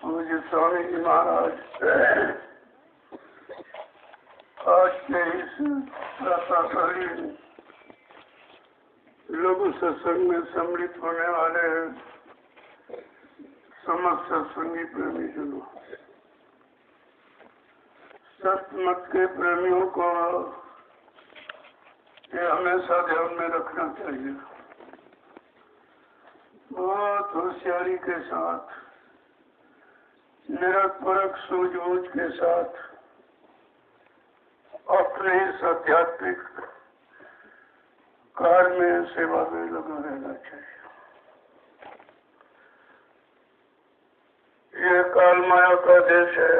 मुझे स्वामी जी महाराज आज के इस प्रातःकालीन लघु सत्संग में सम्मिलित होने वाले समस्त सत्संगी प्रेमी जनों, सतमत के प्रेमियों को ये हमेशा ध्यान में रखना चाहिए। बहुत होशियारी के साथ, निरपरख सूझबूझ के साथ अपने इस आध्यात्मिक कार्य में, सेवा में लगा रहना चाहिए। ये काल माया का देश है,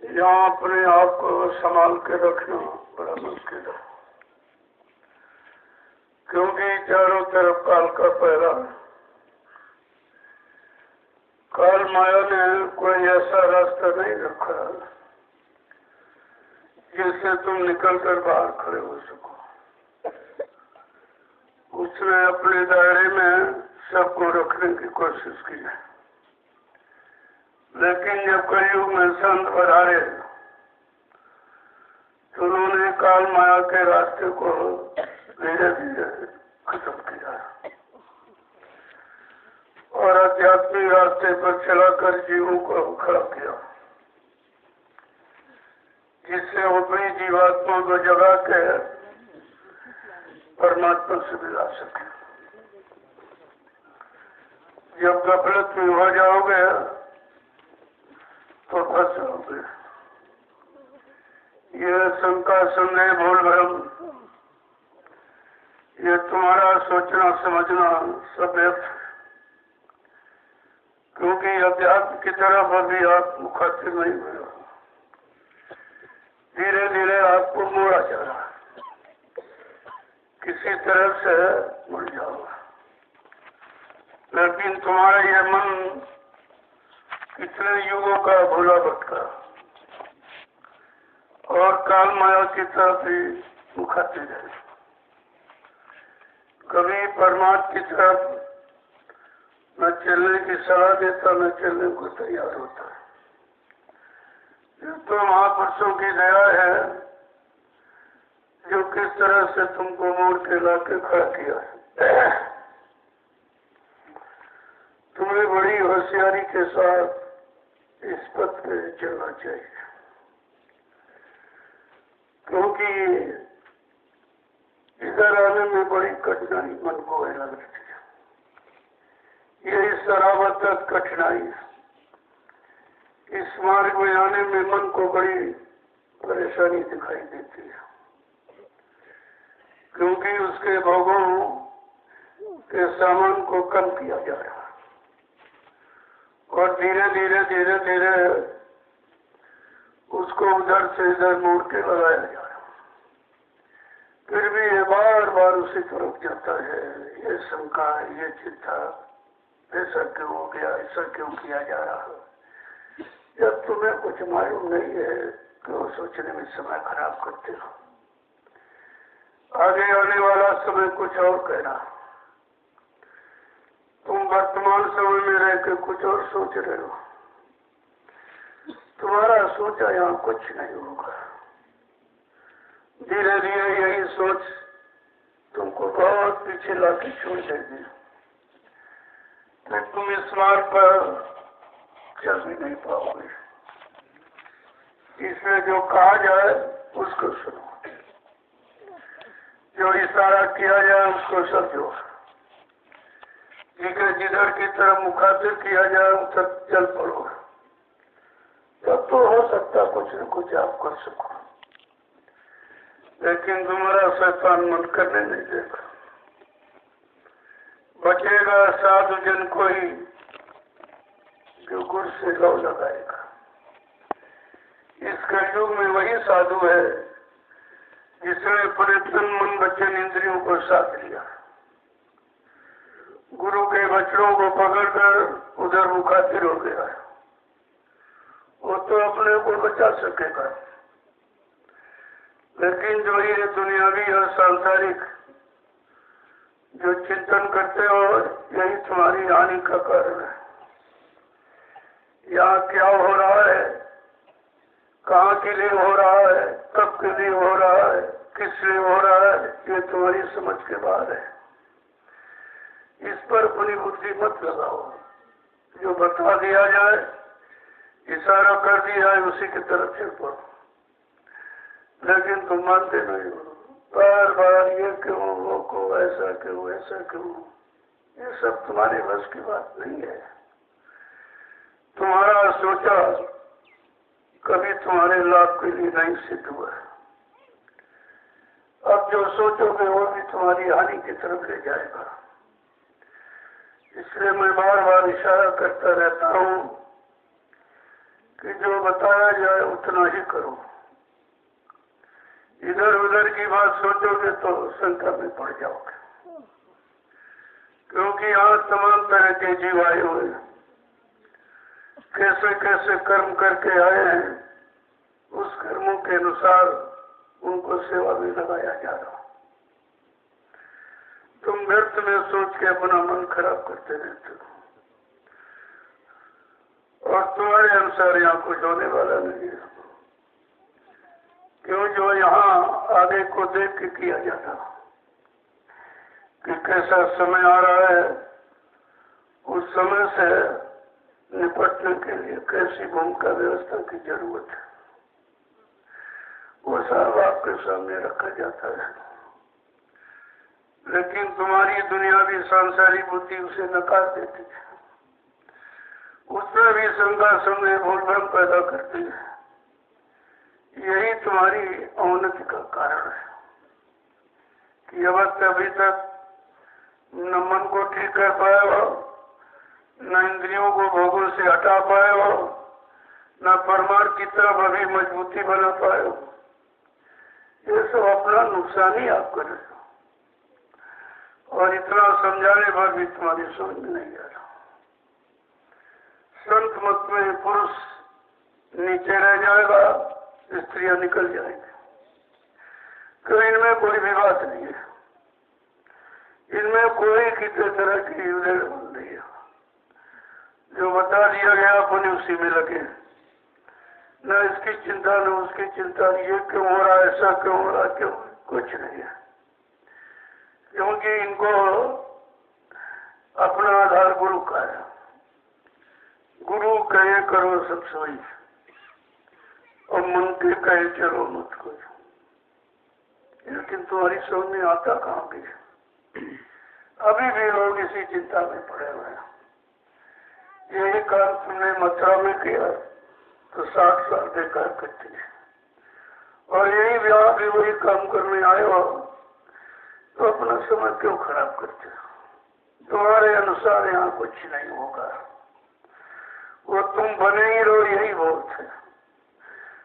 यहाँ अपने आप को संभाल के रखना बड़ा मुश्किल है, क्योंकि चारों तरफ काल का पहरा। काल माया ने कोई ऐसा रास्ता नहीं रखा जिससे तुम निकलकर बाहर खड़े हो सको। उसने अपने दायरे में सबको रखने की कोशिश की है, लेकिन जब कलयुग में संत पधारे तो उन्होंने काल माया के रास्ते को धीरे धीरे खत्म किया और आध्यात्मिक रास्ते पर चलाकर जीवों को खड़ा किया, जिससे वो अपनी जीवात्मा को जगा के परमात्मा से मिला सके। जब गफलत में हो जाओगे तो फंस जाओगे। ये शंका, संदेह, भूल भ्रम, ये तुम्हारा सोचना समझना सब व्यर्थ, क्योंकि अध्यात्म की तरफ अभी आप मुखातिब नहीं हुए। धीरे धीरे आपको मोड़ा जा रहा है, किसी तरह से मुड़ जाओगे। लेकिन तुम्हारा यह मन कितने युगों का भूला भटका और काल माया की तरफ ही मुखातिब है। कभी परमात्मा की तरफ न चलने की सलाह देता, न चलने को तैयार होता है। तो महापुरुषों की दया है जो किस तरह से तुमको मोड़ के लाके खड़ा किया है। तुम्हें बड़ी होशियारी के साथ इस पथ पे चलना चाहिए, क्योंकि इधर आने में बड़ी कठिनाई मन को है लगती है। यही सरावत कठिनाई है। इस मार्ग में आने में मन को बड़ी परेशानी दिखाई देती है, क्योंकि उसके भोगों के सामान को कम किया जा रहा है और धीरे धीरे उसको उधर से इधर मोड़ के लगाया जा रहा है। फिर भी ये बार बार उसी तरफ जाता है। ये शंका, ये चिंता, ऐसा क्यों हो गया, ऐसा क्यों किया जा रहा है। जब तुम्हें कुछ मालूम नहीं है क्यों सोचने में समय खराब करते हो। आगे आने वाला समय कुछ और कहना। तुम वर्तमान समय में रहकर कुछ और सोच रहे हो। तुम्हारा सोचा यहाँ कुछ नहीं होगा। धीरे धीरे यही सोच तुमको बहुत पीछे लाके छोड़ देगी। तुम इस मार्ग पर चल भी नहीं पाओगे। इसमें जो कहा जाए उसको सुनो, जो इशारा किया जाए उसको समझो, जिधर की तरफ मुखातिब किया जाए उधर चल पड़ो। तब तो हो सकता कुछ न कुछ आप कर सको, लेकिन तुम्हारा शैतान मन करने नहीं देगा। बचेगा साधु जन कोई जो गुर से लौ लगाएगा। इस कलयुग में वही साधु है जिसने अपने तन मन वचन इंद्रियों को साथ लिया, गुरु के वचनों को पकड़कर उधर मुखातिर हो गया। वो तो अपने को बचा सकेगा, लेकिन जो ये दुनियावी और सांसारिक जो चिंतन करते हो, यही तुम्हारी हानि का कारण है। यहाँ क्या हो रहा है, कहाँ के लिए हो रहा है, कब के लिए हो रहा है, किस लिए हो रहा है, ये तुम्हारी समझ के बाहर है। इस पर अपनी बुद्धि मत लगाओ। जो बता दिया जाए, इशारा कर दिया है, उसी की तरफ चल पड़ो। लेकिन तुम मानते नहीं हो, बार बार ये क्यों, वो को ऐसा क्यों, ऐसा क्यों। ये सब तुम्हारे बस की बात नहीं है। तुम्हारा सोचा कभी तुम्हारे लाभ के लिए नहीं सिद्ध हुआ। अब जो सोचोगे वो भी तुम्हारी हानि की तरफ ले जाएगा। इसलिए मैं बार बार इशारा करता रहता हूँ कि जो बताया जाए उतना ही करो। इधर उधर की बात सोचोगे तो शंका में पड़ जाओगे, क्योंकि यहाँ तमाम तरह के जीव आए हुए हैं, कैसे कैसे कर्म करके आए हैं, उस कर्मों के अनुसार उनको सेवा में लगाया जा रहा। तुम व्यर्थ में सोच के अपना मन खराब करते रहते हो, और तुम्हारे अनुसार यहाँ कुछ होने वाला नहीं है। क्यों, जो यहाँ आगे को देख के किया जाता कि कैसा समय आ रहा है, उस समय से निपटने के लिए कैसी भूमिका व्यवस्था की जरूरत है, वो सब आपके सामने रखा जाता है। लेकिन तुम्हारी दुनियावी सांसारिक बुद्धि उसे नकार देती है, उसमें भी शंका संदेह भूल भ्रम पैदा करती है। यही तुम्हारी अवनति का कारण है कि अभी तक न मन को ठीक कर पाए हो, न इंद्रियों को भोगों से हटा पाए हो, न परमार्थ की तरफ अभी मजबूती बना पाए हो। ये सब अपना नुकसान ही आप कर रहे हो, और इतना समझाने पर भी तुम्हारी समझ में नहीं आ रहा। संत मत में पुरुष नीचे रह जाएगा, स्त्रियां निकल जाएंगी, तो इनमें कोई विवाद नहीं है, इनमें कोई किसी तरह की उलझन नहीं है। जो बता दिया गया अपने उसी में लगे, न इसकी चिंता न उसकी चिंता, ये क्यों हो रहा है, ऐसा क्यों हो रहा, क्यों, कुछ नहीं है। क्योंकि इनको अपना आधार गुरु का है। गुरु कहे करो सब सोई, और मन के कहे चलो मत करो। लेकिन तुम्हारी समझ में आता कहाँ भी? अभी भी लोग इसी चिंता में पड़े हुए हैं। यही काम तुमने मथुरा में किया तो 60 साल बेकार करती है, और यही ब्याह भी वही काम करने आए हो तो अपना समय क्यों खराब करते हो? तुम्हारे अनुसार यहाँ कुछ नहीं होगा, वो तुम बने ही रहो, यही बहुत है।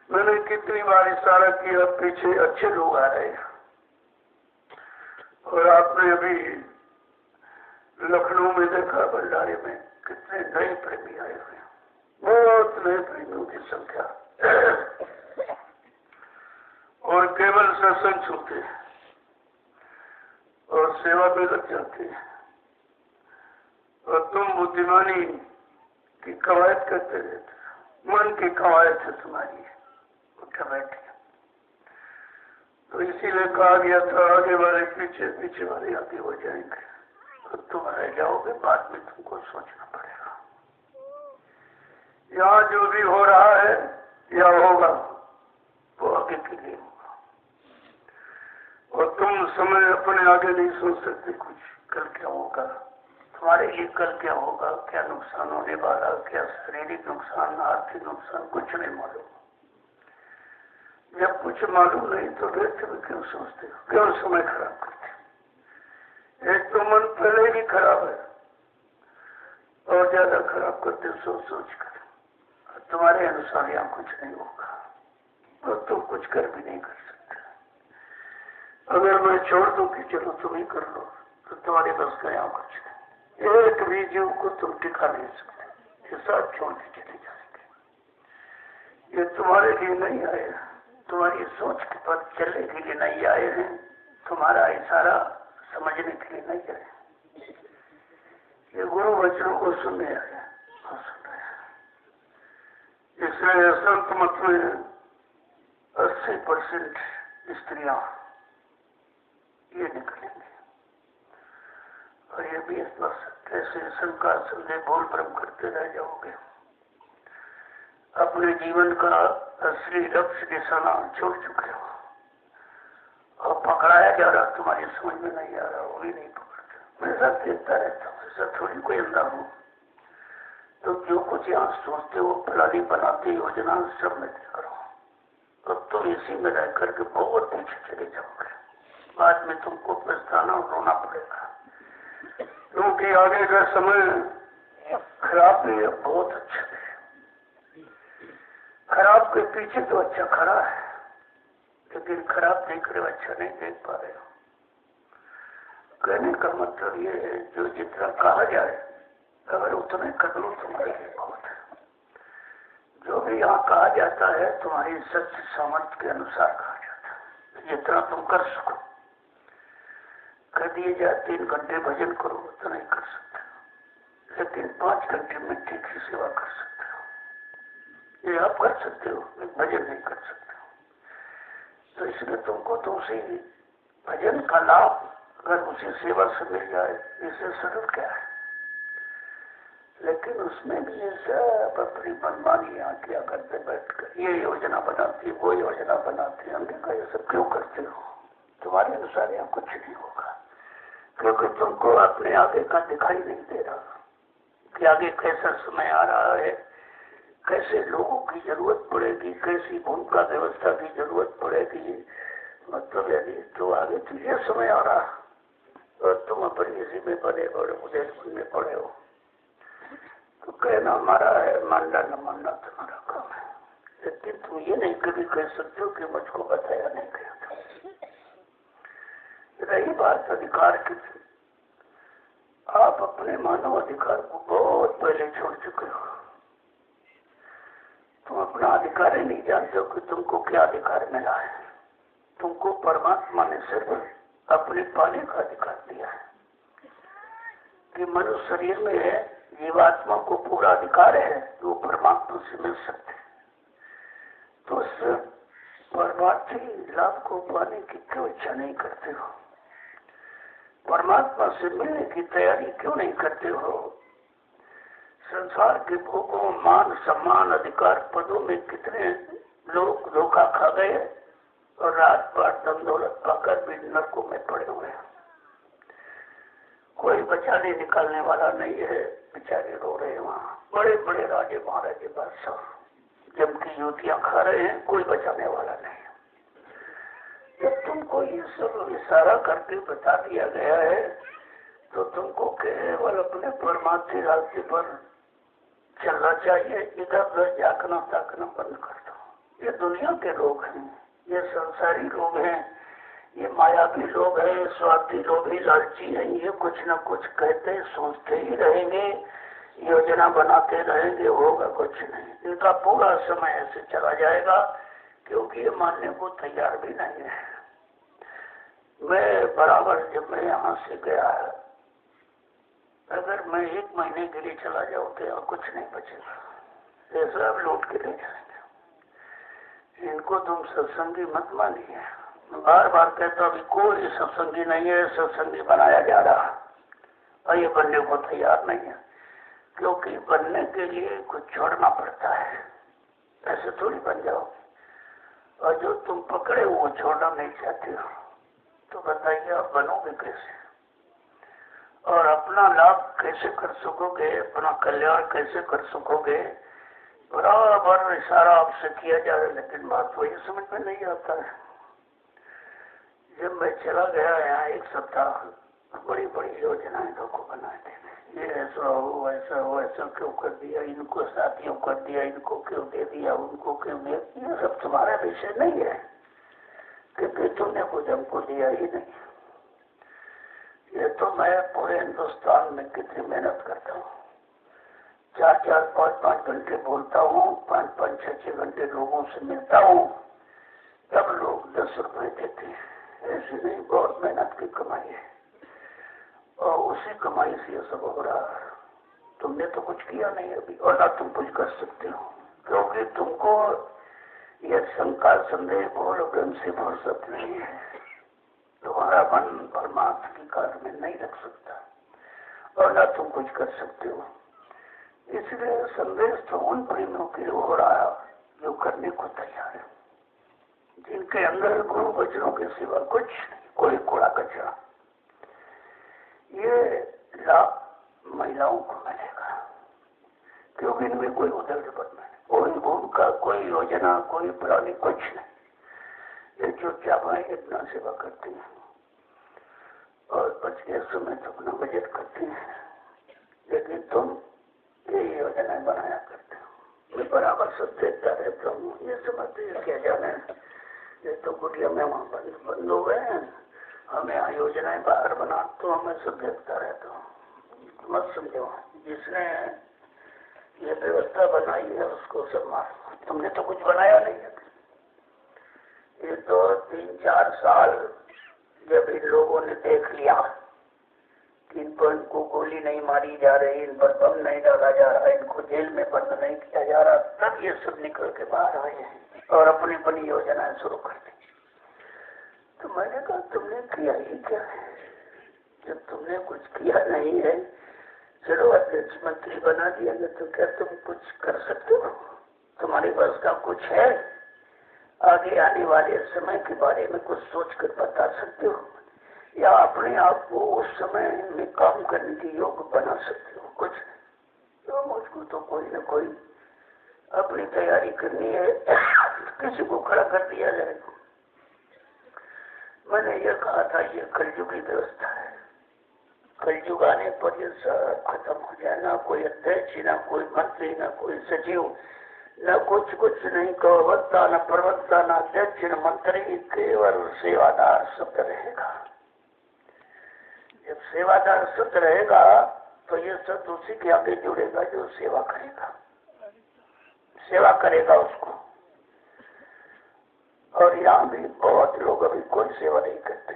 मैंने कितनी बार इशारा किया, पीछे अच्छे लोग आ रहे हैं, और आपने अभी लखनऊ में देखा, भंडारे में कितने नए प्रेमी आए हुए हैं, बहुत नए प्रेमियों की संख्या, और केवल सत्संग सुनते हैं और सेवा में लग जाते हैं, और तुम बुद्धिमानी की कवायद करते रहते हो। मन की कवायद है तुम्हारी, उठा बैठे। तो इसीलिए कहा गया था, आगे वाले पीछे, पीछे वाले आगे हो जाएंगे, तो तुम रह जाओगे, बाद में तुमको सोचना पड़ेगा। यहाँ जो भी हो रहा है या होगा वो आगे के लिए होगा, और तुम समय अपने आगे नहीं सोच सकते कुछ, कल क्या होगा तुम्हारे लिए, कल क्या होगा, क्या नुकसान होने वाला, क्या शारीरिक नुकसान, आर्थिक नुकसान, कुछ नहीं मालूम। जब कुछ मालूम नहीं तो व्यर्थ में क्यों सोचते हो, क्यों समय खराब करते हो? एक तो मन पहले ही खराब है और ज्यादा खराब करते सोच सोच कर। तुम्हारे अनुसार यहाँ कुछ नहीं होगा तो तुम कुछ कर भी नहीं कर सकते। अगर मैं छोड़ दूं कि चलो तुम ही कर लो तो तुम्हारे बस का यहाँ कुछ नहीं। एक भी जीव को तुम टिका नहीं सकते, ये सब छोड़ के चले जाएंगे। ये तुम्हारे लिए नहीं आए, तुम्हारी सोच के पर चलने के लिए नहीं आए हैं, तुम्हारा इशारा समझने के लिए नहीं आए। ये गुरु वचनों को सुनने आए, सुन रहे हैं। इसलिए संत मत में 80% स्त्रियां ये निकलेंगे और ये 20% ऐसे शंका संदेह भूल भ्रम करते रह जाओगे। अपने जीवन का असली लक्ष्य निशाना छोड़ चुके हो और पकड़ाया जा रहा, तुम्हारी समझ में नहीं आ रहा, वो भी नहीं पकड़ते। मैं सब देखता रहता हूँ, ऐसा थोड़ी कोई अंधा हूँ। तो जो कुछ यहाँ सोचते हो, प्लानिंग बनाते योजना सब मैं देख रहा हूँ और तुम इसी में रह करके बहुत पीछे चले जाओगे। बाद में तुमको पछताना और रोना पड़ेगा, क्योंकि आगे का समय खराब भी है, बहुत अच्छा है। खराब के पीछे तो अच्छा खड़ा है, लेकिन खराब देख रहे हो, अच्छा नहीं देख पा रहे हो। कहने का मतलब ये है, जो जितना कहा जाए अगर उतने कर लो तुम्हारे लिए बहुत है। जो भी यहाँ कहा जाता है तुम्हारी सच्ची सामर्थ्य के अनुसार कहा जाता है, जितना तुम कर सको। कह दिए जाए 3 घंटे भजन करो तो नहीं कर सकते, लेकिन 5 घंटे मिट्टी की सेवा कर सकते हो। ये आप कर सकते हो, भजन नहीं कर सकते हो। तो इसलिए तुमको तो उसी भजन का लाभ अगर उसी सेवा से मिल जाए, इससे सरल क्या है। लेकिन उसमें भी ये सब अपनी मनमानी यहाँ किया करते बैठकर, ये योजना बनाती वो योजना बनाती। हमने कहा ये सब क्यों करते हो, तुम्हारे अनुसार यहाँ कुछ नहीं होगा, क्योंकि तुमको अपने आगे का दिखाई नहीं दे रहा कि आगे कैसा समय आ रहा है, कैसे लोगों की जरूरत पड़ेगी, कैसी भूमिका व्यवस्था की जरूरत पड़ेगी। मतलब यदि तो आगे तो ये समय आ रहा और तुम अपनी इसी में बने बड़े उदयपुर में पड़े हो, तो कहना हमारा है, मानना न मानना तुम्हारा काम है। लेकिन तुम ये नहीं कभी कह सकते हो कि मुझको बताया नहीं गया था। रही बात अधिकार की, आप अपने मानव अधिकार को बहुत पहले छोड़ चुके हो। तुम अपना अधिकार ही नहीं जानते हो कि तुमको क्या अधिकार मिला है। तुमको परमात्मा ने सिर्फ अपने पाने का अधिकार दिया है कि मनुष्य शरीर में है, जीवात्मा को पूरा अधिकार है जो परमात्मा से मिल सकते। तो उस परमार्थी लाभ को पाने की क्यों इच्छा नहीं करते हो, परमात्मा से मिलने की तैयारी क्यों नहीं करते हो। संसार के भोगों, मान सम्मान, अधिकार, पदों में कितने लोग धोखा खा गए और रात बात धन दौलत पाकर भी नरकों में पड़े हुए हैं। कोई बचाने निकालने वाला नहीं है, बेचारे रो रहे हैं। वहाँ बड़े बड़े राजे महाराजे बादशाह जब की युतियां खा रहे हैं, कोई बचाने वाला नहीं है। जब तुमको ये सब इशारा करके बता दिया गया है तो तुमको केवल अपने परमार्थी रास्ते पर चलना चाहिए। इधर उधर जागना ताकना बंद कर दो। ये दुनिया के लोग हैं, ये संसारी लोग हैं, ये मायावी लोग हैं, स्वार्थी लोग ही, लालची हैं। ये कुछ न कुछ कहते सोचते ही रहेंगे, योजना बनाते रहेंगे, होगा कुछ नहीं। इनका पूरा समय ऐसे चला जाएगा क्योंकि ये मानने को तैयार भी नहीं है। मैं बराबर जब मैं यहाँ से गया, अगर मैं 1 महीने के लिए चला जाऊँ तो यहाँ कुछ नहीं बचेगा, ये सब लौट के ले जाएंगे। इनको तुम सत्संगी मत मानिए। बार बार कहता अभी कोई सत्संगी नहीं है, सत्संगी बनाया जा रहा और ये बनने को तैयार नहीं है, क्योंकि बनने के लिए कुछ छोड़ना पड़ता है। ऐसे थोड़ी बन जाओ, और जो तुम पकड़े वो छोड़ना नहीं चाहते हो, तो बताइए आप बनोगे कैसे और अपना लाभ कैसे कर सकोगे, अपना कल्याण कैसे कर सकोगे। बराबर इशारा आपसे किया जा रहा है, लेकिन बात वही समझ में नहीं आता है। जब मैं चला गया यहाँ 1 सप्ताह, बड़ी बड़ी योजनाएं लोगों बनाते हैं, ये ऐसा हो ऐसा क्यों कर दिया, इनको साथियों कर दिया, इनको क्यों दे दिया, उनको क्यों दे दिया। ये सब तुम्हारा विषय नहीं है, क्योंकि तुमने कुछ हमको दिया ही नहीं। ये तो मैं पूरे हिंदुस्तान में कितनी मेहनत करता हूँ, 4-4, 5-5 घंटे बोलता हूँ, 5-5, 6-6 घंटे लोगों से मिलता हूँ, तब लोग 10 रुपए देते हैं। ऐसी नहीं, बहुत मेहनत की कमाई है और उसी कमाई से ये सब हो रहा है। तुमने तो कुछ किया नहीं अभी, और ना तुम कुछ कर सकते हो, क्योंकि तुमको ये शंका संदेह बोल ब्रह्म से फुर्सत नहीं है। तुम्हारा मन परमात्मा की कार्य में नहीं रख सकता और ना तुम कुछ कर सकते हो। इसलिए संदेश तो उन प्रेमियों के लिए हो रहा है जो करने को तैयार है, जिनके अंदर गुरु वचनों के सिवा कुछ नहीं, कोई कूड़ा कचरा। ये लाभ महिलाओं को मिलेगा, क्योंकि इनमें कोई उधर-पुधर नहीं, कोई भूमिका, कोई योजना, कोई पुरानी कुछ नहीं। ये चुपचाप है, इतना सेवा करती है और बच के समय तो अपना बजट करती है। लेकिन तुम ये योजनाएं बनाया करते हो, मैं बराबर सब देखता रहता हूँ। ये समझते क्या जाना है, ये तो कुटिया में वहाँ बंद हो गए हैं, हमें यहाँ योजनाएं बाहर बना, तो हमें सब देखता रहता हूँ। मत समझो, जिसने ये व्यवस्था बनाई है उसको सब मारो, तुमने तो कुछ बनाया नहीं है। ये तो 3-4 साल जब इन लोगों ने देख लिया कि इन पर इनको गोली नहीं मारी जा रही, इन पर बम नहीं डाला जा रहा, इनको जेल में बंद नहीं किया जा रहा, तब ये सब निकल के बाहर आए हैं और अपनी अपनी योजनाएं शुरू कर दी। तो मैंने कहा तुमने किया ही क्या है, जब तुमने कुछ किया नहीं है, चलो अध्यक्ष मंत्री बना दिया गया, तो क्या तुम कुछ कर सकते हो? तुम्हारे पास का कुछ है? आगे आने वाले समय के बारे में कुछ सोच कर बता सकते हो, या अपने आप को उस समय में काम करने के योग्य बना सकते हो? कुछ तो मुझको तो कोई न कोई अपनी तैयारी करनी है, किसी को खड़ा कर दिया जाएगा। मैंने ये कहा था ये कलयुग की व्यवस्था है, कलयुग आने पर ये सब खत्म हो जाए, ना कोई अध्यक्ष, ना कोई मंत्री, ना कोई सचिव, न कुछ नहीं, प्रवक्ता न प्रवक्ता, न अध्यक्ष न मंत्री, केवल सेवादार शब्द रहेगा। जब सेवादार शब्द रहेगा तो ये शब्द उसी के आगे जुड़ेगा जो सेवा करेगा, सेवा करेगा उसको। और यहाँ भी बहुत लोग अभी कोई सेवा नहीं करते,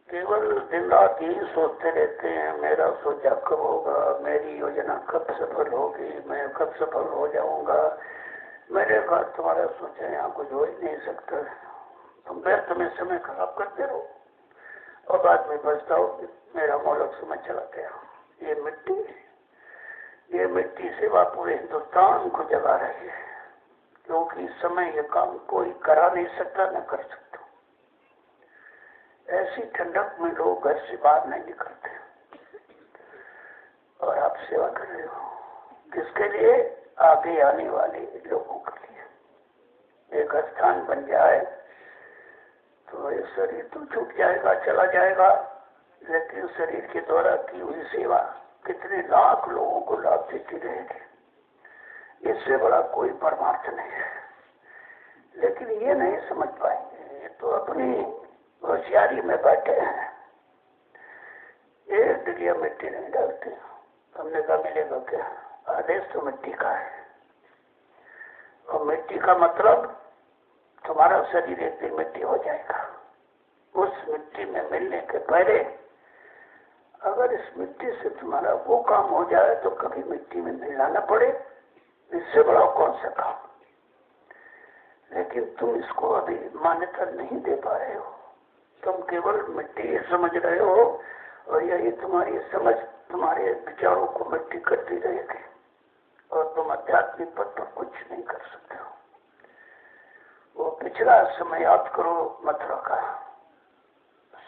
केवल दिन रात यही सोचते रहते हैं, मेरा सोचा कब होगा, मेरी योजना कब सफल होगी, मैं कब सफल हो जाऊंगा। मेरे बाद तुम्हारा सोचा यहाँ कुछ हो ही नहीं सकता, तुम व्यर्थ में समय खराब करते रहो और बाद में पछताओ मेरा मोलक समय चला गया। ये मिट्टी सेवा पूरे हिंदुस्तान को जगा रही है, क्योंकि इस समय ये काम कोई करा नहीं सकता, न कर सकता। ऐसी ठंडक में लोग घर से बाहर नहीं निकलते और आप सेवा कर रहे हो, किसके लिए? आगे आने वाले लोगों के लिए। एक स्थान बन जाए तो ये शरीर तो छूट जाएगा, चला जाएगा, लेकिन शरीर के द्वारा की हुई सेवा कितने लाख लोगों को लाभ देती रहेगी। इससे बड़ा कोई परमार्थ नहीं है, लेकिन ये नहीं समझ पाएंगे, ये तो अपनी होशियारी में बैठे हैं। एक डिगिया मिट्टी नहीं डालते, हमने कहा मिलेगा क्या? आदेश तो मिट्टी का है, और मिट्टी का मतलब तुम्हारा शरीर एक दिन मिट्टी हो जाएगा। उस मिट्टी में मिलने के पहले अगर इस मिट्टी से तुम्हारा वो काम हो जाए तो कभी मिट्टी में मिलना न पड़े, इससे बड़ा कौन सा काम। लेकिन तुम इसको अभी मान्यता नहीं दे पा रहे हो, तुम केवल मिट्टी समझ रहे हो, और यही तुम्हारी समझ तुम्हारे विचारों को मिट्टी करती रहेगी और तुम आध्यात्मिक पद पर कुछ नहीं कर सकते हो। वो पिछला समय याद करो, मथुरा का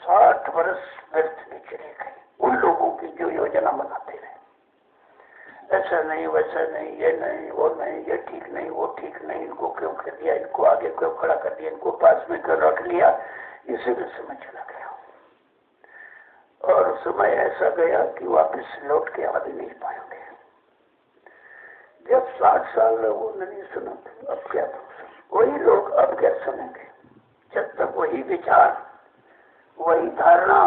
60 वर्ष व्यर्थ में चले गए उन लोगों की जो योजना बनाते रहे, ऐसा नहीं वैसा नहीं, ये नहीं वो नहीं, ये ठीक नहीं वो ठीक नहीं, इनको क्यों कर दिया, इनको आगे क्यों खड़ा कर दिया, इनको पास में क्यों रख लिया, इसे भी समय चला गया। और और समय ऐसा गया कि वापस लौट के आ भी नहीं पाएंगे। जब 60 साल लोगों ने नहीं सुना तो अब क्या वही लोग अब क्या सुनेंगे? जब तक वही विचार, वही धारणा,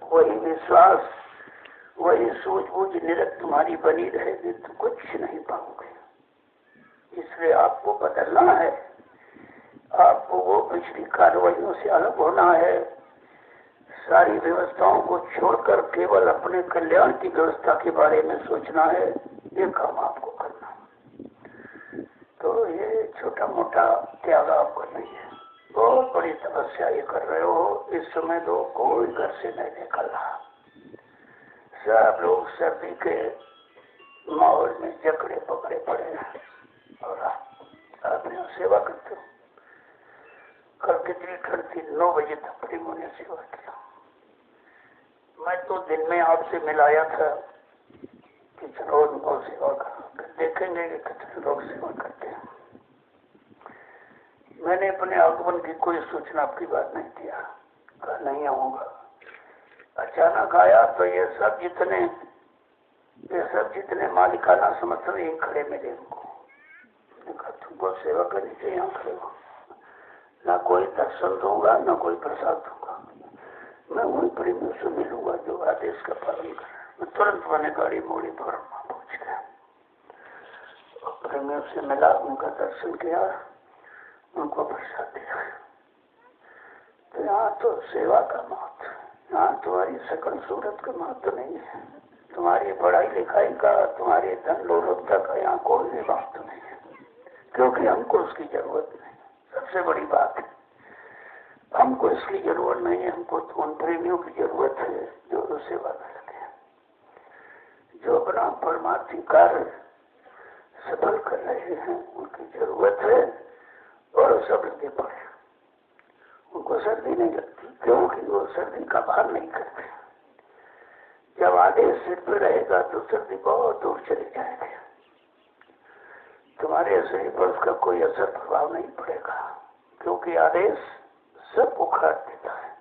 वही विश्वास, वही सूझबूझ निरख तुम्हारी बनी रहेगी तो कुछ नहीं पाओगे। इसलिए आपको बदलना है, आपको वो पिछली कार्रवाइयों से अलग होना है, सारी व्यवस्थाओं को छोड़कर केवल अपने कल्याण की व्यवस्था के बारे में सोचना है। ये काम आपको करना है। तो ये छोटा मोटा त्याग आपको नहीं है, बहुत बड़ी तपस्या ये कर रहे हो। इस समय तो कोई घर से नहीं निकल रहा, सब लोग सर्दी के माहौल में जकड़े पकड़े पड़े हैं और आप सेवा करते हो। कल कितनी ठंड थी, 9 बजे तक प्रेमों ने सेवा किया। मैं तो दिन में आपसे मिलाया था कि चलो उनको सेवा करो, देखेंगे कि कितने लोग सेवा करते हैं। मैंने अपने आगमन की कोई सूचना आपकी बात नहीं दिया, कहा नहीं आऊंगा। अचानक आया तो ये सब जितने मालिकाना समर्थन यहीं खड़े मिले उनको। कहा तुमको सेवा करनी चाहिए, यहाँ खड़े हो। ना कोई दर्शन दूंगा ना कोई प्रसाद दूंगा, मैं वही प्रेमियों से मिलूंगा जो आदेश का पालन कर। मैं तुरंत मैंने गाड़ी मोड़ी पर पहुंच गया और प्रेमियों से मिला, उनका दर्शन किया, उनको प्रसाद दिया। तो यहाँ तो सेवा का महत्व, यहाँ तुम्हारी सकल सूरत का महत्व नहीं है, तुम्हारी पढ़ाई लिखाई का, तुम्हारी धन दौलत का यहाँ कोई भी महत्व नहीं है, क्योंकि हमको उसकी जरूरत नहीं। सबसे बड़ी बात है, हमको इसकी जरूरत नहीं है, हमको तो उन प्रेमियों की जरूरत है जो सेवा कर लगे, जो अपना परमार्थी कार्य सफल कर रहे हैं, उनकी जरूरत है। और सब लगे पड़े, उनको सर्दी नहीं लगती क्योंकि वो सर्दी का भार नहीं करते। जब आदेश सिर पर रहेगा तो सर्दी बहुत दूर चली जाएगी, तुम्हारे शरीर पर उसका कोई असर प्रभाव नहीं पड़ेगा, क्योंकि आदेश सब उखाड़ देता है।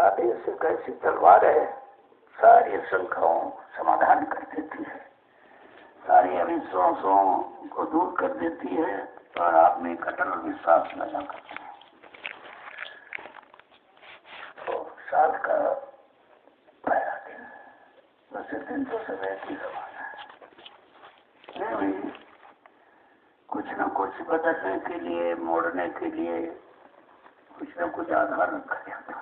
आदेश एक ऐसी तलवार है, सारी शंकाओं समाधान कर देती है, सारी अविश्वासों को दूर कर देती है और आप में एक अटल विश्वास पैदा करती है। तो साल का पहला दिन, दूसरे दिन तो सब एक ही समान है। कुछ न कुछ बदलने के लिए, मोड़ने के लिए कुछ न कुछ आधार रखा जाता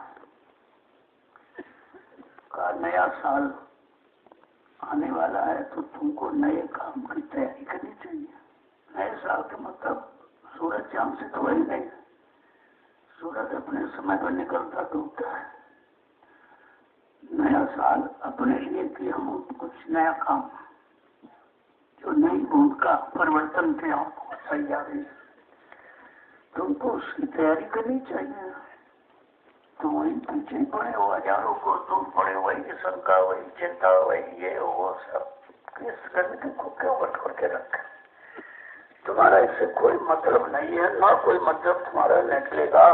का। नया साल आने वाला है तो तुमको नए काम की तैयारी करनी चाहिए। नए साल का मतलब सूरज चांद से तो वही नहीं, सूरज अपने समय पर निकलता डूबता है। नया साल अपने लिए कि हम कुछ नया काम, जो नई बूंद का परिवर्तन के आपको तैयारी, तुमको उसकी तैयारी करनी चाहिए। तो वही पीछे पड़े हो, हजारों को दूर पड़े, वही शंका, वही चिंता, वही ये वो सब किस करने को क्यों बटोर के रखे? तुम्हारा इससे कोई मतलब नहीं है, ना कोई मतलब तुम्हारा निकलेगा,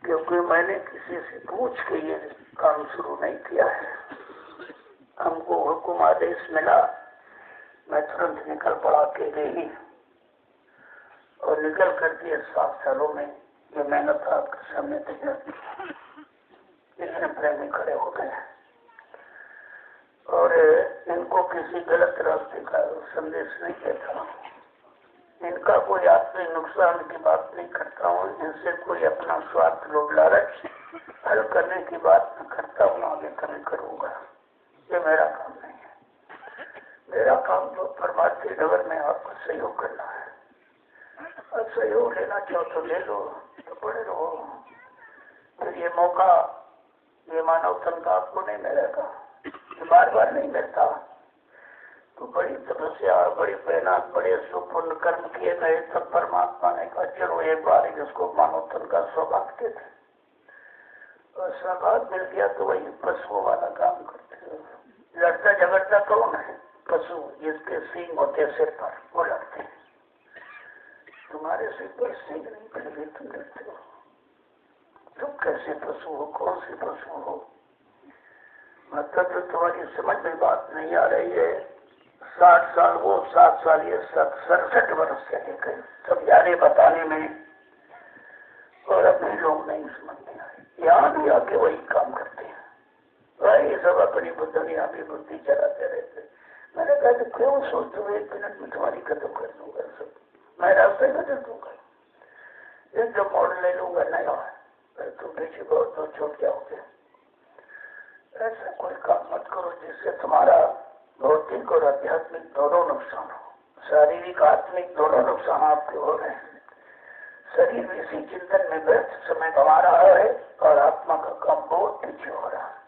क्योंकि मैंने किसी से पूछ के ये काम शुरू नहीं किया है। हमको हुकुम आदेश मिला, मैं तुरंत निकल पड़ा अकेले ही, और निकल करके 7 सालों में ये मेहनत आपके सामने तैयार की। इतने प्रेमी खड़े हो गए और इनको किसी गलत रास्ते का संदेश नहीं देता, इनका कोई आत्मिक नुकसान की बात नहीं करता हूँ, इनसे कोई अपना स्वार्थ लोभ लालच हल करने की बात न करता हूँ, आगे कभी करूँगा। ये मेरा काम नहीं है। मेरा काम तो परमार्थी नगर में आपको सहयोग करना है, और सहयोग लेना चाहो तो ले लो, तो पड़े रहो। फिर ये मौका, ये मानव तन का आपको नहीं मिलेगा, ये बार बार नहीं मिलता। तो बड़ी तपस्या, बड़ी मेहनत, बड़े सुपुण्य कर्म किए गए, तब परमात्मा ने कहा चलो एक बार जिसको मानव तन का सौभाग्य थे, और सौभाग्य मिल गया तो वही पशुओं वाला काम करते हो। लड़ता झगड़ता कौन है? पशु, जिसके सींग होते सिर पर, वो लड़ते हैं। तुम्हारे सिर पर सींग नहीं पड़ेगी, तुम लड़ते हो। तुम कैसे पशु हो, कौन से पशु हो, मतलब जो तुम्हारी समझ में बात नहीं आ रही है, 60 साल वो, 7 साल ये, 67 वर्ष से लेकर समझाने बताने में, और अपने लोग नहीं समझ में आए, यहाँ भी आके वही काम करते हैं, वही सब अपनी बुद्धि यहाँ भी बुद्धि चलाते रहते। मैंने कहा तो क्यों सोचते हो, 1 मिनट में तुम्हारी खत्म कर दूंगा सब, मैं रास्ते बदल दूंगा, एकदम मोड़ ले लूंगा नया, तुम पीछे बहुत तो छूट जाओगे। ऐसा कोई काम मत करो जिससे तुम्हारा भौतिक और आध्यात्मिक दोनों नुकसान हो, शारीरिक आत्मिक दोनों नुकसान आपके हो रहे हैं। शरीर इसी चिंतन में व्यस्त समय गंवा रहा है और आत्मा का काम बहुत पीछे हो रहा है।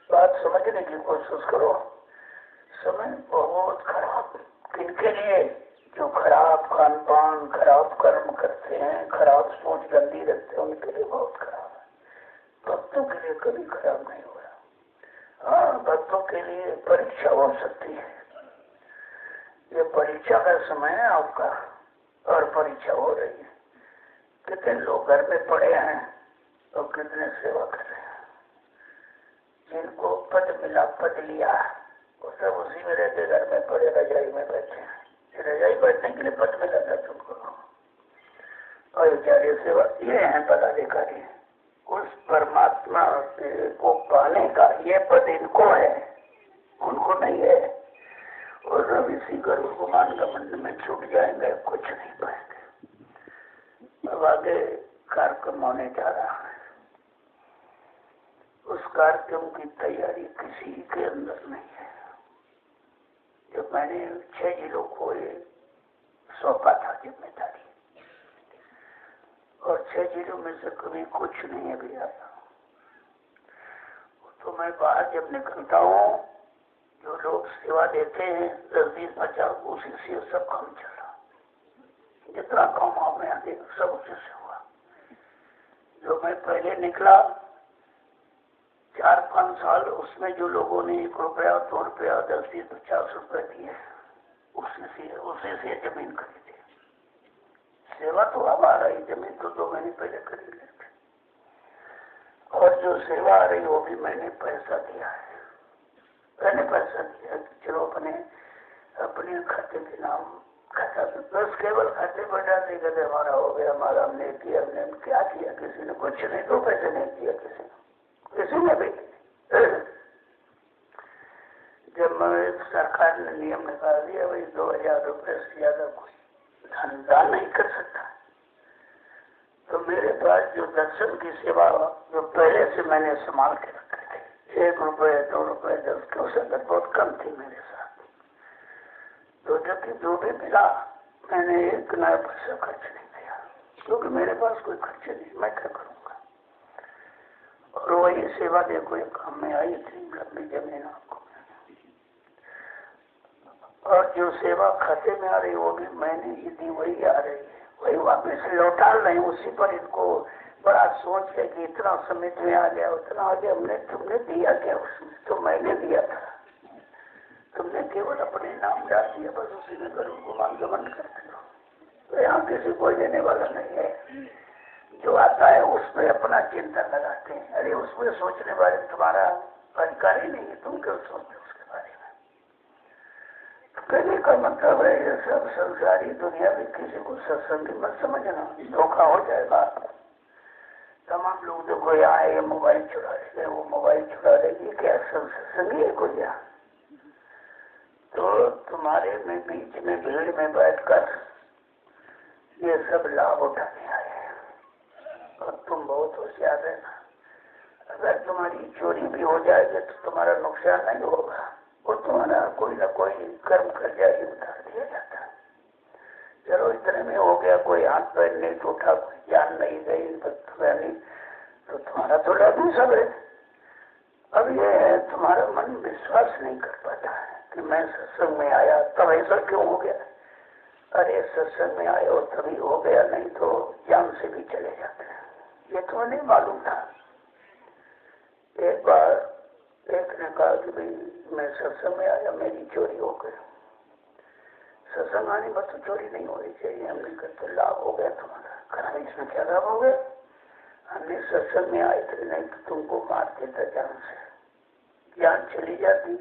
बात समझने की कोशिश करो। समय बहुत खराब, किनके लिए? जो खराब खान पान, खराब कर्म करते हैं, खराब सोच गंदी रखते हैं, उनके लिए बहुत खराब है। भक्तों के लिए कभी खराब नहीं हो रहा। हाँ, भक्तों के लिए परीक्षा हो सकती है, ये परीक्षा का समय है आपका, और परीक्षा हो रही है। कितने लोग घर में पड़े हैं और कितने सेवा कर रहे हैं। जिनको पद मिला, पद लिया, वो सब उसी में रहते, घर में पड़े रजाई में बैठे हैं। रजाई बैठने के लिए पद मिला था तुमको, और बेचारे सेवा, ये है पदाधिकारी। उस परमात्मा को पाने का ये पद इनको है, उनको नहीं है। और जब इसी गरुड़ गुमान का मंदिर में छूट जाएंगे, कुछ नहीं पाएंगे। अब आगे कार्यक्रम होने जा रहा है, उस कार्यक्रम की तैयारी किसी के अंदर नहीं है। जब मैंने 6 जिलों को सौंपा था जिम्मेदारी, और 6 जिलों में से कभी कुछ नहीं अभी आया, तो मैं बाहर जब निकलता हूँ, जो लोग सेवा देते हैं 10-20-50, उसी से सब काम चला। जितना काम आपने यहाँ देखा सब उसी से हुआ। जो मैं पहले निकला 4-5 साल, उसमें जो लोगों ने 1 रुपया, 2 रुपया, 10-20-50 रुपए दिए, उसी से जमीन खरीदी। सेवा तो अब आ रही, जमीन तो 2 महीने पहले खरीद लेते। और जो सेवा आ रही वो भी मैंने पैसा दिया है, मैंने पैसा दिया कि चलो अपने खाते के नाम, खाता बस केवल खाते पर डालने के लिए हमारा हो गया, हमारा हमने किया, हमने क्या किया, किसी ने कुछ नहीं, 2 पैसे नहीं किया किसी ने भी। जब सरकार ने नियम निकाल दिया भाई 2000 रुपये से ज्यादा कोई दान नहीं कर सकता, तो मेरे पास जो दर्शन की सेवा जो पहले से मैंने संभाल के रखे थे, 1 रुपये, 2 रुपये, 10 की संगत बहुत कम थी मेरे साथ, तो जबकि जो भी मिला मैंने 1 नया पैसा खर्च नहीं किया, क्योंकि मेरे पास कोई खर्च नहीं, मैं क्या करूँगा। और वही सेवा देखो एक काम में आई थी, लंबी जमीन आपको, और जो सेवा खाते में आ रही वो भी मैंने ही दी, वही आ रही है, वही वापस लौटा रहे। उसी पर इनको बड़ा सोच है कि इतना समिट में आ गया, उतना आ गया, तुमने दिया क्या उसमें? तो मैंने दिया था, तुमने केवल अपने नाम डाल दिया, बस उसी में गरुड़ गुमान गमन करते हो। तो यहाँ किसी को देने वाला नहीं है, जो आता है उसमें अपना चिंतन लगाते हैं। अरे उसमें सोचने वाले तुम्हारा अधिकार ही नहीं है, तुम क्यों सोचते उसके बारे में? कहने का मतलब है ये सब संसारी दुनिया में किसी को सत्संगी मत समझना, धोखा हो जाएगा। तमाम लोग जो कोई आए, ये मोबाइल चुरा लेंगे, वो मोबाइल चुरा लेंगे, क्या सत्संगी है कोई? तो तुम्हारे में बीच में भीड़ में बैठकर ये सब लाभ उठाने आए हैं, और तुम बहुत होशियार रहना। अगर तुम्हारी चोरी भी हो जाएगी तो तुम्हारा नुकसान नहीं होगा, वो तुम्हारा कोई ना कोई कर्म कर जाए, उतार दिया जाता है। चलो इतने में हो गया, कोई हाथ पैर नहीं टूटा, कोई जान नहीं गई, नहीं, तो तुम्हारा तो लाभ ही सब है। अब ये है तुम्हारा मन विश्वास नहीं कर पाता है कि मैं सत्संग में आया, तब ऐसा क्यों हो गया? अरे सत्संग में आए और तभी हो गया, नहीं तो जान से भी चले जाते हैं। ये तो नहीं मालूम था। एक बार एक ने कहा कि भाई मैं सत्संग में आया, मेरी चोरी हो गई। सत्संग आने पर तो चोरी नहीं होनी चाहिए। हमने कहा तो लाभ हो गया तुम्हारा। कहा इसमें क्या लाभ हो गया? हमने सत्संग में आए थे, नहीं तो तुमको मार देता जान से। जान चली जाती,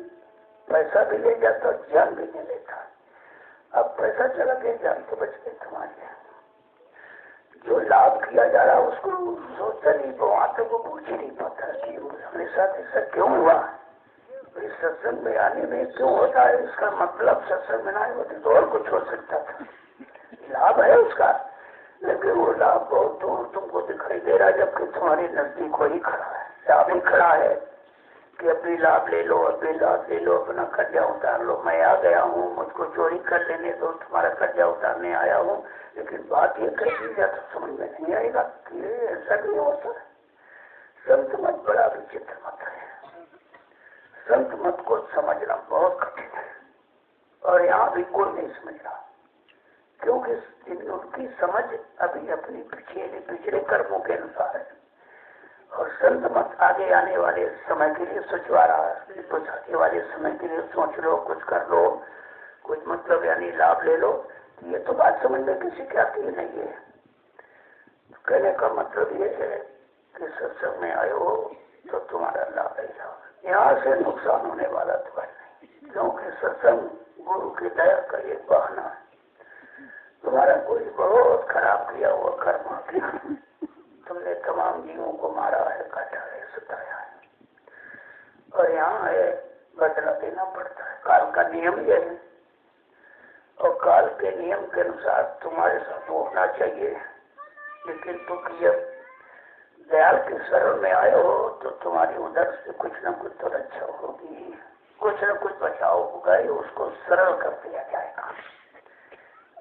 पैसा भी ले जाता, जान भी नहीं लेता। अब पैसा चला गया, जान तो बच गई तुम्हारी। जो लाभ किया जा रहा उसको सोचता नहीं, वहां तक वो पूछ ही नहीं पाता कि हमारे साथ ऐसा क्यों हुआ, इस सत्संग में आने में क्यों होता है, इसका मतलब सत्संग में ना होते तो और कुछ हो सकता था। लाभ है उसका, लेकिन वो लाभ बहुत दूर तुमको दिखाई दे रहा है, जबकि तुम्हारे नजदीक वही खड़ा है। लाभ ही खड़ा है कि अभी लाभ ले लो, अभी लाभ ले लो, अपना कर्जा उतार लो, मैं आ गया हूँ, मुझको चोरी कर लेने दो, तुम्हारा कर्जा उतारने आया हूँ। लेकिन बात ये कह दी जाए तो समझ में नहीं आएगा कि ऐसा नहीं होता है। संत मत बड़ा विचित्र मत है, संत मत को समझना बहुत कठिन है, और यहाँ भी कोई नहीं समझ रहा, क्योंकि उनकी समझ अभी अपनी पिछले कर्मों के अनुसार है। और संत मत आगे आने वाले समय के लिए सोचवा रहा है, कुछ आगे वाले समय के लिए सोच लो, कुछ कर लो, कुछ मतलब यानी लाभ ले लो। ये तो बात समझ में किसी की आती नहीं है। कहने का मतलब ये है कि सत्संग में आए हो तो तुम्हारा लाभ है, यहाँ से नुकसान होने वाला तो है नहीं, क्योंकि सत्संग गुरु की दया का एक बहाना है। तुम्हारा कोई बहुत खराब किया हुआ कर्म आ गया, तुमने तमाम जीवों को मारा है, काटा है, सताया है, और यहाँ है बदला देना पड़ता है। काल का नियम ये है, और काल के नियम के अनुसार तुम्हारे साथ होना चाहिए। लेकिन तुम जब दयाल के शरण में आए हो तो तुम्हारी उधर से कुछ न कुछ तो रक्षा होगी, कुछ न कुछ बचाव होगा, उसको सरल कर दिया जाएगा।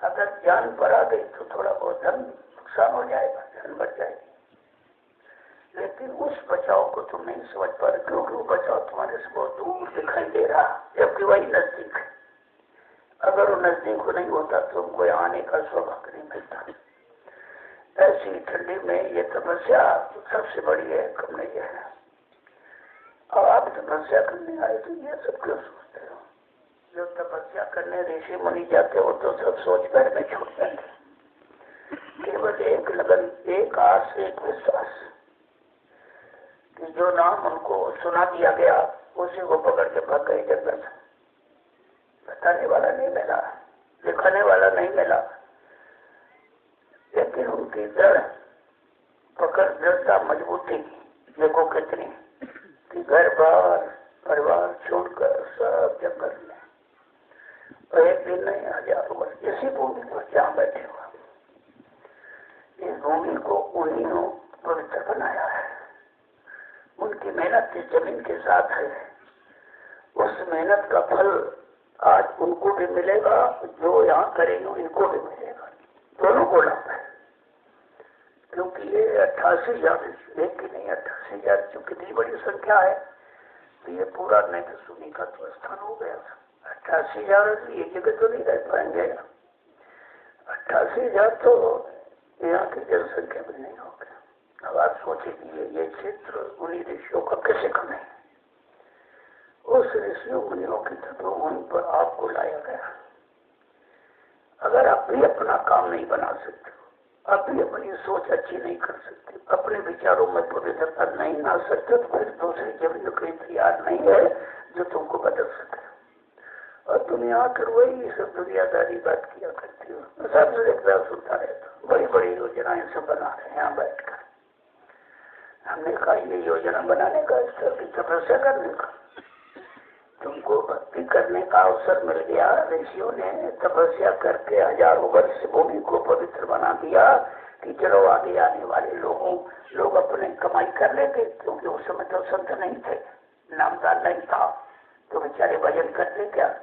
अगर जान पर आ गई तो थोड़ा बहुत धन नुकसान हो जाएगा, धन बच जाएगी, लेकिन उस बचाव को तुम नहीं समझ पा रहे, क्योंकि वो बचाव तुम्हारे से बहुत दूर दिखाई दे रहा, जबकि वही नजदीक है। अगर वो नजदीक नहीं होता तो तुमको आने का सौभाग्य नहीं मिलता। ऐसी ठंडी में ये तपस्या सबसे बड़ी है, कम नहीं है। और आप तपस्या करने आए तो ये सब क्यों सोचते हो? जब तपस्या करने ऋषि मुनि जाते हो तो सब सोच पैर में छूट जाते, केवल एक लगन, एक आस, एक विश्वास कि जो नाम उनको सुना दिया गया उसी को पकड़ के भाग गए जगत। बताने वाला नहीं मिला, दिखाने वाला नहीं मिला, लेकिन उनकी दृढ़ पकड़, दृढ़ता, मजबूती देखो कितनी कि घर बार परिवार छोड़कर सब जंगल में, और एक दिन नहीं 1000 वर्ष इसी भूमि पर जहाँ बैठे हुआ, इस भूमि को उन्हीं ने पवित्र बनाया है। उनकी मेहनत इस जमीन के साथ है, उस मेहनत का फल आज उनको भी मिलेगा, जो यहाँ करेंगे इनको भी मिलेगा, दोनों को लाभ है। क्योंकि ये 88,000 एक की नहीं 88,000 जो कितनी बड़ी संख्या है, तो ये पूरा नहीं तो सुनी का तो स्थान हो गया। 88,000 एक जगह तो नहीं रह पाएंगे, 88,000 तो यहाँ की जनसंख्या भी नहीं हो गया। अब आप सोचिए ये क्षेत्र उन्हीं ऋषियों का कैसे कम है, उस ऋषियों मुनियों की तत्वभूमि पर आपको लाया गया। अगर आप भी अपना काम नहीं बना सकते, आप भी अपनी सोच अच्छी नहीं कर सकते, अपने विचारों में पवित्रता नहीं ला सकते, तो फिर दूसरी जमीन कोई तैयार नहीं है जो तुमको बदल सके। और तुम यहाँ कर वही सब दुनियादारी बात किया करती हो, सबसे देखता सुनता रहता, बड़ी बड़ी योजनाएं सब बना रहे हैं यहाँ बैठकर। हमने कहा ये योजना बनाने का, इस तरह की तपस्या करने का, तुमको भक्ति करने का अवसर मिल गया। ऋषियों ने तपस्या करके 1000 वर्ष भूमि को पवित्र बना दिया कि चलो आगे आने वाले लोग अपने कमाई कर लेंगे, क्योंकि उस समय तो संत नहीं थे, नामदान नहीं था, तो बेचारे भजन करते क्या,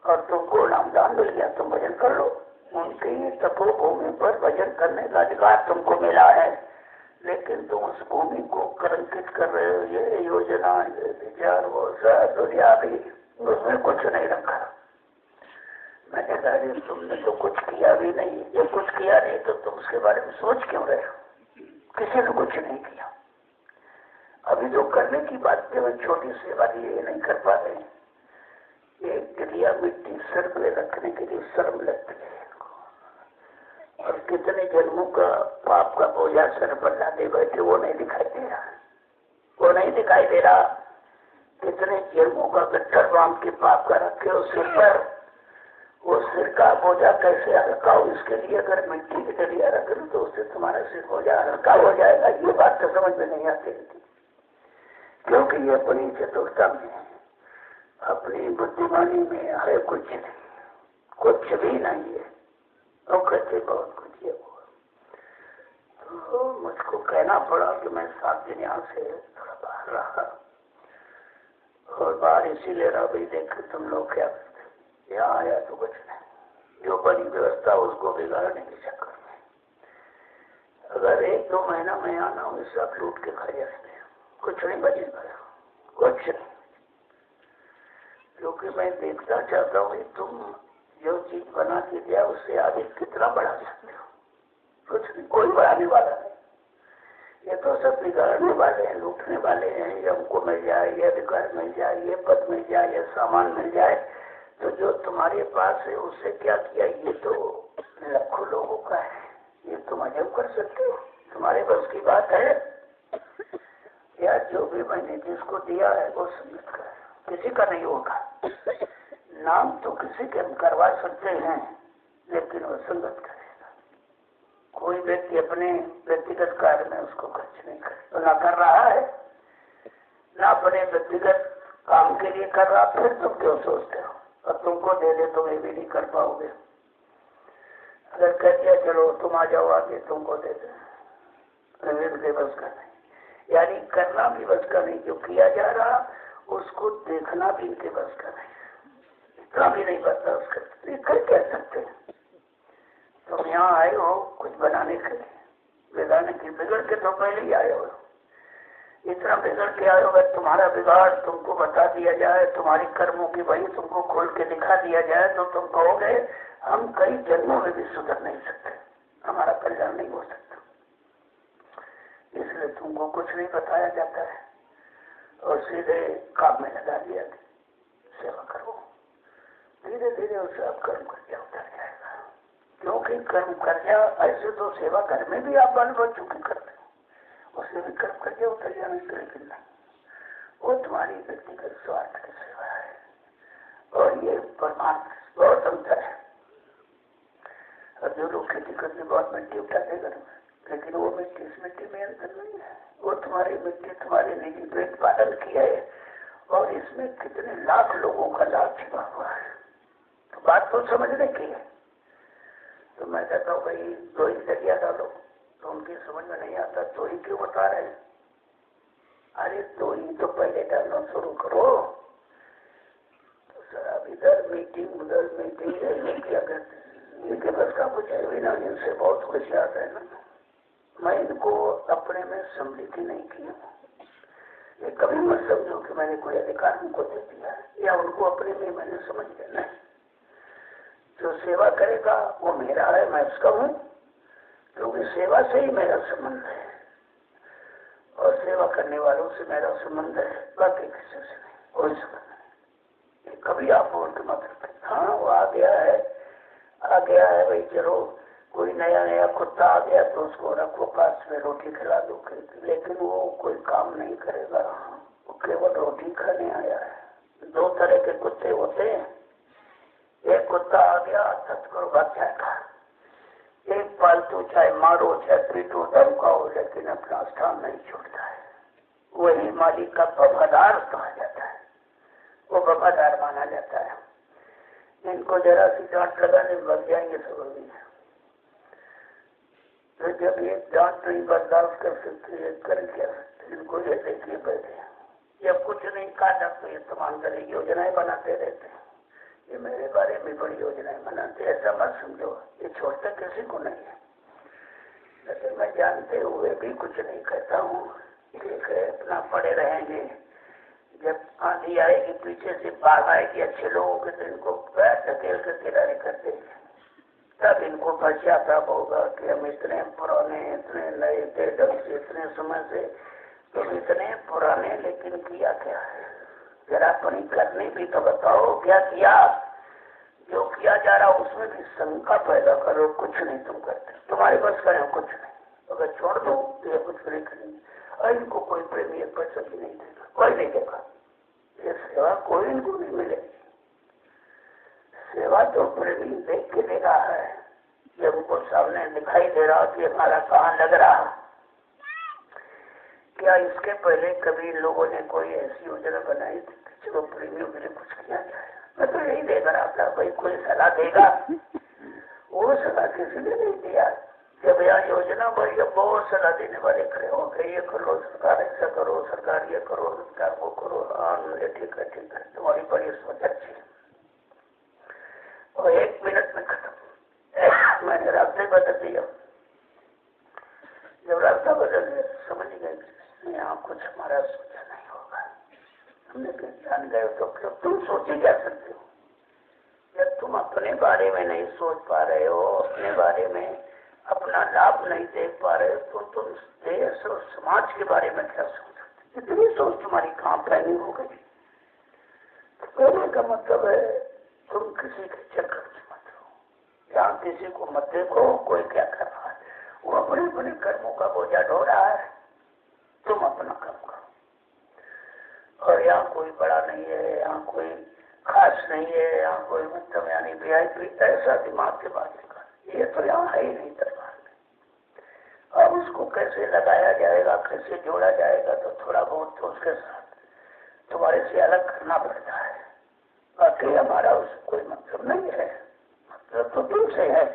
और तुमको नामदान मिल गया, तुम भजन कर लो। उनकी तपोभूमि पर भजन करने का अधिकार तुमको मिला है, लेकिन तुम उस भूमि को कलंकित कर रहे हो। ये योजना, ये विचार, वो सब दुनिया भी, उसमें कुछ नहीं रखा। मैंने कहा तुमने तो कुछ किया भी नहीं, जब कुछ किया नहीं तो तुम उसके बारे में सोच क्यों रहे हो? किसी ने कुछ नहीं किया। अभी जो करने की बात है वो छोटी सेवा ये नहीं कर पा रहे। एक गिरिया मिट्टी सर पे रखने के लिए शर्म लगती है, और कितने जन्मों का पाप का बोझा सर पर लादे बैठे, वो नहीं दिखाई दे रहा, वो नहीं दिखाई दे रहा। कितने जन्मों का गट्ठर बांध के पाप का रखे हो सिर पर, वो सिर का बोझा कैसे हल्का हो, इसके लिए अगर मिट्टी की डलिया रख लो तो उससे तुम्हारा सिर बोझा हल्का हो जाएगा। ये बात तो समझ में नहीं आती, क्योंकि ये अपनी चतुरता में, अपनी बुद्धिमानी में है कुछ नहीं, कुछ भी नहीं है, और कहते बहुत कुछ है। तो मुझको कहना पड़ा कि मैं 7 दिन यहाँ से थोड़ा बाहर रहा, और बाहर इसीलिए रहा भाई देख तुम लोग क्या करते, यहाँ आया तो कुछ नहीं, जो बड़ी व्यवस्था उसको बिगाड़ने के चक्कर में अगर 1-2 महीना में आना हो सब लूट के खा जाते हैं, कुछ नहीं बचेगा, कुछ नहीं। क्योंकि मैं देखना चाहता हूँ तुम जो चीज बना के दिया उससे आगे कितना बढ़ा सकते हो, कुछ नहीं, कोई बढ़ाने वाला नहीं। ये तो सब बिगाड़ने वाले हैं, लूटने वाले हैं, ये हमको मिल जाए, ये अधिकार मिल जाए, ये पद मिल जाए, ये सामान मिल जाए, तो जो तुम्हारे पास है उससे क्या किया, ये तो लाखों लोगों का है, ये तुम अजब कर सकते हो, तुम्हारे बस की बात है। या जो भी मैंने जिसको दिया है वो संगत का है, किसी का नहीं होगा। नाम तो किसी के हम करवा सकते हैं, लेकिन वो संगत करेगा। कोई व्यक्ति अपने व्यक्तिगत कार्य में उसको खर्च नहीं करे, तो ना कर रहा है, ना अपने व्यक्तिगत काम के लिए कर रहा, फिर तुम क्यों सोचते हो और तुमको दे दे तो मैं भी नहीं कर पाओगे। अगर कह दिया चलो तुम आ जाओ आगे, तुमको दे दे, तो बस का नहीं, यानी करना भी बस का नहीं, जो किया जा रहा उसको देखना भी इनके बस का नहीं, इतना भी नहीं पता उसका, कर कह सकते हैं। तुम यहाँ आए हो कुछ बनाने के लिए, बिगाड़ने के, बिगड़ के तो पहले ही आए हो, इतना बिगड़ के आए हो। अगर तुम्हारा बिगाड़ तुमको बता दिया जाए, तुम्हारी कर्मों की वही तुमको खोल के दिखा दिया जाए, तो तुम कहोगे हम कई जन्मों में भी सुधर नहीं सकते, हमारा कल्याण नहीं हो सकता। इसलिए तुमको कुछ नहीं बताया जाता है और सीधे काम में लगा दिया, सेवा करो, धीरे धीरे उससे आप कर्म कर्जा उतर जाएगा। क्योंकि कर्म कर्जा ऐसे तो सेवा घर में भी आप बाल बच्चों की करते हो, उससे भी कर्म कर्जा उतर जाना चाहिए नहीं, वो तुम्हारी व्यक्तिगत स्वार्थ की सेवा है, और ये परमार्थ बहुत अंतर है। अब जो लोग खेती करते बहुत मिट्टी उठाते घर में, लेकिन वो मिट्टी इस मिट्टी में अंतर नहीं है, वो तुम्हारी मिट्टी तुम्हारे निजी पेट पालन किया है, और इसमें कितने लाख लोगों का लाभ छिपा हुआ है। तो बात तो समझने की है। तो मैं कहता हूँ भाई 2 ही जरिया डालो, तो उनकी समझ में नहीं आता 2 ही क्यों बता रहे हैं। अरे 2 ही तो पहले डालना शुरू करो। तो सर अब इधर मीटिंग उधर मीटिंग क्या करते हैं, इनके बस का कुछ है भी ना, इनसे बहुत कुछ याद है ना। मैं इनको अपने में सम्मिलित ही नहीं किया, ये कभी मत समझो कि मैंने कोई अधिकार उनको दे दिया या उनको अपने में मैंने समझ लिया, नहीं। जो सेवा करेगा वो मेरा है, मैं उसका हूँ, क्योंकि सेवा से ही मेरा संबंध है और सेवा करने वालों से मेरा संबंध है, बाकी किसी से नहीं, कोई संबंध नहीं। कभी आप बोल के मत रखें, हाँ वो आ गया है भाई, चलो कोई नया कुत्ता आ गया तो उसको रखो पास में, रोटी खिला दो, लेकिन वो कोई काम नहीं करेगा, वो केवल रोटी खाने आया है। 2 तरह के कुत्ते होते हैं, एक कुत्ता आ गया तत्कर भाग जाएगा, एक पालतू चाहे मारो चाहे पीटो धमकाओ लेकिन अपना स्थान नहीं छोड़ता है, वही मालिक का वफादार कहा जाता है, वो वफादार माना जाता है। इनको जरा सी डांट लगाने लग जाएंगे सब अभी, तो जब ये डांट नहीं बर्दाश्त कर सकते कर क्या सकते, इनको ये देखिए बैठे, जब कुछ नहीं काटा तो ये तमाम तरह योजनाएं बनाते रहते हैं, ये मेरे बारे में बड़ी योजनाएं बनाते, ऐसा मत समझो, ये छोड़ता किसी को नहीं है, लेकिन मैं जानते हुए भी कुछ नहीं कहता हूँ, ठीक है अपना पड़े रहेंगे, जब आंधी आएगी पीछे से बाढ़ आएगी अच्छे लोगों के तो इनको पैर धकेल कर किनारे कर देंगे, तब इनको पश्चाताप होगा कि हम इतने पुराने इतने नए थे ढंग से इतने समय से, तुम इतने पुराने लेकिन किया क्या है, जरा अपनी करनी भी तो बताओ क्या किया, जो किया जा रहा उसमें भी शंका पैदा करो, कुछ नहीं तुम करते, तुम्हारे बस करें कुछ नहीं, अगर छोड़ दो तो ये कुछ नहीं करेंगे, और इनको कोई प्रेमी एक पैसा भी नहीं देगा, कोई नहीं देगा, ये सेवा कोई इनको नहीं मिलेगी। सेवा तो प्रेमी देख के दे रहा है, जब उनको सामने दिखाई दे रहा कि हमारा कहाँ लग रहा। क्या इसके पहले कभी लोगों ने कोई ऐसी योजना बनाई थी कि चलो प्रेमियों के लिए कुछ किया जाए? मैं तो यही देख रहा था, भाई कोई सलाह देगा। वो सलाह किसी ने नहीं दिया। जब यहाँ योजना भाई जब बहुत सलाह देने वाले खड़े हो गए, ये करो सरकार, ऐसा करो सरकार, ये करो सरकार, वो करो। हाँ ठीक है तुम्हारी बड़ी सोच अच्छी है। और 1 मिनट में खत्म। मैंने रास्ते बदल दिया। जब रास्ता बदल गया समझ गए यहाँ कुछ हमारा सोचा नहीं होगा। हमने जान गए तो फिर तुम सोचे क्या सकते हो? जब तुम अपने बारे में नहीं सोच पा रहे हो, अपने बारे में अपना लाभ नहीं देख पा रहे हो, तो तुम देश और समाज के बारे में क्या सोच सकते? इतनी सोच तुम्हारी कहाँ पैनी हो गई? तो कहने का मतलब है तुम किसी के चक्कर में मत रहो, यहाँ किसी को मत देखो कोई क्या कर रहा है। वो अपने अपने कर्मों का बोझा ढो रहा है, तुम अपना कर्म करो। और यहाँ कोई बड़ा नहीं है, यहाँ कोई खास नहीं है, यहाँ कोई मतलब यानी VIP ऐसा दिमाग के बात निकाल, ये तो यहाँ है ही नहीं दरबार में। अब उसको कैसे लगाया जाएगा, कैसे जोड़ा जाएगा, तो थोड़ा बहुत तो उसके साथ तुम्हारे से अलग करना पड़ता है। बाकी हमारा उससे कोई मतलब नहीं है, मतलब तो तुमसे है।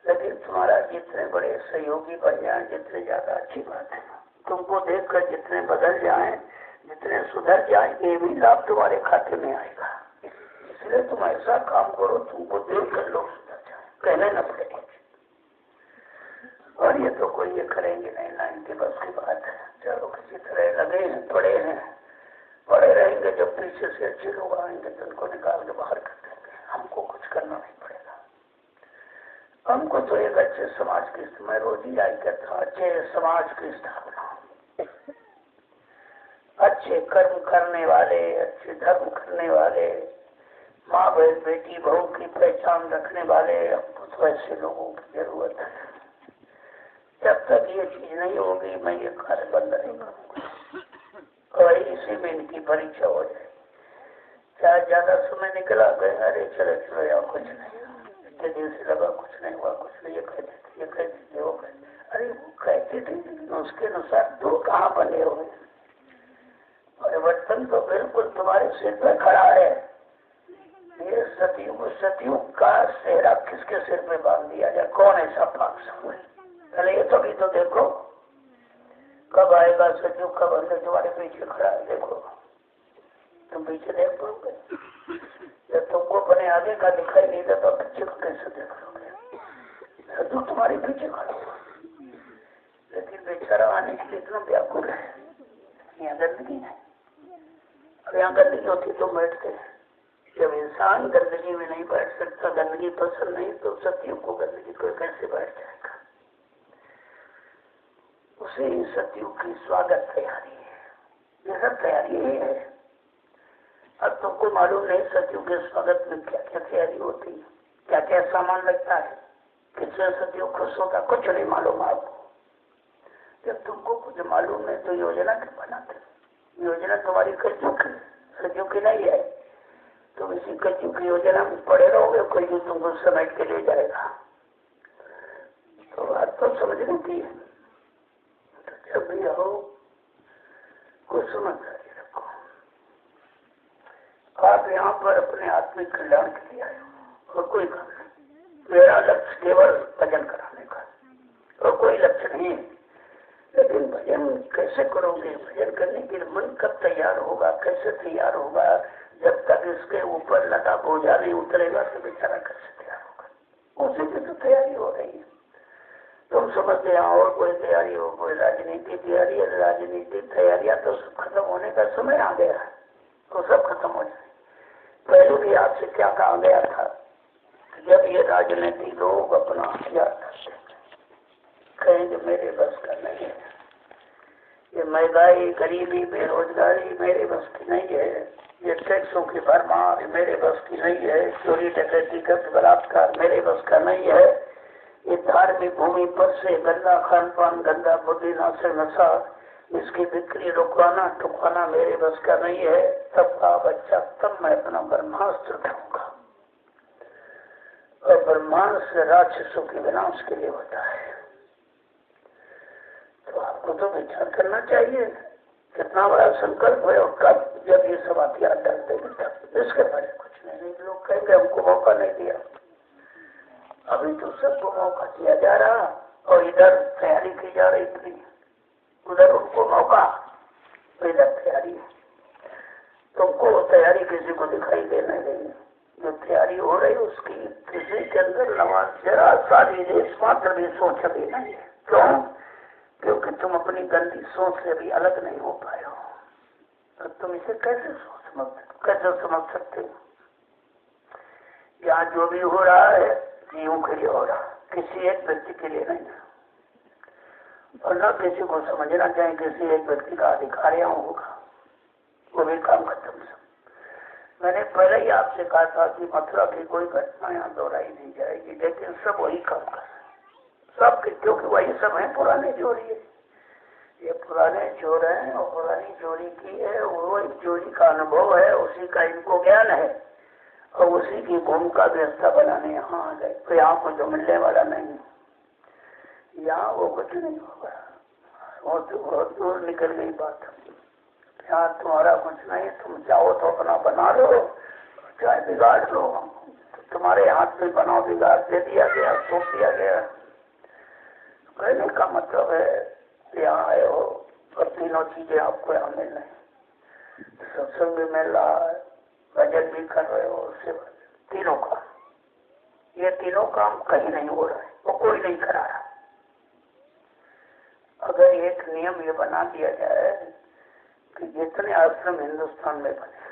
लेकिन तुम्हारा जितने बड़े सहयोगी बन जाए जितने ज्यादा अच्छी बात है। तुमको देखकर जितने बदल जाए, जितने सुधर जाए, ये भी लाभ तुम्हारे खाते में आएगा। इसलिए तुम ऐसा काम करो तुमको देखकर लोग सुधर जाए, कहने न पड़े। और ये तो कोई ये करेंगे नहीं ना, इनके बस की बात है। चलो किसी तरह लगे हैं, पड़े रहेंगे। जब पीछे से अच्छे लोग आएंगे तो उनको निकाल के बाहर कर देंगे। हमको कुछ करना नहीं पड़ेगा। हमको तो एक अच्छे समाज की, मैं रोज ही आई कहता हूँ, अच्छे समाज की स्थापना, अच्छे कर्म करने वाले, अच्छे धर्म करने वाले, माँ बहन बेटी बहू की पहचान रखने वाले, हमको तो ऐसे लोगों की जरूरत है। जब तक ये चीज नहीं होगी मैं ये कार्य बंद नहीं करूँगा। और इसी में इनकी परीक्षा हो जाए। चाहे ज्यादा समय निकला गए, अरे चलो या कुछ नहीं, इतने दिन से लगा कुछ नहीं हुआ, कुछ नहीं, ये कह देते वो कहते, अरे वो कहते थे लेकिन उसके अनुसार तो कहाँ बने हुए। परिवर्तन तो बिल्कुल तुम्हारे सिर पर खड़ा है। ये सतयुग का सेहरा किसके सिर पे बांध दिया जाए? कौन ऐसा पाक सब है? पहले ये तो भी तो देखो, कब आएगा सतयुग, कब अंदर तुम्हारे पीछे खड़ा है। देखो तुम पीछे देख पाओगे? जब तुमको अपने आगे का दिखाई नहीं देता तो पीछे को कैसे देख लोगे? सतयुग तुम्हारे पीछे खड़ा हुआ, लेकिन बेचारा आने के लिए इतना व्याकुल है। यहाँ गंदगी है, अब यहाँ गंदगी होती तो बैठते हैं। जब इंसान गंदगी में नहीं बैठ सकता, गंदगी पसंद नहीं, तो सतयुग को गंदगी को कैसे बैठ जाएगा? उसे सतयुग की स्वागत तैयारी है, ये सब तैयारी ही है। अब तुमको मालूम नहीं सतयुग के स्वागत में क्या क्या तैयारी होती है, क्या क्या सामान लगता है, किससे सतयुग खुश होता, कुछ नहीं मालूम आपको। जब तुमको कुछ मालूम नहीं तो योजना क्यों बनाते? योजना तुम्हारी कलयुग की, सतयुग की नहीं है। तुम इसी कलयुग की योजना में पड़े रहोगे, कलयुग तुमको समेट के ले जाएगा। तो बात तो समझनी थी। तो जब भी हो कुछ समझदारी रखो। आप यहाँ पर अपने आत्मिक कल्याण के लिए आए हो और कोई काम नहीं। मेरा लक्ष्य केवल भजन कराने का और कोई लक्ष्य नहीं है। लेकिन भजन कैसे करोगे? भजन करने के लिए मन कब तैयार होगा, कैसे तैयार होगा? जब तक इसके ऊपर लगा बोझा नहीं उतरेगा तो बेचारा कैसे तैयार होगा? उसी की तो तैयारी हो रही है। तुम समझते हैं और कोई तैयारी हो, कोई राजनीति तैयारी है, राजनीतिक तैयारियां तो सब खत्म होने का समय आ गया है, तो सब खत्म हो जाए। पहले भी आपसे क्या कहा गया था? जब ये राजनीति लोग अपना हथियार करते कहेंगे मेरे बस का नहीं है, ये महंगाई, गरीबी, बेरोजगारी मेरे बस की नहीं है, ये टैक्सों की भरमार मेरे बस की नहीं है, चोरी डकैती का बलात्कार मेरे बस का नहीं है, ये धार्मिक भूमि पर से गंदा खान पान, गंदा बुद्धि नाशक नशा, इसकी बिक्री रुकवाना टुकवाना मेरे बस का नहीं है। तब कहा बच्चा तब मैं अपना ब्रह्मास्त्र उठाऊंगा। और ब्रह्मास्त्र राक्षसों के विनाश के लिए होता है। तो आपको तो विचार करना चाहिए कितना बड़ा संकल्प है और कब जब ये सब हथियार डालते तब इसके बारे में कुछ नहीं। लोग कहेंगे हमको मौका नहीं दिया। अभी तो सबको मौका दिया जा रहा और इधर तैयारी की जा रही थी, उधर उनको मौका, इधर तैयारी। तुमको तैयारी किसी को दिखाई देने देंगे। जो तैयारी हो रही उसकी किसी के अंदर नवाज जरा सारी देश मात्र भी सोच अभी नहीं है। क्यों? क्योंकि तुम अपनी गंदी सोच से भी अलग नहीं हो पाए हो। तो तुम इसे कैसे समझ सकते हो? यहाँ जो भी हो रहा है जीवों के लिए हो रहा, किसी एक व्यक्ति के लिए नहीं। और न किसी को समझना चाहिए किसी एक व्यक्ति का अधिकार यहाँ होगा, वो भी काम खत्म। मैंने पहले ही आपसे कहा था कि मथुरा की कोई घटना यहाँ दोहराई नहीं जाएगी, लेकिन सब वही काम कर सब, क्योंकि वही सब है पुराने चोरी है। ये पुराने चोर हैं और पुरानी चोरी की है, वो चोरी का अनुभव है, उसी का इनको ज्ञान है और उसी की भूमिका व्यवस्था बनाने यहाँ आ गए। तो यहाँ कुछ मिलने वाला नहीं, यहाँ वो कुछ नहीं होगा। वो तो बहुत दूर निकल गई बात। यहाँ तुम्हारा कुछ नहीं, तुम चाहो तो अपना बना लो, चाहे बिगाड़ लो। तो तुम्हारे हाथ में बनाओ, बिगाड़ दे दिया गया, सौंप दिया गया। कहने का मतलब है यहाँ आए हो और तीनों चीजें आपको यहाँ मिल रही, सत्संग भी मिल रहा है, भजन भी कर रहे हो, उससे तीनों काम, ये तीनों काम कहीं नहीं हो रहा है, वो कोई नहीं करा रहा। अगर एक नियम ये बना दिया जाए कि जितने आश्रम हिंदुस्तान में बने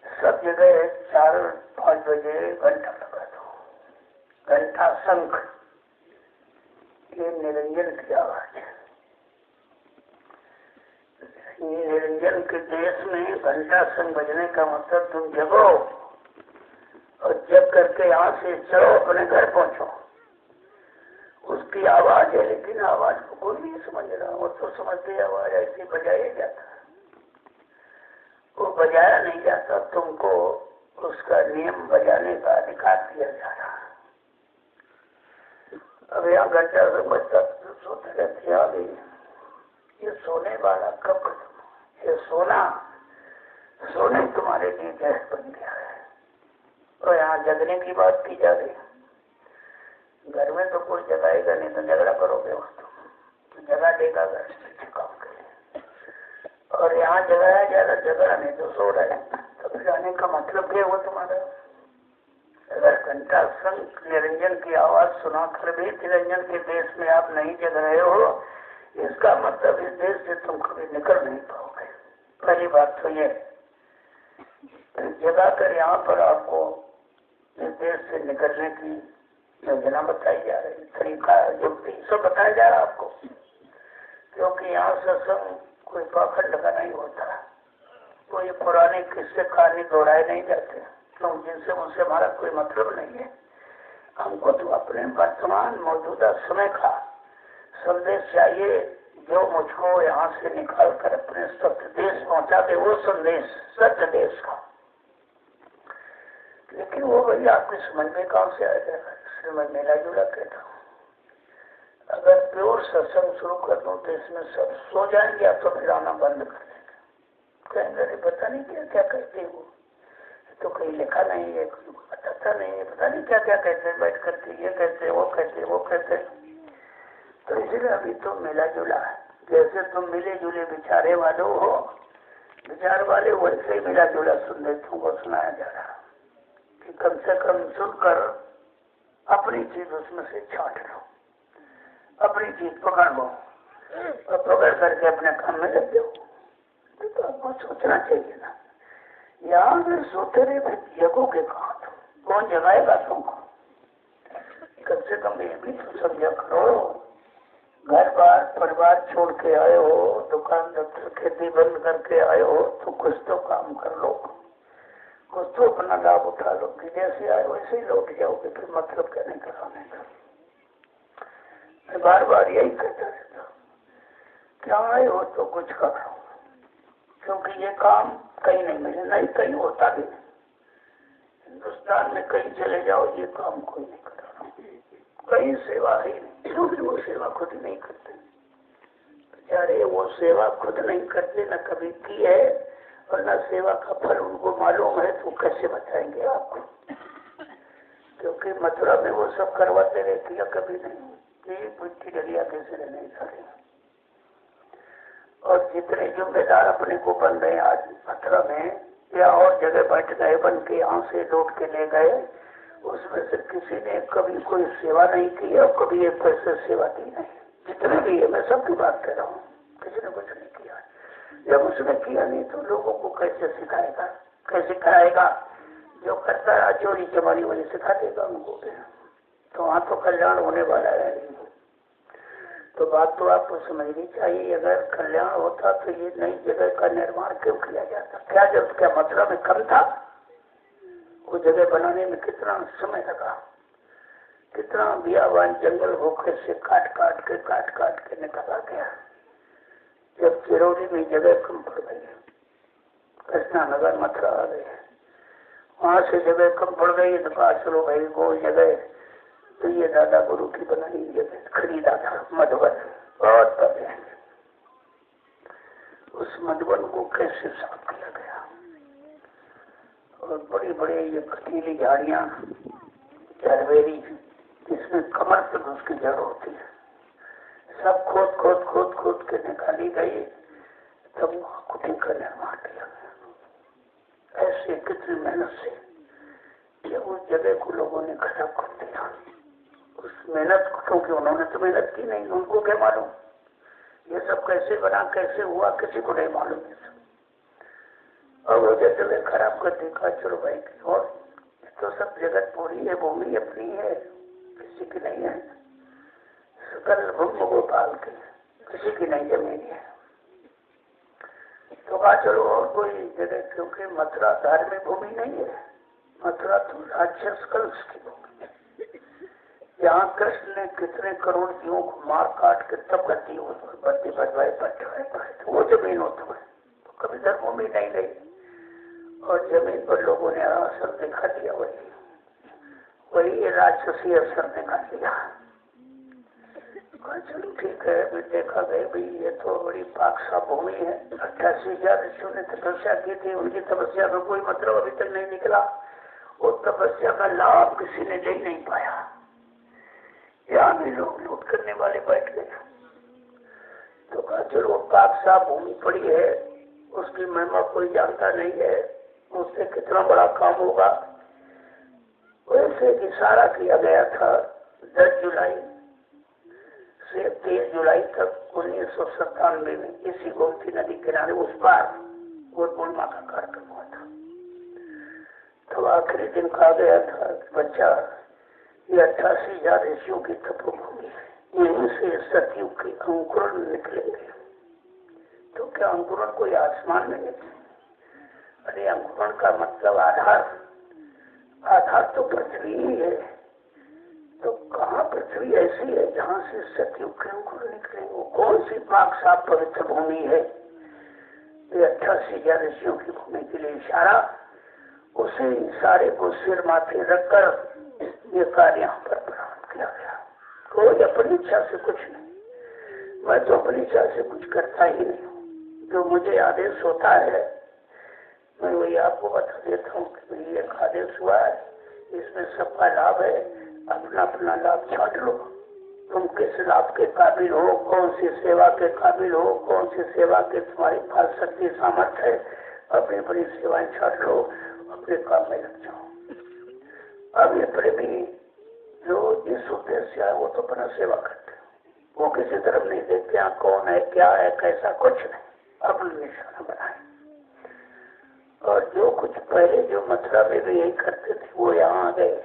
सब जगह 4-5 बजे घंटा लगा दो, घंटा शंख, ये निरंजन की आवाज है। ये निरंजन के देश में घंटा शंख बजने का मतलब तुम जगो और जग करके यहाँ से चलो, अपने घर पहुंचो। उसकी आवाज है, लेकिन आवाज को कोई नहीं समझ रहा। वो तो समझते आवाज ऐसे बजाया जाता, वो बजाया नहीं जाता। तुमको उसका नियम बजाने का अधिकार दिया जा रहा। अब यहाँ घंटा से बजता सोते रहते आ गई, ये सोने वाला कब खत्म? ये सोने तुम्हारे लिए गैस बन गया है। और यहाँ जगने की बात की जा रही है। घर में तो कोई जगाएगा नहीं, तो झगड़ा करोगे उसको, तो जगा देगा घर से काम के लिए। और यहाँ जगाया जा रहा, झगड़ा नहीं तो सो रहा है। तो जाने का मतलब क्या हुआ तुम्हारा? अगर घंटा शंख निरंजन की आवाज सुनाकर भी निरंजन के देश में आप नहीं जग रहे हो, इसका मतलब इस देश से तुम कभी निकल नहीं पाओगे। पहली बात तो ये जगा कर यहाँ पर आपको इस देश से निकलने की योजना बताई जा रही, तरीका युक्ति सब बताया जा रहा आपको। क्योंकि यहाँ सत्संग कोई पाखंड का नहीं होता, कोई पुराने किस्से कहानी दोहराए नहीं जाते, क्यों जिनसे मुझसे हमारा कोई मतलब नहीं है। हमको तो अपने वर्तमान मौजूदा समय का संदेश चाहिए, जो मुझको यहाँ से निकाल कर अपने सत्य देश पहुँचा दे, वो संदेश सत्य देश का। लेकिन वो भाई आपकी समझ में कहाँ से आ जाएगा? इसलिए मैं मेला जुला कहता हूँ। अगर प्योर सत्संग शुरू कर दूँ तो इसमें सब सो जाएंगे, या तो फिर आना बंद कर देंगे, कहेंगे अरे पता नहीं क्या क्या कहते हो, तो कहीं लिखा नहीं है, कोई बताता नहीं है, पता नहीं क्या क्या कहते हैं, बैठ करके ये कहते वो कहते वो कहते। तो इसलिए अभी तो मिला जुला है, जैसे तुम मिले जुले विचारे वाले हो, विचार वाले, वैसे ही मिला जुला सुनने तुमको सुनाया जा रहा कि कम से कम सुनकर अपनी चीज उसमें से छांट लो, अपनी चीज पकड़ लो और पकड़ करके अपने काम में लग जाओ। तो आपको सोचना चाहिए ना, यहाँ अगर सोते रहे भाई जगोगे कहाँ? तुम कौन जगाएगा तुमको? कम से कम ये भी तो समझा करो, घर बार परिवार छोड़ के आए हो, दुकान दफ्तर खेती बंद करके आए हो, तो कुछ तो काम कर लो, कुछ तो अपना लाभ उठा लो। कि जैसे आए वैसे ही लौट जाओगे, फिर मतलब क्या नहीं कराने का। मैं बार बार यही कहता रहता, क्या आए हो तो कुछ करो, क्योंकि ये काम कहीं नहीं मिले, नहीं कहीं होता भी नहीं। हिंदुस्तान में कहीं चले जाओ ये काम कोई नहीं कर रहा, कहीं सेवा ही नहीं, क्योंकि वो सेवा खुद नहीं करते। बेचारे वो सेवा खुद नहीं करते, न कभी की है और न सेवा का फल उनको मालूम है, तो कैसे बताएंगे आपको? क्योंकि मथुरा में वो सब करवाते रहे, किया कभी नहीं। ये मिट्टी डलिया कैसे नहीं सारे। और जितने जिम्मेदार अपने को बन रहे आज मथुरा में या और जगह बैठ गए, बन के यहाँ से लौट के ले गए, उसमें से किसी ने कभी कोई सेवा नहीं की और कभी एक पैसे सेवा दी नहीं। जितने भी है, मैं सबकी बात कर रहा हूँ, किसी ने कुछ नहीं किया। जब उसने किया नहीं तो लोगों को कैसे सिखाएगा, कैसे कराएगा? जो करता है चोरी चमारी वही सिखा देगा उनको। तो वहाँ तो कल्याण होने वाला है। तो बात तो आपको समझनी चाहिए, अगर कल्याण होता तो ये नई जगह का निर्माण क्यों किया जाता? क्या जब क्या मथुरा में कम था? वो जगह बनाने में कितना समय लगा, कितना बियाबान जंगल भूखे से काट काट के निकाला गया। जब चिरौली में जगह कम पड़ गई, कृष्णा नगर मथुरा आ गई, वहां से जगह कम पड़ गई तो कहा चलो भाई वो जगह तो ये दादा गुरु की बनाई जगह खरीदा था मधुबन, बहुत पहले। उस मधुबन को कैसे साफ किया गया, और बड़ी बड़ी ये कटीली झाड़ियां, झरवेरी, इसमें कमर तक उसकी जड़ होती है, सब खोद खोद खोद खोद के निकाली गई, तब वहां कुटी का निर्माण किया गया। ऐसे कितनी मेहनत से कि उस जगह को लोगों ने खराब कर दिया। उस मेहनत को, क्योंकि उन्होंने तो मेहनत की नहीं, उनको क्या मालूम ये सब कैसे बना, कैसे हुआ, किसी को नहीं मालूम ये सब। और वो जगह खराब कर देखा, चलो भाई और तो सब जगत पूरी है, भूमि अपनी है, किसी की नहीं है, सकल भूमि गोपाल की, किसी की नहीं जमीन है। तो कहा चलो और कोई जगह, क्योंकि मथुरा धार्मिक भूमि नहीं है, मथुरा तो राक्षस कलश की भूमि है, जहाँ कृष्ण ने कितने करोड़ जीवों को मार काट के तब गति बत्ती बजवाए बटवाए, तो वो जमीन होता है, तो कभी धर्म भूमि नहीं रही। और जमीन पर लोगों ने असर दिखा दिया, वही राक्षसी अवसर दिखा दिया। चलो ठीक है, अभी देखा गया भाई ये तो बड़ी पाकसा भूमि है, 88,000 ऋषियों ने तपस्या की थी, उनकी तपस्या का कोई मतलब अभी तक नहीं निकला, वो तपस्या का लाभ किसी ने ले नहीं पाया। यहाँ भी लोग लूट करने वाले बैठ गए। तो कहा चलो पाकसा भूमि पड़ी है, उसकी महिमा कोई जानता नहीं है, उससे कितना बड़ा काम होगा। वैसे इशारा किया गया था 10 जुलाई से 23 जुलाई तक 1997 में इसी गोमती नदी किनारे उस पार गुरु पूर्णिमा का कार्यक्रम हुआ था। तो आखिरी दिन कहा गया था बच्चा ये 88,000 ऋषियों की तपोभूमि है, यहीं से सतयुग के अंकुरण निकलेंगे। तो क्या अंकुरण कोई आसमान में निकले? अरे अंकुरण का मतलब आधार तो पृथ्वी ही है। तो कहाँ पृथ्वी ऐसी है जहाँ से सतयुग के अंकुर निकले? वो कौन सी पाक साफ पवित्र भूमि है? ये 88,000 ऋषियों की भूमि के लिए इशारा, उसी इशारे को सिर माथे रखकर ये कार्य यहाँ पर प्रारंभ किया गया। कोई अपनी इच्छा से कुछ नहीं, मैं तो अपनी इच्छा से कुछ करता ही नहीं हूँ। जो मुझे आदेश होता है मैं वही आपको बता देता हूँ कि भाई ये आदेश हुआ है, इसमें सबका लाभ है, अपना अपना लाभ छाट लो। तुम किस लाभ के काबिल हो, कौन सी सेवा के काबिल हो, कौन सी सेवा के तुम्हारी पास शक्ति सामर्थ्य है, अपनी अपनी सेवाएं छाट लो, अपने काम में लग जाओ। अब ये प्रेमी जो इस उद्देश्य है वो तो अपना सेवा करते हैं, वो किसी तरफ नहीं देखते यहाँ कौन है, क्या है, कैसा, कुछ नहीं, अपना निशाना बनाए। और जो कुछ पहले जो मथुरा में भी यही करते थे वो यहाँ आ गए,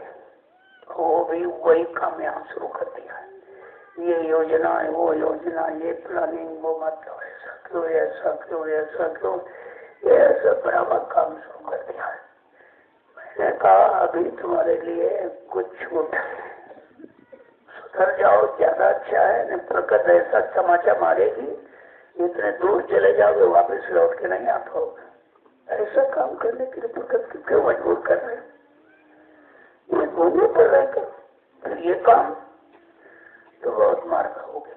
वो भी वही काम यहाँ शुरू कर दिया है। ये योजना है, वो योजना, ये प्लानिंग, वो मतलब ऐसा क्यों, ऐसा क्यों, ऐसा क्यों, ये ऐसा बराबर काम शुरू कर दिया है। मैंने कहा अभी तुम्हारे लिए कुछ छूट है, सुधर जाओ ज्यादा अच्छा है, नहीं प्रकृति ऐसा तमाचा मारेगी इतने दूर चले जाओगे वापस लौट के नहीं आ पाओगे। ऐसा काम करने के लिए प्रकृति क्यों मजबूर कर रहे? ये भूमि पर रहकर ये काम तो बहुत मार खाओगे।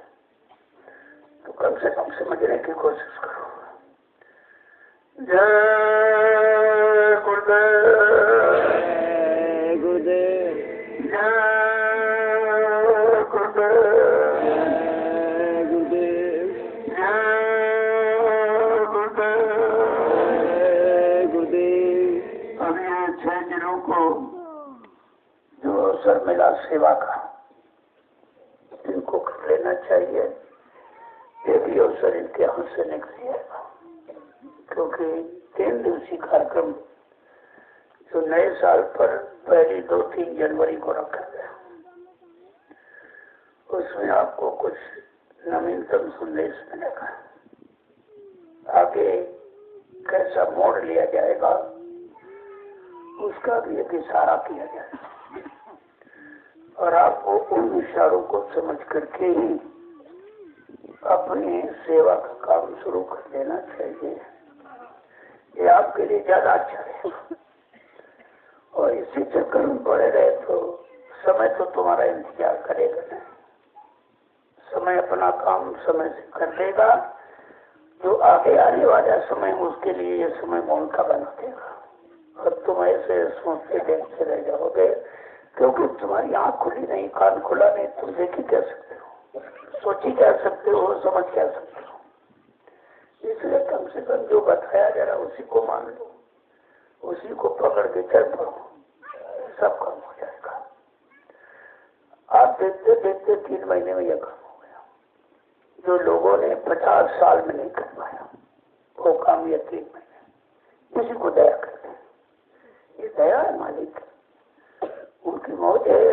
तो कम से कम समझने की कोशिश करो। जय गुरुदेव, जय गुरुदेव, जय गुरुदेव, जय गुरुदेव, जय गुरुदेव, जय गुरुदेव। अब ये 6 दिनों को जो अवसर मिला सेवा का, इनको कर लेना चाहिए। ये भी अवसर इनके हाथ से निकल जाएगा, क्योंकि 3 दिवसीय कार्यक्रम जो नए साल पर पहली 2-3 जनवरी को रखा गया, उसमें आपको कुछ नवीनतम संदेश मिलेगा। आगे कैसा मोड़ लिया जाएगा उसका भी एक इशारा किया जाएगा, और आपको उन इशारों को समझ करके ही अपनी सेवा का काम शुरू कर देना चाहिए। ये आपके लिए ज्यादा अच्छा है। और इसी चक्कर में पड़े रहे तो समय तो तुम्हारा इंतजार करेगा नहीं। समय अपना काम समय से कर देगा। जो आगे आने वाला समय उसके लिए ये समय मौन का बना देगा, और तुम ऐसे सोचते देखते रह जाओगे, क्योंकि तुम्हारी आंख खुली नहीं, कान खुला नहीं। तुम देखी क्या सकते हो, सोची क्या सकते हो, समझ क्या सकते हो। इसलिए कम से कम जो बताया जा रहा उसी को मान लो, उसी को पकड़ के चल पड़ो, सब काम हो जाएगा। आप देखते देखते 3 महीने में यह काम हो गया। जो लोगों ने 50 साल में नहीं कर पाया वो काम ये 3 महीने। किसी को दया करते, ये दया है मालिक, उनकी मौज है,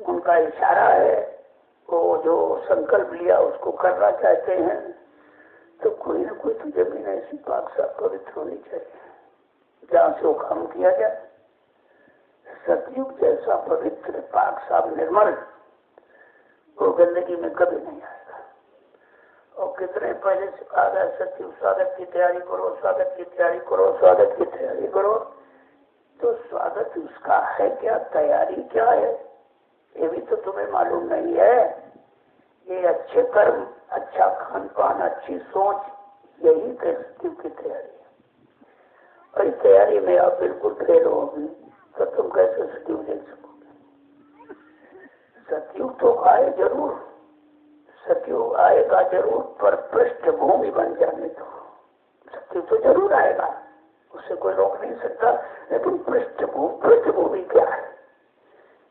उनका इशारा है। वो जो संकल्प लिया उसको करना चाहते हैं, तो कोई ना कोई तो जमीन ऐसी पाक साफ पवित्र होनी चाहिए जहाँ से वो काम किया जाए। सतयुग जैसा पवित्र पाक साफ निर्मल वो गंदगी में कभी नहीं आएगा। और कितने पहले से कहा गया सतयुग स्वागत की तैयारी करो, स्वागत की तैयारी करो, स्वागत की तैयारी करो। तो स्वागत उसका है क्या, तैयारी क्या है, ये भी तो तुम्हें मालूम नहीं है। ये अच्छे कर्म, अच्छा खान पान, अच्छी सोच, यही सतयुग की तैयारी है। और इस तैयारी में आप बिल्कुल फेल होगी तो तुम कैसे सतयुग देख सकोगे। सतयुग तो आए जरूर, सतयुग आएगा जरूर, पर पृष्ठभूमि बन जाने दो। सतयुग तो जरूर आएगा, उसे कोई रोक नहीं सकता, लेकिन पृष्ठभूमि क्या है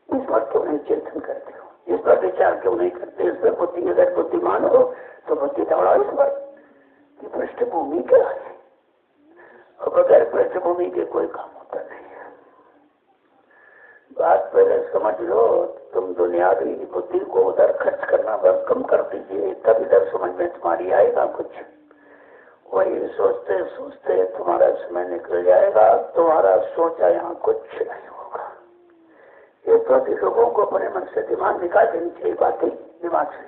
इस पर क्यों नहीं चिंतन करते हो, इस पर विचार क्यों नहीं करते। इस पर बुद्धि, अगर बुद्धिमान हो तो बुद्धि दौड़ाओ इस पर कि पृष्ठभूमि क्या है। और बगैर पृष्ठभूमि के कोई काम होता नहीं है। बात पहले समझ लो। तुम दुनियावी बुद्धि को उधर खर्च करना बस कम कर दीजिए, तब इधर समझ में तुम्हारी आएगा कुछ। वही सोचते सोचते तुम्हारा समय निकल जाएगा, तुम्हारा सोचा यहाँ कुछ नहीं होगा। ये तो भी लोगों को अपने मन से दिमाग निकाल देनी चाहिए, बातें दिमाग से,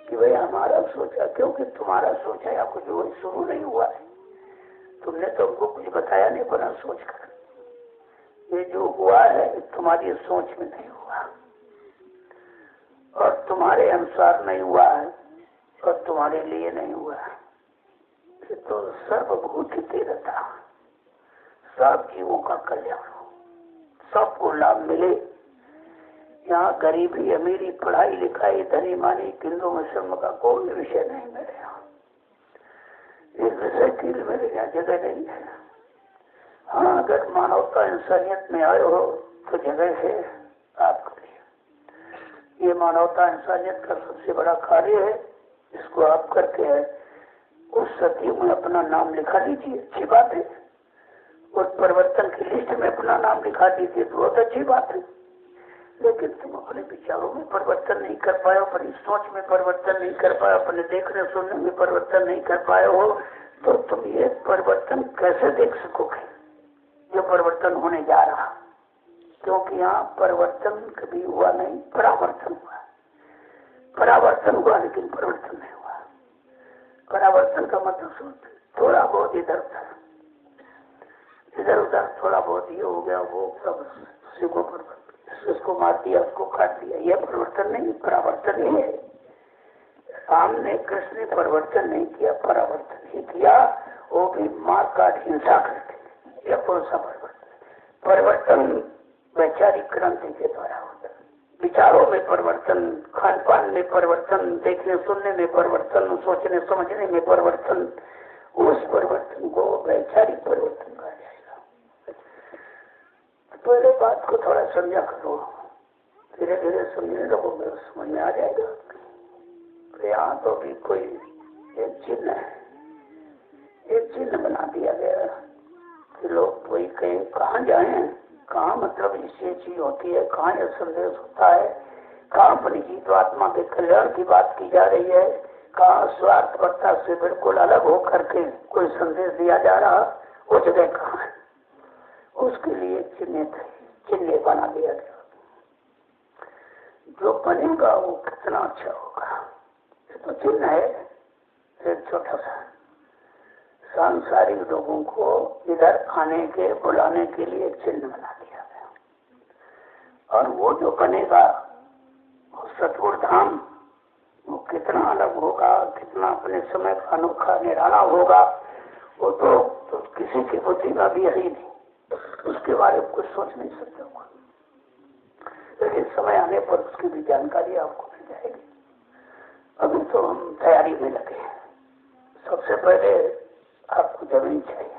कि भाई हमारा सोचा, क्योंकि तुम्हारा सोचा या कुछ वही शुरू नहीं हुआ है। तुमने तो हमको कुछ बताया नहीं बना सोच कर। ये जो हुआ है तुम्हारी सोच में नहीं हुआ, और तुम्हारे अनुसार नहीं हुआ है, और तुम्हारे लिए नहीं हुआ है। तो सर्वभूत तीव्रता, सब जीवों का कल्याण हो, सबको लाभ मिले। यहाँ गरीबी, अमीरी, पढ़ाई लिखाई, धनी मानी, हिंदू मुस्लिम का कोई विषय नहीं मेरे यहाँ। इस विषय के लिए मेरे यहाँ जगह नहीं है। हाँ, अगर मानवता इंसानियत में आए हो तो जगह है आपके लिए। ये मानवता इंसानियत का सबसे बड़ा कार्य है, इसको आप करके उस सतयुग में अपना नाम लिखा लीजिए, अच्छी बात है। उस परिवर्तन की लिस्ट में अपना नाम लिखा दीजिए, बहुत अच्छी बात है। लेकिन तुम अपने विचारों में परिवर्तन नहीं कर पाए हो, अपनी सोच में परिवर्तन नहीं कर पाए, अपने देखने सुनने में परिवर्तन नहीं कर पाए हो, तो तुम ये परिवर्तन कैसे देख सकोगे जो परिवर्तन होने जा रहा। क्योंकि यहाँ परिवर्तन कभी हुआ नहीं, परावर्तन हुआ। परावर्तन हुआ लेकिन परिवर्तन नहीं हुआ। परावर्तन का मतलब सोचते थोड़ा बहुत इधर उधर थोड़ा बहुत ये हो गया, वो सब उसी को परिवर्तन, उसको मार दिया, उसको काट दिया, यह परिवर्तन नहीं, परावर्तन ही है। राम ने, कृष्ण ने परिवर्तन नहीं किया, परावर्तन ही किया, वो भी मार काट हिंसा करके। यह कौन सा परिवर्तन? परिवर्तन वैचारिक क्रांति के द्वारा होता है। विचारों में परिवर्तन, खान पान में परिवर्तन, देखने सुनने में परिवर्तन, सोचने समझने में परिवर्तन, उस परिवर्तन को वैचारिक परिवर्तन कहा जाएगा। पहले बात को थोड़ा समझा करो, धीरे धीरे समझने लगोगे, समझ में आ जाएगा। तो यहाँ तो भी कोई एक चिन्ह है, एक चिन्ह बना दिया गया कि लोग कोई कहीं कहाँ जाए, कहाँ मतलब इससे चीज होती है, कहाँ यह संदेश होता है, कहाँ अपनी जीवात्मा के कल्याण की बात की जा रही है, कहाँ स्वार्थपरता से बिल्कुल अलग होकर के कोई संदेश दिया जा रहा, वो जगह कहाँ है, उसके लिए चिन्ह बना दिया गया। जो बनेगा वो कितना अच्छा होगा, ये तो चिन्ह है, एक छोटा सा सांसारिक लोगों को इधर आने के, बुलाने के लिए एक चिन्ह बना दिया गया। और वो जो बनेगा सतपुर धाम, वो कितना अलग होगा, कितना अपने समय का अनोखा निराला होगा, वो तो किसी की बुद्धि में भी है ही नहीं, उसके बारे में कुछ सोच नहीं सकता होगा। लेकिन समय आने पर उसकी भी जानकारी आपको मिल जाएगी। अभी तो हम तैयारी में लगे हैं। सबसे पहले आपको जमीन चाहिए।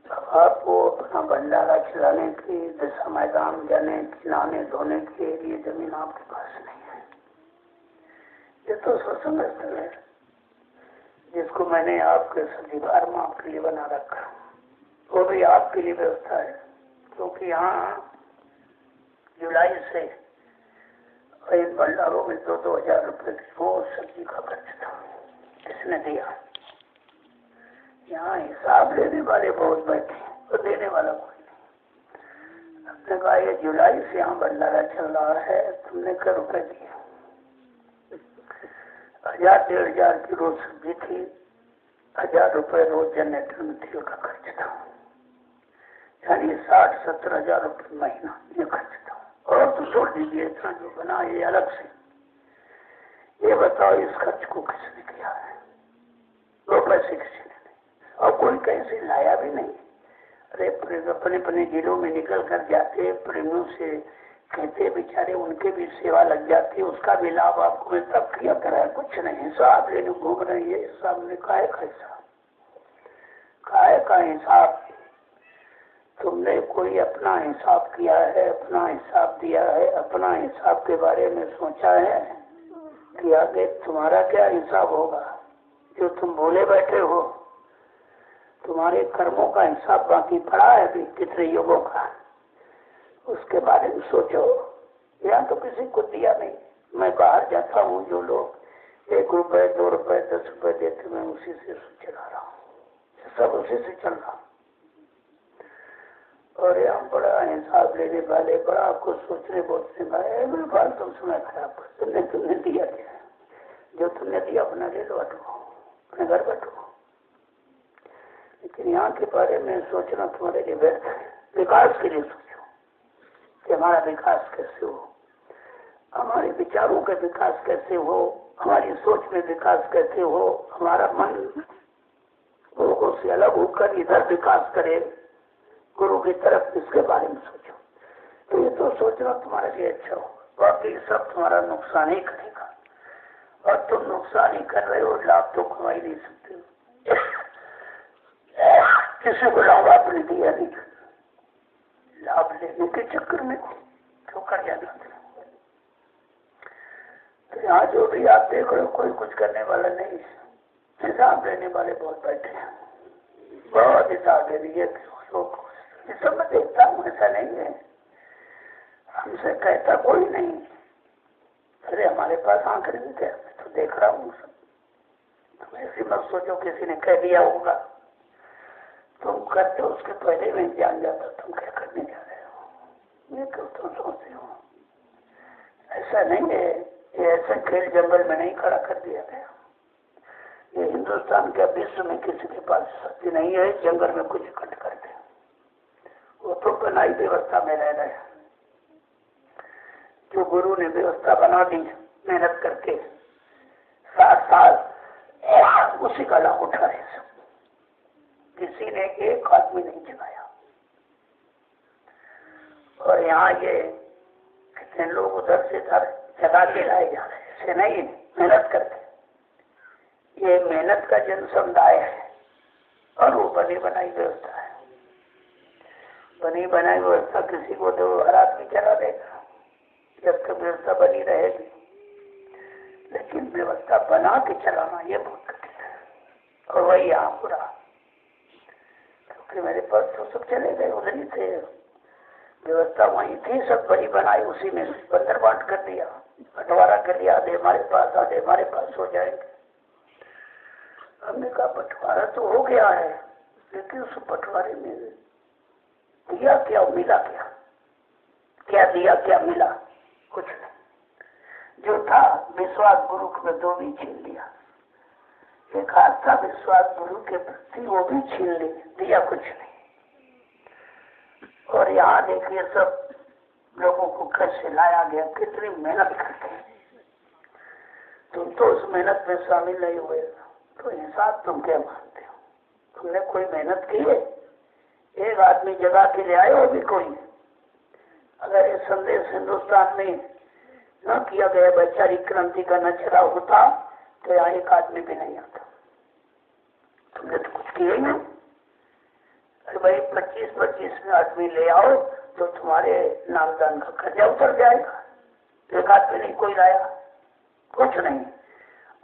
अब आपको अपना भंडारा खिलाने की, दिशा मैदान जाने, खिलाने धोने के लिए जमीन आपके पास नहीं है। ये तो सत्संग स्थल है जिसको मैंने आपके सदीवार में आपके लिए बना रखा, वो भी आपके लिए व्यवस्था है, क्योंकि यहाँ जुलाई से इन भंडारों में 2,000 रुपए की रोज सब्जी का खर्च था। किसने दिया? यहाँ हिसाब लेने वाले बहुत बैठे हैं, तो देने वाला कोई नहीं। अपने कहा ये जुलाई से यहाँ भंडारा चल रहा है, तुमने क्या रुपए दिए? 1,000-1,500 की रोज सब्जी थी, 1,000 रुपए रोज जनरेटर में तेल का खर्च था, यानी 60-70 हजार रुपये महीना ये खर्च था। और तो छोड़ दीजिए, इतना जो बना ये अलग से। ये बताओ इस खर्च को किसने किया है? 2 पैसे किसी ने नहीं, और कोई कहीं से लाया भी नहीं। अरे अपने अपने जिलों में निकल कर जाते, प्रेमियों से कहते, बेचारे उनके भी सेवा लग जाती, उसका भी लाभ आपको में तब किया करा, कुछ नहीं। हिसाब लेने घूम रहे हैं, हिसाब ने काहे का हिसाब, काहे का हिसाब? तुमने कोई अपना हिसाब किया है, अपना हिसाब दिया है, अपना हिसाब के बारे में सोचा है कि आगे तुम्हारा क्या हिसाब होगा? जो तुम भूले बैठे हो, तुम्हारे कर्मों का हिसाब बाकी पड़ा है अभी कितने युगों का, उसके बारे में सोचो। यहाँ तो किसी को दिया नहीं। मैं बाहर जाता हूँ, जो लोग 1 रुपए 2 रुपए 10 रुपए देते, मैं उसी से चला रहा हूँ, सब उसी से चल रहा हूँ। और यहाँ बड़ा हिसाब लेने वाले, बड़ा आपको सोचने बोलने वाले, मेरे बात तुम समय खराब कर, तुमने दिया क्या? जो तुमने दिया अपना ले लो, बैठो अपने घर बैठो। लेकिन यहाँ के बारे में सोचना तुम्हारे लिए व्यर्थ है। विकास के लिए सोचो कि हमारा विकास कैसे हो, हमारे विचारों का विकास कैसे हो, हमारी सोच में विकास कैसे हो, हमारा मन लोगों से अलग होकर इधर विकास करे गुरु की तरफ, इसके बारे में सोचो। तो ये तो सोचना तुम्हारे लिए अच्छा हो, बाकी सब तुम्हारा नुकसान ही करेगा। और तुम नुकसान ही कर रहे हो, लाभ तो कमा ही नहीं सकते हो। किसी को लाभ आपने दिया नहीं, लाभ लेने के चक्कर में क्यों कर जाना? तो यहाँ जो भी आप देख रहे हो, कोई कुछ करने वाला नहीं, हिसाब लेने वाले बहुत बैठे हैं, बहुत हिसाब ले लिए लोग। ये सब मैं देखता हूँ, ऐसा नहीं है, हमसे कहता कोई नहीं। अरे हमारे पास आंख नहीं क्या, मैं तो देख रहा हूँ सब। तुम ऐसी मत सोचो किसी ने कह दिया होगा, तुम करते हो उसके पहले में जान जाता तुम क्या करने जा रहे हो। ये क्यों तुम सोचते हो? ऐसा नहीं है, ये ऐसे खेल जंगल में नहीं खड़ा कर दिया गया। ये हिंदुस्तान के विश्व में किसी के पास शक्ति नहीं है जंगल में कुछ इकट्ठ कर दे। वो तो बनाई व्यवस्था में रह रहे हैं। जो गुरु ने व्यवस्था बना दी मेहनत करके 7 साल उसी का लाभ उठा रहे सब। किसी ने एक आदमी नहीं जगाया। और यहाँ ये कितने लोग उधर से इधर जगा के लाए जा रहे हैं, ऐसे नहीं मेहनत करके। ये मेहनत का जन समुदाय है और वो बनी बनाई व्यवस्था है। बनी बनाई व्यवस्था किसी को तो हर आदमी चला देगा जब तक व्यवस्था बनी रहेगी। लेकिन व्यवस्था बना के चलाना ये बहुत कठिन है। और वही यहाँ पूरा, क्योंकि मेरे पास तो सब चले गए, उधर ही थे, व्यवस्था वहीं थी, सब बड़ी बनाई, उसी में बंदर बांट कर दिया, बंटवारा कर लिया। आधे हमारे पास हो जाएंगे। हमने कहा बंटवारा तो हो गया है, लेकिन उस बंटवारे में दिया क्या, मिला क्या? क्या दिया क्या मिला? कुछ नहीं। जो था विश्वास गुरु के 2 भी छीन लिया। एक हाथ था विश्वास गुरु के प्रति, वो भी छीन ली, दिया कुछ नहीं। और यहाँ देखिए सब लोगों को कैसे लाया गया, कितनी मेहनत करके। तुम तो उस मेहनत में शामिल नहीं हुए, तो हिसाब तुम क्या मानते हो? तुमने कोई मेहनत की है? एक आदमी जगा के ले आए, वो भी कोई। अगर ये संदेश हिंदुस्तान में न किया गया, वैचारिक क्रांति का न चला होता, तो यहाँ एक आदमी भी नहीं आता। तुमने तो कुछ किया ही नहीं। अरे भाई 25-25 में आदमी ले आओ तो तुम्हारे नामदान का खर्चा उतर जाएगा। एक आदमी नहीं कोई लाया, कुछ नहीं।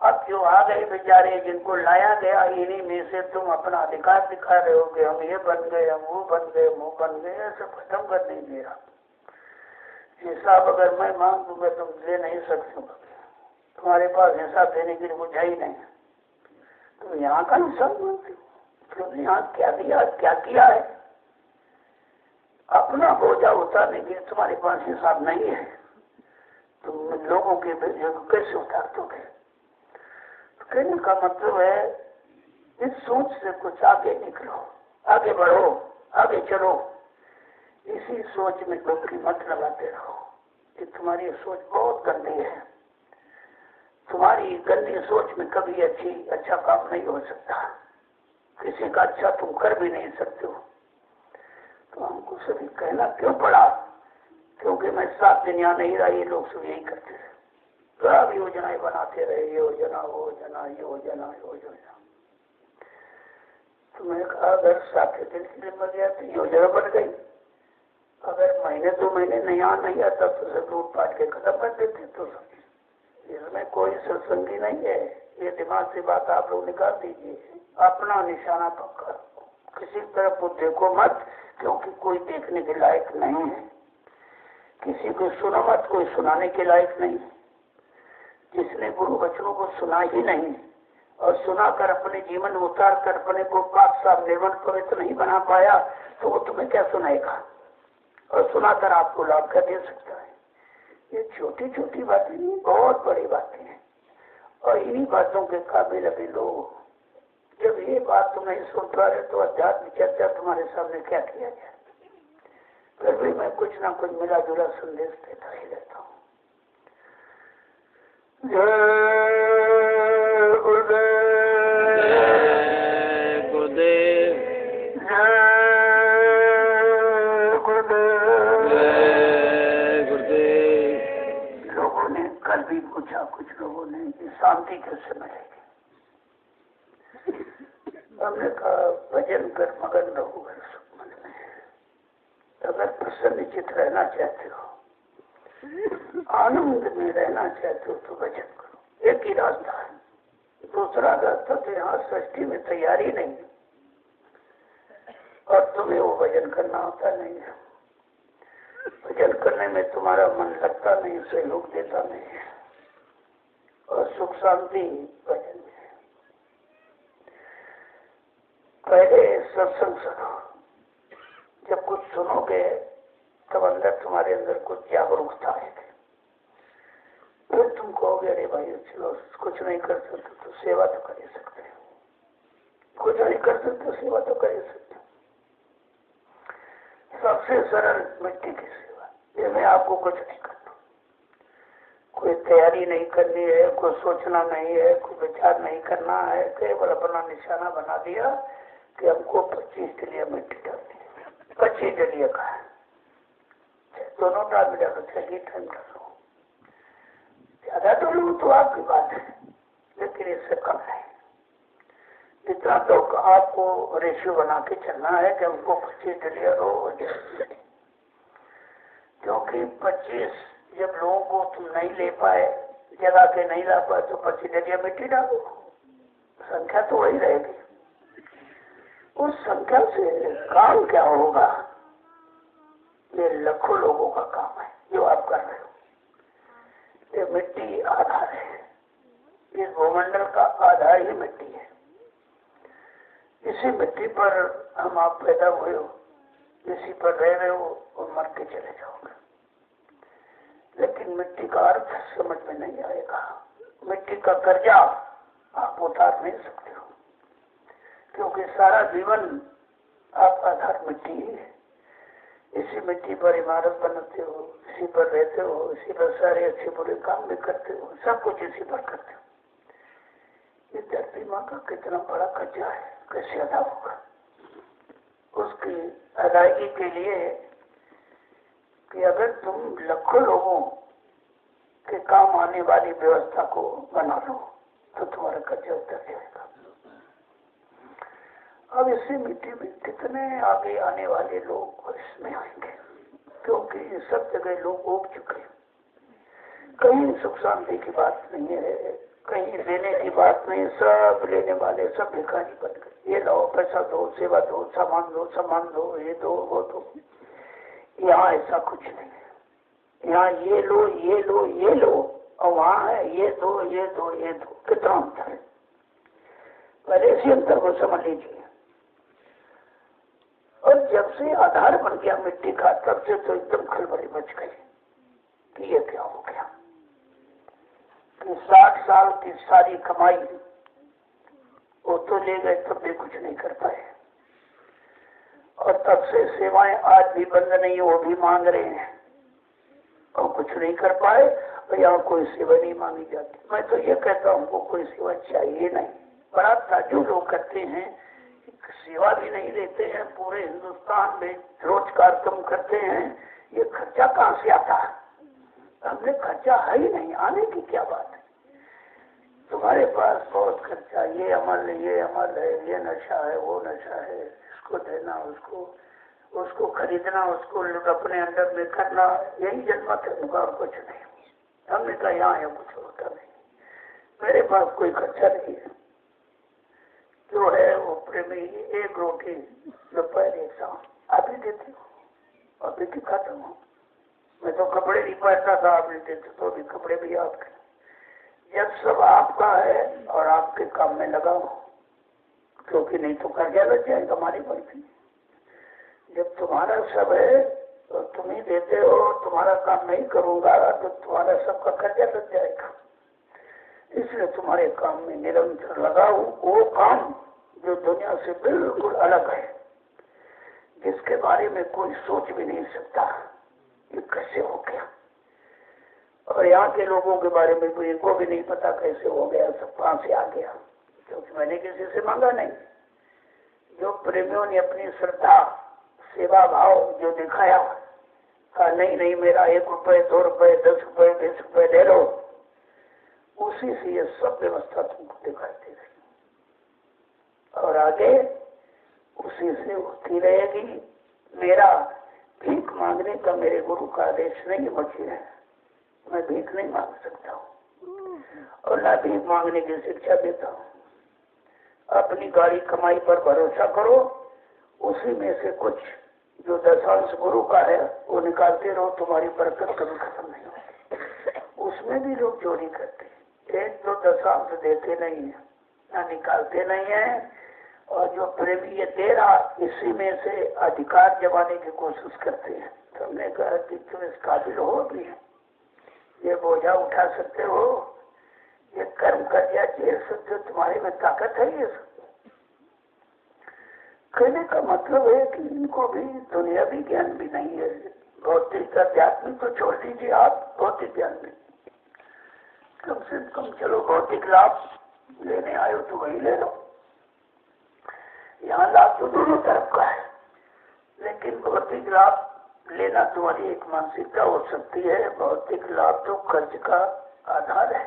अब जो आ गए बेचारे, जिनको लाया गया, इन्हीं में से तुम अपना अधिकार दिखा रहे हो कि हम ये बन गए, हम वो बन गए, मुँह बन गए। ऐसा खत्म कर नहीं दे रहा। हिसाब अगर मैं मांग दूंगा तुम दे नहीं सकते हो। तुम्हारे पास हिसाब देने की बुझा ही नहीं। तुम यहाँ का हिसाब मांगते हो? तुमने यहाँ क्या दिया, क्या किया है? अपना बोझा उतारने के लिए तुम्हारे पास हिसाब नहीं है, तुम लोगों के बोझे को कैसे उतार दोगे? तो कहने का मतलब है इस सोच से कुछ आगे निकलो, आगे बढ़ो, आगे चलो। इसी सोच में डुबकी मत लगाते रहो कि तुम्हारी सोच बहुत गंदी है। तुम्हारी गंदी सोच में कभी अच्छा काम नहीं हो सकता। किसी का अच्छा तुम कर भी नहीं सकते हो। तो हमको सभी कहना क्यों पड़ा? क्योंकि मैं 7 दिन यहाँ नहीं रहा, ये लोग सब यही करते रहे, सब योजनाएं बनाते रहे, योजना वो योजना। तो मैंने कहा अगर 7 दिन के लिए बन गया तो योजना बन गई। अगर महीने 2 महीने नहीं आता तो सब लूट पाट के खत्म कर देते। तो इसमें कोई सत्संगी नहीं है। ये दिमाग से बात आप लोग निकाल दीजिए। अपना निशाना पक्का, किसी तरफ को देखो मत, क्योंकि कोई देखने के लायक नहीं है। किसी को सुनो मत, कोई सुनाने के लायक नहीं। जिसने गुरु वचनों को सुना ही नहीं और सुनाकर अपने जीवन में उतार कर अपने को पाक साफ निर्मल पवित्र नहीं बना पाया, तो वो तुम्हें क्या सुनाएगा? और सुनाकर आपको लाभ क्या दे सकता है? ये छोटी छोटी बातें नहीं, बहुत बड़ी बातें हैं। और इन्हीं बातों के काबिल अभी लोग, जब ये बात तुम नहीं सुन पा रहे तो अध्यात्म चर्चा तुम्हारे सामने क्या किया जाए? फिर भी मैं कुछ ना कुछ मिला जुला संदेश देता ही रहता हूँ। जय गुरुदेव, जय गुरुदेव, जय गुरुदेव, जय गुरुदेव। लोगों ने कल भी पूछा, कुछ लोगों ने, कि शांति कैसे मिलेगी? हमने कहा भजन कर मगन रहो घर सुख मन में। अगर प्रसन्नचित रहना चाहते हो, आनंद में रहना चाहते हो तो भजन करो। एक ही रास्ता है, दूसरा रास्ता तो यहाँ सृष्टि में तैयारी नहीं और तुम्हें वो भजन करना होता नहीं है। भजन करने में तुम्हारा मन लगता नहीं, सहयोग देता नहीं है और सुख शांति भजन में। पहले सत्संग सुनो, जब कुछ सुनोगे तब अंदर तुम्हारे अंदर कुछ जागरूकता आएगी। फिर तुम कहोगे अरे भाई चलो कुछ नहीं कर सकते तो सेवा तो कर ही सकते हैं, कुछ नहीं कर सकते सेवा तो कर ही सकते। सबसे सरल मिट्टी की सेवा, इसमें आपको कुछ नहीं करना, कोई तैयारी नहीं करनी है, कोई सोचना नहीं है, कोई विचार नहीं करना है, केवल अपना निशाना बना दिया कि हमको 25 डलिया मिट्टी डालनी है। 25 डलिया का है, दोनों टाइम डालो, चाहे टाइम डालो, ज्यादा डालो तो आपकी बात है, लेकिन इससे कम नहीं। जितना तो आपको रेशियो बना के चलना है कि हमको 25 डलिया दो, क्योंकि 25 जब लोगों को तुम नहीं ले पाए, जगा के नहीं ला पाए, तो 25 डलिया मिट्टी डालो, संख्या तो वही रहेगी। उस संख्या से काम क्या होगा? ये लाखों लोगों का काम है जो आप कर रहे हो। ये मिट्टी आधार है, इस भूमंडल का आधार ही मिट्टी है। इसी मिट्टी पर हम आप पैदा हुए हो, इसी पर रह रहे हो और मर के चले जाओगे। लेकिन मिट्टी का अर्थ समझ में नहीं आएगा, मिट्टी का कर्जा आप उतार नहीं सकते हो, क्योंकि सारा जीवन आपका आधार मिट्टी ही है। इसी मिट्टी पर इमारत बनाते हो, इसी पर रहते हो, इसी पर सारे अच्छे बुरे काम भी करते हो, सब कुछ इसी पर करते हो। ये धरती माँ का कितना बड़ा कर्जा है, कैसे अदा होगा? उसकी अदायगी के लिए कि अगर तुम लाखों लोगों के काम आने वाली व्यवस्था को बना लो तो तुम्हारा कर्जा उतर जाएगा। अब इसी मिट्टी में कितने आगे आने वाले लोग इसमें आएंगे, क्योंकि सब जगह लोग उग चुके हैं। कहीं सुख शांति की बात नहीं है, कहीं देने की बात नहीं, सब लेने वाले सब भिखारी बन गए। ये लो, पैसा दो, सेवा दो, सामान दो, ये दो, वो दो। यहाँ ऐसा कुछ नहीं है। यहाँ ये लो, ये लो, ये लो, और वहाँ है ये दो, ये दो, ये दो। कितना अंतर है? पहले इसी अंतर को समझ लीजिए। और जब से आधार बन गया मिट्टी का, तब से तो एकदम खलबली मच गई कि ये क्या हो गया कि 60 साल की सारी कमाई वो तो ले गए, तब भी कुछ नहीं कर पाए। और तब से सेवाएं आज भी बंद नहीं, वो भी मांग रहे हैं और कुछ नहीं कर पाए। और यहाँ कोई सेवा नहीं मांगी जाती। मैं तो ये कहता हूँ हमको कोई सेवा चाहिए नहीं। बड़ा ताज्जुब लोग करते हैं, सेवा भी नहीं लेते हैं, पूरे हिंदुस्तान में रोजगार कम करते हैं, ये खर्चा कहाँ से आता है? हमने खर्चा है ही नहीं, आने की क्या बात है? तुम्हारे पास बहुत खर्चा, ये अमल है, ये नशा है, वो नशा है, इसको देना, उसको खरीदना, उसको अपने अंदर में करना, यही जन्म करने और कुछ नहीं। हमने कहा यहाँ है कुछ होता नहीं, मेरे पास कोई खर्चा नहीं है, जो है वो प्रेमी एक रोटी दोपहर एक शाम आप ही देते हो, अभी भी खाता हूँ। मैं तो कपड़े नहीं पहनता था, आप नहीं देते तो भी कपड़े भी आपके। जब सब आपका है और आपके काम में लगाओ, क्योंकि नहीं तो कर्जा लग जाएगा हमारी बढ़ती। जब तुम्हारा सब है तो तुम ही देते हो, तुम्हारा काम नहीं करूंगा तो तुम्हारा सबका कर्जा लग जाएगा। इसलिए तुम्हारे काम में निरंतर लगाओ, वो काम जो दुनिया से बिल्कुल अलग है, जिसके बारे में कोई सोच भी नहीं सकता ये कैसे हो गया। और यहाँ के लोगों के बारे में कोई इनको भी नहीं पता कैसे हो गया, सब कहाँ से आ गया, क्योंकि मैंने किसी से मांगा नहीं। जो प्रेमियों ने अपनी श्रद्धा सेवा भाव जो दिखाया, कहा नहीं मेरा 1 रुपए 2 रुपए 10 रुपए 20 रुपए ले लो, उसी से ये सब व्यवस्था तुमको दिखाई दे रही और आगे उसी से होती रहेगी। मेरा भीख मांगने का मेरे गुरु का आदेश नहीं मुझे है, मैं भीख नहीं मांग सकता हूँ और ना भीख मांगने की शिक्षा देता हूँ। अपनी गाड़ी कमाई पर भरोसा करो, उसी में से कुछ जो दशांश गुरु का है वो निकालते रहो, तुम्हारी बरकत कभी खत्म नहीं होती। उसमें भी लोग चोरी करते हैं, 1-2 दशांश देते नहीं है, ना निकालते नहीं है, और जो प्रेमी ये दे रहा इसी में से अधिकार जमाने की कोशिश करते हैं। तो हमने कहा कि तुम इस काबिल हो भी, ये बोझा उठा सकते हो, ये कर्म कर दिया झेल सकते हो, तुम्हारे में ताकत है ये सब। कहने का मतलब है कि इनको भी दुनियावी ज्ञान भी नहीं है। भौतिक आध्यात्मिक तो छोड़ दीजिए आप, भौतिक ज्ञान में कम से कम चलो भौतिक लाभ लेने आए हो तो वही ले लो। यहाँ लाभ तो दोनों तरफ का है, लेकिन भौतिक लाभ लेना तुम्हारी एक मानसिकता हो सकती है। भौतिक लाभ तो कर्ज का आधार है,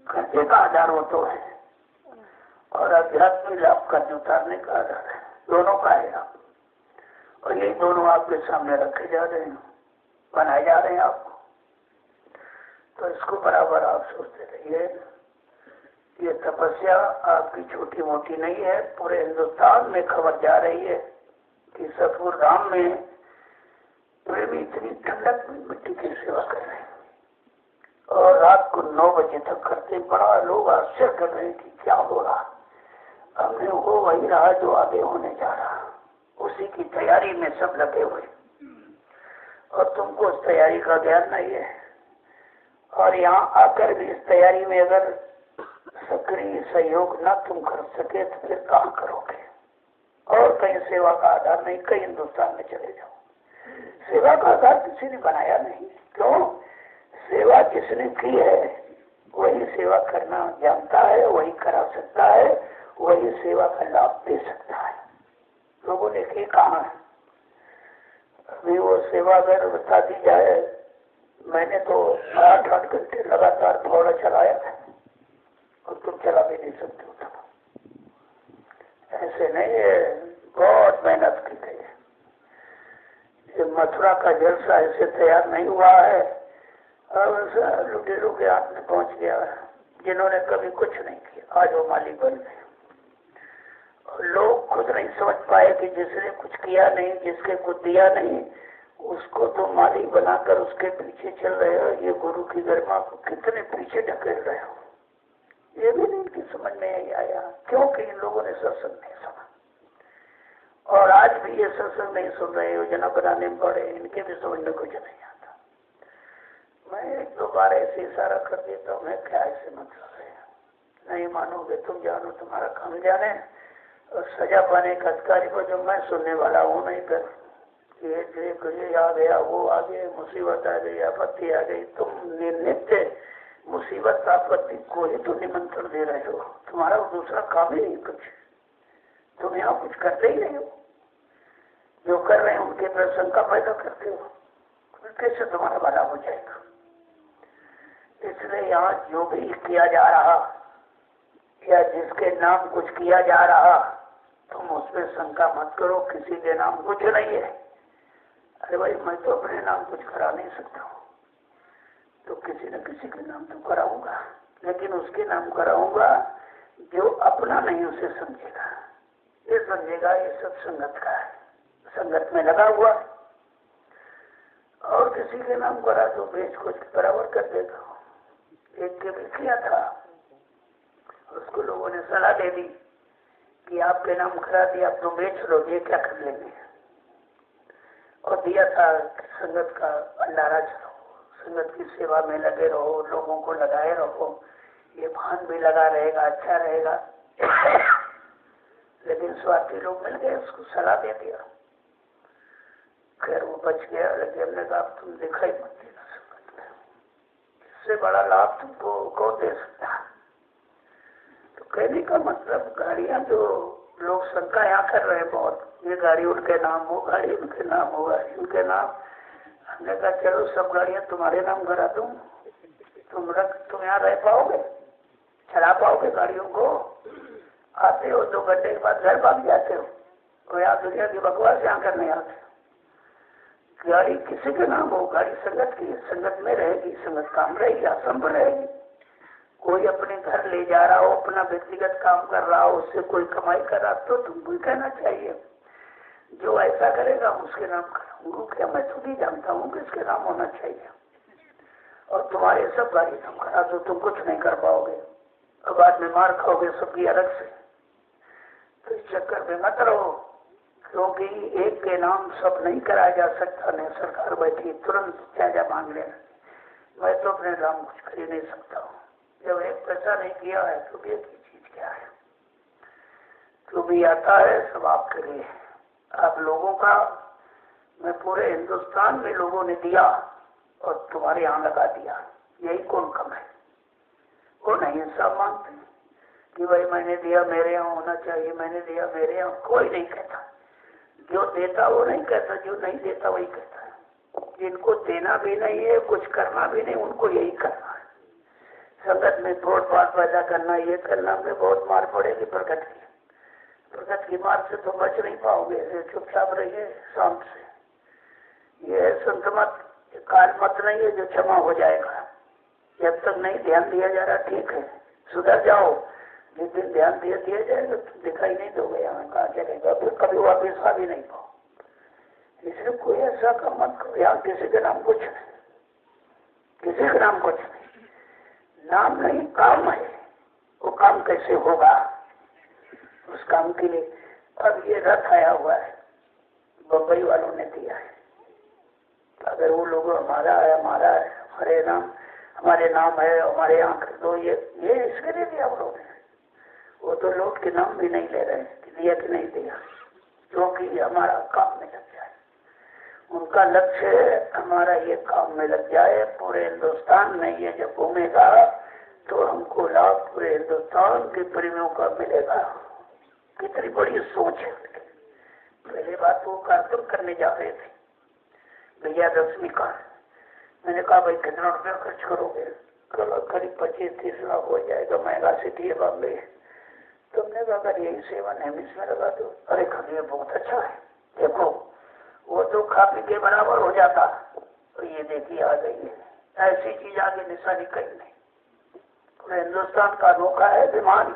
कर्जे का आधार वो तो है, और आध्यात्मिक लाभ कर्ज उतारने का आधार है। दोनों का है आप, और यही दोनों आपके सामने रखे जा रहे हैं, बनाए जा रहे हैं आपको। तो इसको बराबर आप सोचते रहिए। ये तपस्या आपकी छोटी मोटी नहीं है, पूरे हिंदुस्तान में खबर जा रही है कि सतपुर धाम में प्रेमी इतनी ठंडक में मिट्टी की सेवा कर रहे हैं, और रात को 9 बजे तक करते। बड़ा लोग आश्चर्य कर रहे हैं कि क्या हो रहा। हमने वो वही रहा जो आगे होने जा रहा, उसी की तैयारी में सब लगे हुए, और तुमको उस तैयारी का ज्ञान नहीं है। और यहाँ आकर भी इस तैयारी में अगर सक्रिय सहयोग न तुम कर सके तो फिर कहाँ करोगे। और कहीं सेवा का आधार नहीं, कहीं हिंदुस्तान में चले जाओ। सेवा का आधार किसी ने बनाया नहीं। क्यों? सेवा जिसने की है वही सेवा करना जानता है, वही करा सकता है, वही सेवा का लाभ दे सकता है। लोगों ने की कहा है। अभी वो सेवा अगर बता दी जाए, मैंने तो 8-8 घंटे लगातार थोड़ा चलाया था, और तुम चला भी नहीं सकते हो। ऐसे नहीं है, बहुत मेहनत की गई है। ये मथुरा का जलसा ऐसे तैयार नहीं हुआ है, अब लुटेरों के हाथ में पहुंच गया है, जिन्होंने कभी कुछ नहीं किया आज वो मालिक बन गए। लोग खुद नहीं समझ पाए कि जिसने कुछ किया नहीं, जिसके कुछ दिया नहीं, उसको तो मालिक बनाकर उसके पीछे चल रहे हो। ये गुरु की गरिमा को कितने पीछे ढकेल रहे हो, ये भी नहीं कि समझ में नहीं आया। क्योंकि इन लोगों ने सत्संग नहीं सुना, और आज भी ये सत्संग नहीं सुन रहे। योजना बनाने में पड़े, इनके भी समझ में कुछ नहीं आता। मैं 1-2 बार ऐसे इशारा कर देता हूँ, मैं क्या ऐसे मतलब है, नहीं मानोगे तुम जानो, तुम्हारा काम जाने। और सजा पाने का अधिकारी को जो मैं सुनने वाला हूँ नहीं कर, ये आ गया, वो आ गया, मुसीबत आ गई, आपत्ति आ गई। तुम नित्य मुसीबत आपत्ति को ही तो निमंत्रण दे रहे हो, तुम्हारा दूसरा काम ही नहीं कुछ। तुम यहाँ कुछ करते ही नहीं हो, जो कर रहे हैं उनके पर शंका पैदा करते हो, फिर कैसे तुम्हारा भला हो जाएगा। इसलिए यहाँ जो भी किया जा रहा या जिसके नाम कुछ किया जा रहा, तुम उसमें शंका मत करो, किसी के नाम कुछ नहीं है। अरे भाई, मैं तो अपने नाम कुछ करा नहीं सकता हूँ, तो किसी न किसी के नाम तो कराऊंगा, लेकिन उसके नाम कराऊंगा जो अपना नहीं उसे समझेगा। ये समझेगा ये सब संगत का है, संगत में लगा हुआ। और किसी के नाम करा तो बेच कुछ बराबर कर देगा। एक के भी किया था, उसको लोगों ने सलाह दे दी कि आपके नाम करा दिया, आप तो बेच लो, ये क्या कर लेंगे। और दिया था संगत का भंडारा चलाओ, संगत की सेवा में लगे रहो, लोगों को लगाए रहो, ये भान भी लगा रहेगा, अच्छा रहेगा। लेकिन स्वार्थी लोग मिल गए, उसको सलाह दे दिया। खैर वो बच गया, लेकिन हमने कहा तुम दिखाई मत देना संगत में, इससे बड़ा लाभ तुमको कौन दे सकता है। तो कहने का मतलब, गाड़ियां जो लोग शंका यहाँ कर रहे हैं बहुत, ये गाड़ी उनके नाम हो, गाड़ी उनके नाम हो, गाड़ी उनके नाम। हमने कहा चलो सब गाड़ियां तुम्हारे नाम करा दूं, तुम यहाँ रह पाओगे, चला पाओगे गाड़ियों को। आते हो 2 घंटे के बाद घर भाग जाते हो, और यहाँ दुनिया की बकवास यहाँ करने आते हो। गाड़ी किसी के नाम हो, गाड़ी संगत की, संगत में रहेगी, संगत काम रहेगी, असंभ रहेगी। कोई अपने घर ले जा रहा हो, अपना व्यक्तिगत काम कर रहा हो, उससे कोई कमाई कर रहा, तो तुमको कहना चाहिए जो ऐसा करेगा उसके नाम कराऊंगा। क्या मैं खुद ही जानता हूँ किसके नाम होना चाहिए। और तुम्हारे सब गाड़ी तुम करा दो, तुम कुछ नहीं कर पाओगे, और बाद में मार खाओगे सबकी अलग से। तो इस चक्कर में मत रहो, क्योंकि एक के नाम सब नहीं कराया जा सकता। नहीं सरकार बैठी तुरंत जायजा मांग लेना, मैं तो अपने नाम कुछ कर ही नहीं सकता हूँ। जब एक पैसा नहीं किया है तो भी एक ही चीज क्या है, जो भी आता है सब आपके लिए। आप लोगों का, मैं पूरे हिंदुस्तान में लोगों ने दिया और तुम्हारे यहाँ लगा दिया, यही कौन कम है? वो नहीं इंसाफ मानते कि भाई मैंने दिया मेरे यहाँ होना चाहिए, मैंने दिया मेरे यहाँ। कोई नहीं कहता, जो देता वो नहीं कहता, जो नहीं देता वही कहता है। जिनको देना भी नहीं है, कुछ करना भी नहीं, उनको यही करना है। संगत में थोड़ पाट पैदा करना, ये करना में बहुत मार पड़ेगी प्रगट की। प्रगट की मार से तो बच नहीं पाओगे, चुपचाप रहिए शांत से। ये संत मत, काल मत नहीं है जो क्षमा हो जाएगा। जब तक नहीं ध्यान दिया जा रहा ठीक है, सुधर जाओ। जिस दिन ध्यान दिया जाएगा तो दिखाई नहीं दोगे, यहाँ कहा चलेगा, फिर कभी वापिस आ भी नहीं पाओ। इसलिए कोई ऐसा काम मत करो। यहाँ किसी के नाम कुछ नहीं, किसी के नाम कुछ नहीं, नाम नहीं काम है। वो काम कैसे होगा, उस काम के लिए अब ये रथ आया हुआ है, बम्बई वालों ने दिया है। अगर वो लोग हमारा है, हमारे नाम है, हमारे यहाँ कर दो, ये इसके लिए दिया वो लोग। वो तो लोग के नाम भी नहीं ले रहे कि दिया कि नहीं दिया, क्योंकि हमारा काम में लग जाए। उनका लक्ष्य है हमारा ये काम में लग जाए। पूरे हिंदुस्तान में ये जब घूमेगा तो हमको लाभ पूरे हिंदुस्तान के प्रेमियों का मिलेगा। कितनी बड़ी सोच है उनकी। पहले बात वो कार्यक्रम करने जा रहे थे विजयादशमी का। मैंने कहा भाई कितना रुपया खर्च करोगे? करीब 25-30 लाख हो जाएगा, महंगा सिटी है बॉम्बे। तुमने कहा अगर यही सेवा नेमिस में लगा दो। अरे खरीद बहुत अच्छा है, देखो वो तो खा पी के बराबर हो जाता। तो ये देखिए आ गई है, ऐसी चीज आगे निशानी कहीं नहीं। पूरे हिंदुस्तान का अनोखा है विमान।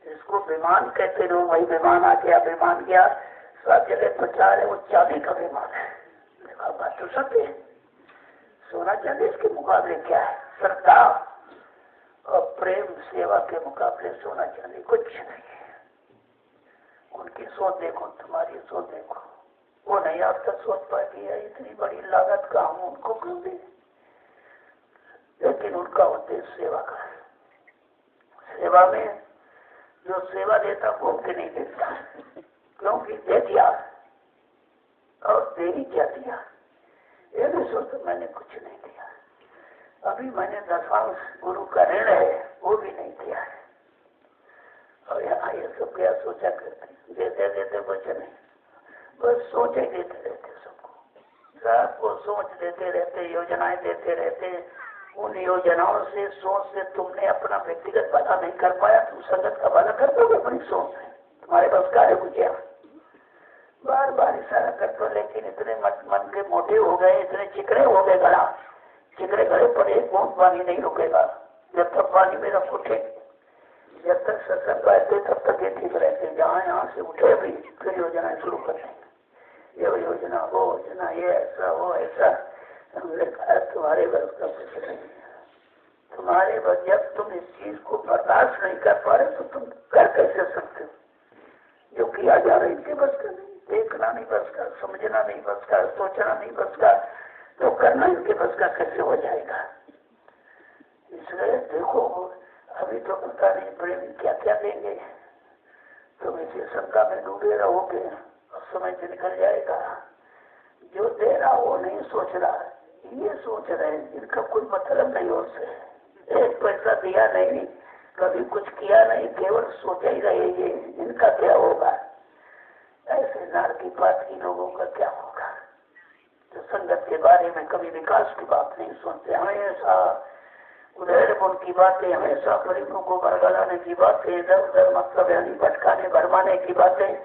इसको विमान कहते लोग, वही विमान आ गया, विमान गया, सब जगह प्रचार है, वो चांदी का विमान है। देखा बात तो सत्य है। सोना चांदी इसके मुकाबले क्या है? श्रद्धा और प्रेम सेवा के मुकाबले सोना चांदी कुछ नहीं है। उनकी सोच देखो, तुम्हारी सोच देखो, वो नहीं आप तक सोच पाती है। इतनी बड़ी लागत का हम उनको क्यों दें? लेकिन उनका उद्देश्य सेवा का है। सेवा में जो सेवा देता वो के नहीं देता, क्योंकि दे दिया और देरी क्या दिया। ये भी सोचो मैंने कुछ नहीं दिया, अभी मैंने दशांश गुरु का ऋण है वो भी नहीं दिया है। और यहाँ ये सब क्या सोचा करते, देते देते कुछ नहीं, बस सोचे देते रहते सबको सोच देते रहते, योजनाएं देते रहते। उन योजनाओं से, सोच से तुमने अपना व्यक्तिगत भला नहीं कर पाया, तुम संगत का भला कर दोगे अपनी सोच से? तुम्हारे पास का है कुछ? बार बार इशारा कर दो, लेकिन इतने मन के मोटे हो गए, इतने चिकने हो गए गला, चिकने गले पर एक बूंद पानी नहीं रुकेगा जब तक पानी में रख उठे। जब तक सत्संग करते तब तक ये ठीक रहते, जहाँ यहाँ से उठे भी फिर योजनाएं शुरू कर देंगे। ये योजना, वो योजना, ये ऐसा, वो ऐसा। हमने कहा तुम्हारे बस का कुछ नहीं है, तुम्हारे बस। जब तुम इस चीज को बर्दाश्त नहीं कर पा रहे तो तुम कर कैसे सकते हो? जो किया जा रहा है इनके बस का नहीं, देखना नहीं बस का, समझना नहीं बस का, सोचना नहीं बस का, तो करना इनके बस का कैसे हो जाएगा? इसलिए देखो अभी तो पता नहीं प्रेमी क्या क्या देंगे। तुम इसी शंका में डूबे रहोगे और समय से निकल जाएगा। जो दे रहा वो नहीं सोच रहा, ये सोच रहे हैं इनका कोई मतलब नहीं उससे। एक पैसा दिया नहीं, कभी कुछ किया नहीं, केवल सोचा ही रहे ये इनका क्या होगा। ऐसे नारकी बात की लोगों का क्या होगा जो संगत के बारे में कभी विकास की बात नहीं सुनते, हमेशा उधर उनकी बातें, हमेशा गरीबों को बरगलाने की बातें, इधर उधर मतलब यानी भटकाने भरमाने की बातें।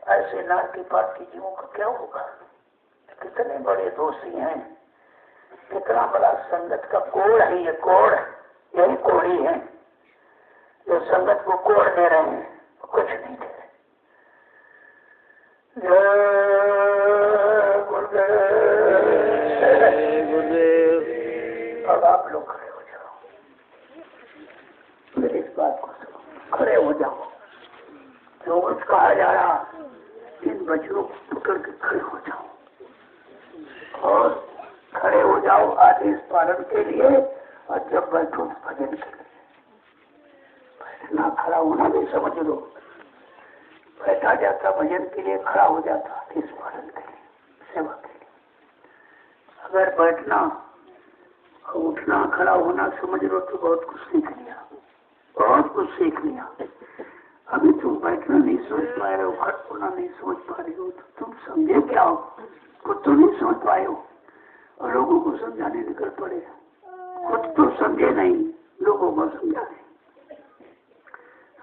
ऐसे नारकी बात की जीवों का क्या होगा? कितने बड़े दोषी हैं, कितना बड़ा संगत का कोड़ है ये। कोड़, यही कोड़ी है जो संगत को कोड़ दे रहे हैं, कुछ नहीं दे रहे। जय गुरुदेव। अब आप लोग खड़े हो जाओ, मेरी इस बात को सुनो, खड़े हो जाओ। जो कुछ कहा जा रहा इन बच्चों को पकड़ के खड़े हो जाओ और खड़े हो जाओ आदेश पालन के लिए, और जब बैठो भजन के लिए। बैठना खड़ा होना भी समझ लो, बैठा जाता भजन के लिए, खड़ा हो जाता आदेश पालन के लिए, सेवा के लिए। अगर बैठना उठना खड़ा होना समझ लो तो बहुत कुछ सीख लिया, बहुत कुछ सीख लिया। अभी तुम बैठना नहीं समझ पा रहे हो, खड़ा होना नहीं समझ पा रहे हो, तो तुम समझे क्या हो? खुद तो नहीं समझ पाए हो और लोगों को समझाने निकल पड़े। खुद तो समझे नहीं, लोगों को समझाने।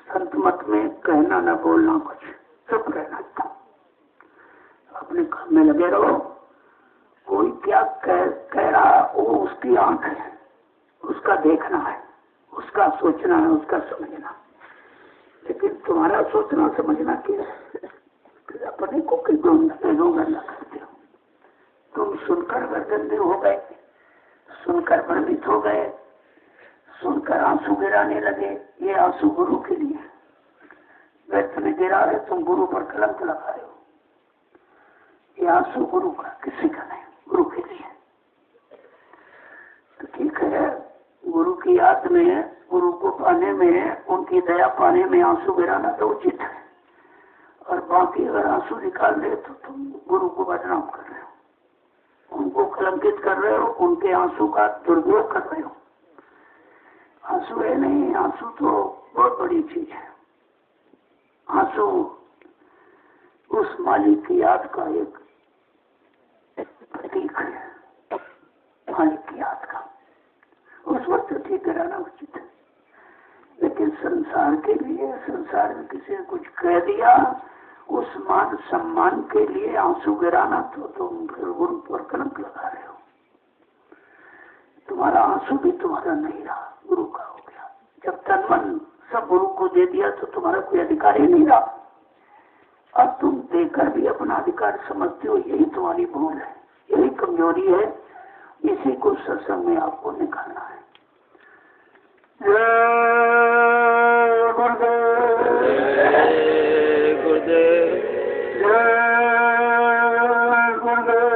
संत मत में कहना न बोलना कुछ, चुप रहना था, अपने काम में लगे रहो। कोई क्या कह रहा वो उसकी आंख है, उसका देखना है, उसका सोचना है, उसका समझना। लेकिन तुम्हारा सोचना समझना क्या है? अपने को क्यों गंदा करते हो? तुम सुनकर गंदे हो गए, सुनकर भ्रमित हो गए, सुनकर आंसू गिराने लगे। ये आंसू गुरु के लिए व्यर्थ में गिरा रहे, तुम गुरु पर कलंक लगा रहे हो। ये आंसू गुरु का, किसी का नहीं, गुरु के लिए। तो ठीक है, गुरु की याद में, गुरु को पाने में, उनकी दया पाने में आंसू गिराना तो उचित है। और बाकी अगर आंसू निकाल दे तो तुम गुरु को बदनाम कर रहे हो, उनको कलंकित कर रहे हो, उनके आंसू का दुरुपयोग कर रहे हो। आंसू है नहीं, आंसू तो बहुत बड़ी चीज है। आंसू उस मालिक की याद का एक प्रतीक है, मालिक की याद का। उस वक्त ठीक कराना उचित है, लेकिन संसार के लिए, संसार में किसी ने कुछ कह दिया, उस मान सम्मान के लिए आंसू गिराना, तो तुम फिर गुरु पर कलंक लगा रहे हो। तुम्हारा आंसू भी तुम्हारा नहीं रहा, गुरु का हो गया। जब तन मन सब गुरु को दे दिया तो तुम्हारा कोई अधिकार ही नहीं रहा। अब तुम देकर भी अपना अधिकार समझते हो, यही तुम्हारी भूल है, यही कमजोरी है। इसी को सत्संग में आपको निकालना है। जय गुरुदेव, जय गुरुदेव, जय गुरुदेव,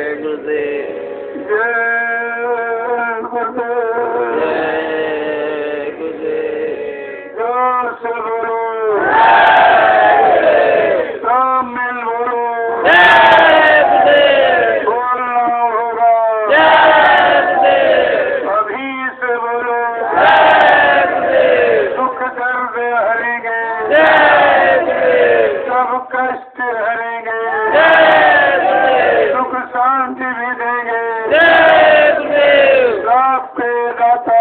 जय गुरुदेव, जय गुरुदेव, जय गुरुदेव। जोर से बोलो, सब मिल बोलो, बोलना होगा, अभी से बोलो। दुख दर्द हरेंगे, सब कष्ट हरेंगे, सुख शांति भी देंगे। सबके दाता,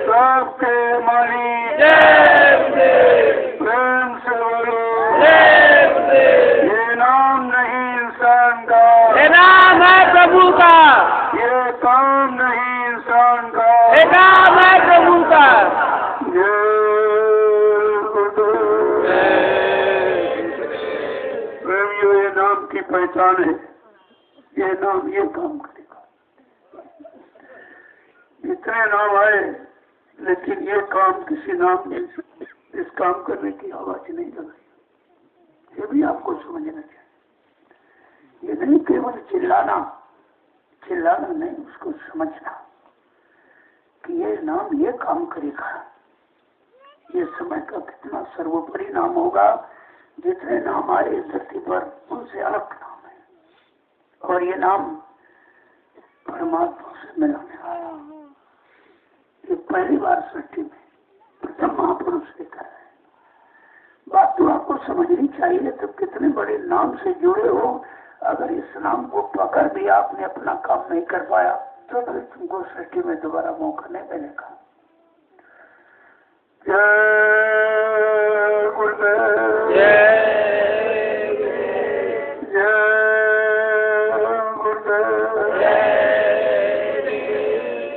सबके मालिक, प्रेम से बोलो। ये नाम नहीं इंसान का, ये नाम है प्रभु का, ये काम नहीं इंसान का। ये नाम है प्रभु का। प्रेमियों, ये नाम की पहचान है, ये नाम ये काम करेगा। इतने नाम आए, लेकिन ये काम किसी नाम ने इस काम करने की आवाज नहीं लगाई। ये भी आपको समझना चाहिए। ये नहीं केवल चिल्लाना, चिल्लाना नहीं, उसको समझना कि ये नाम ये काम करेगा। ये समय का कितना सर्वोपरि नाम होगा। जितने नाम आए इस धरती पर, उनसे अलग नाम है, और ये नाम परमात्मा से मिलाने वाला। ये पहली बार सृष्टि में प्रथम महापुरुष लेकर है। बात तो आपको समझनी चाहिए। तो कितने बड़े नाम से जुड़े हो, अगर इस नाम को पकड़ भी आपने अपना काम नहीं कर पाया, तो फिर तुमको सृष्टि में दोबारा मौका नहीं मिलेगा। जय गुरुदेव, जय गुरुदेव,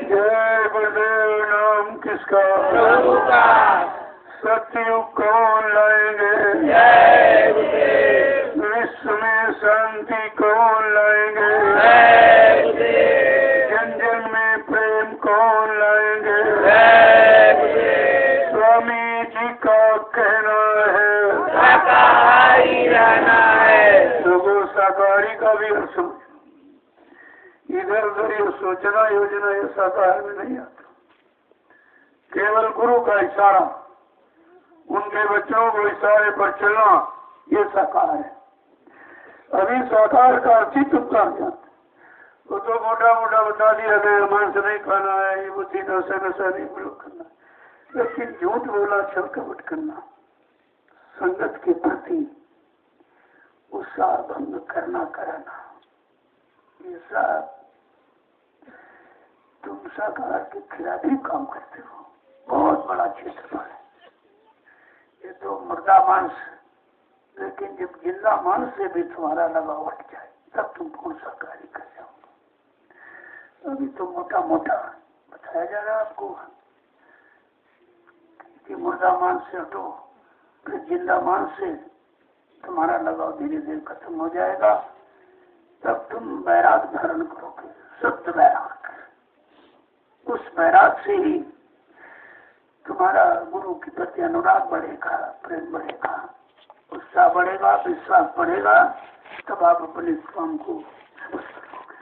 जय गुरुदेव। नाम किसका? प्रभु का। सतयुग कौन लाएंगे? जय गुरुदेव। विश्व में शांति कौन लाएंगे? जय गुरुदेव। जन जन में प्रेम कौन लाएंगे? जय गुरुदेव। स्वामी जी का कहना है, शाकाहारी रहना है, लोगों साकारी का भी अर्थ समझो। इधर उधर ये सोचना योजना ये साकार में नहीं आता। केवल गुरु का इशारा, उनके बच्चों को इशारे पर चलना, ये साकार है। अभी साकार का अर्थ ही तुम कर जाते। वो तो मोटा मोटा बता दिया गया, मांस नहीं खाना है, ये बुद्धि नशा नशा नहीं प्रयोग करना, लेकिन झूठ बोला, छल कपट करना, संगत के प्रति उत्साह भंग करना कराना, ये सब तुम साकार के खिलाफ ही काम करते हो। बहुत बड़ा क्षेत्रफल है ये तो मुर्दा मांस, लेकिन जब जिंदा मांस से भी तुम्हारा लगाव हट जाए तब तुम पूर्ण साकारी कर जाओगे। अभी तो मोटा मोटा बताया जा रहा है आपको कि मुर्दा मांस से हटो, फिर जिंदा मांस से तुम्हारा लगाव धीरे धीरे खत्म हो जाएगा, तब तुम वैराग धारण करोगे, शुद्ध वैराग। उस वैराग से ही तुम्हारा गुरु के प्रति अनुराग बढ़ेगा, प्रेम बढ़ेगा, उत्साह बढ़ेगा, विश्वास बढ़ेगा, तब आप अपने काम को समझ करोगे।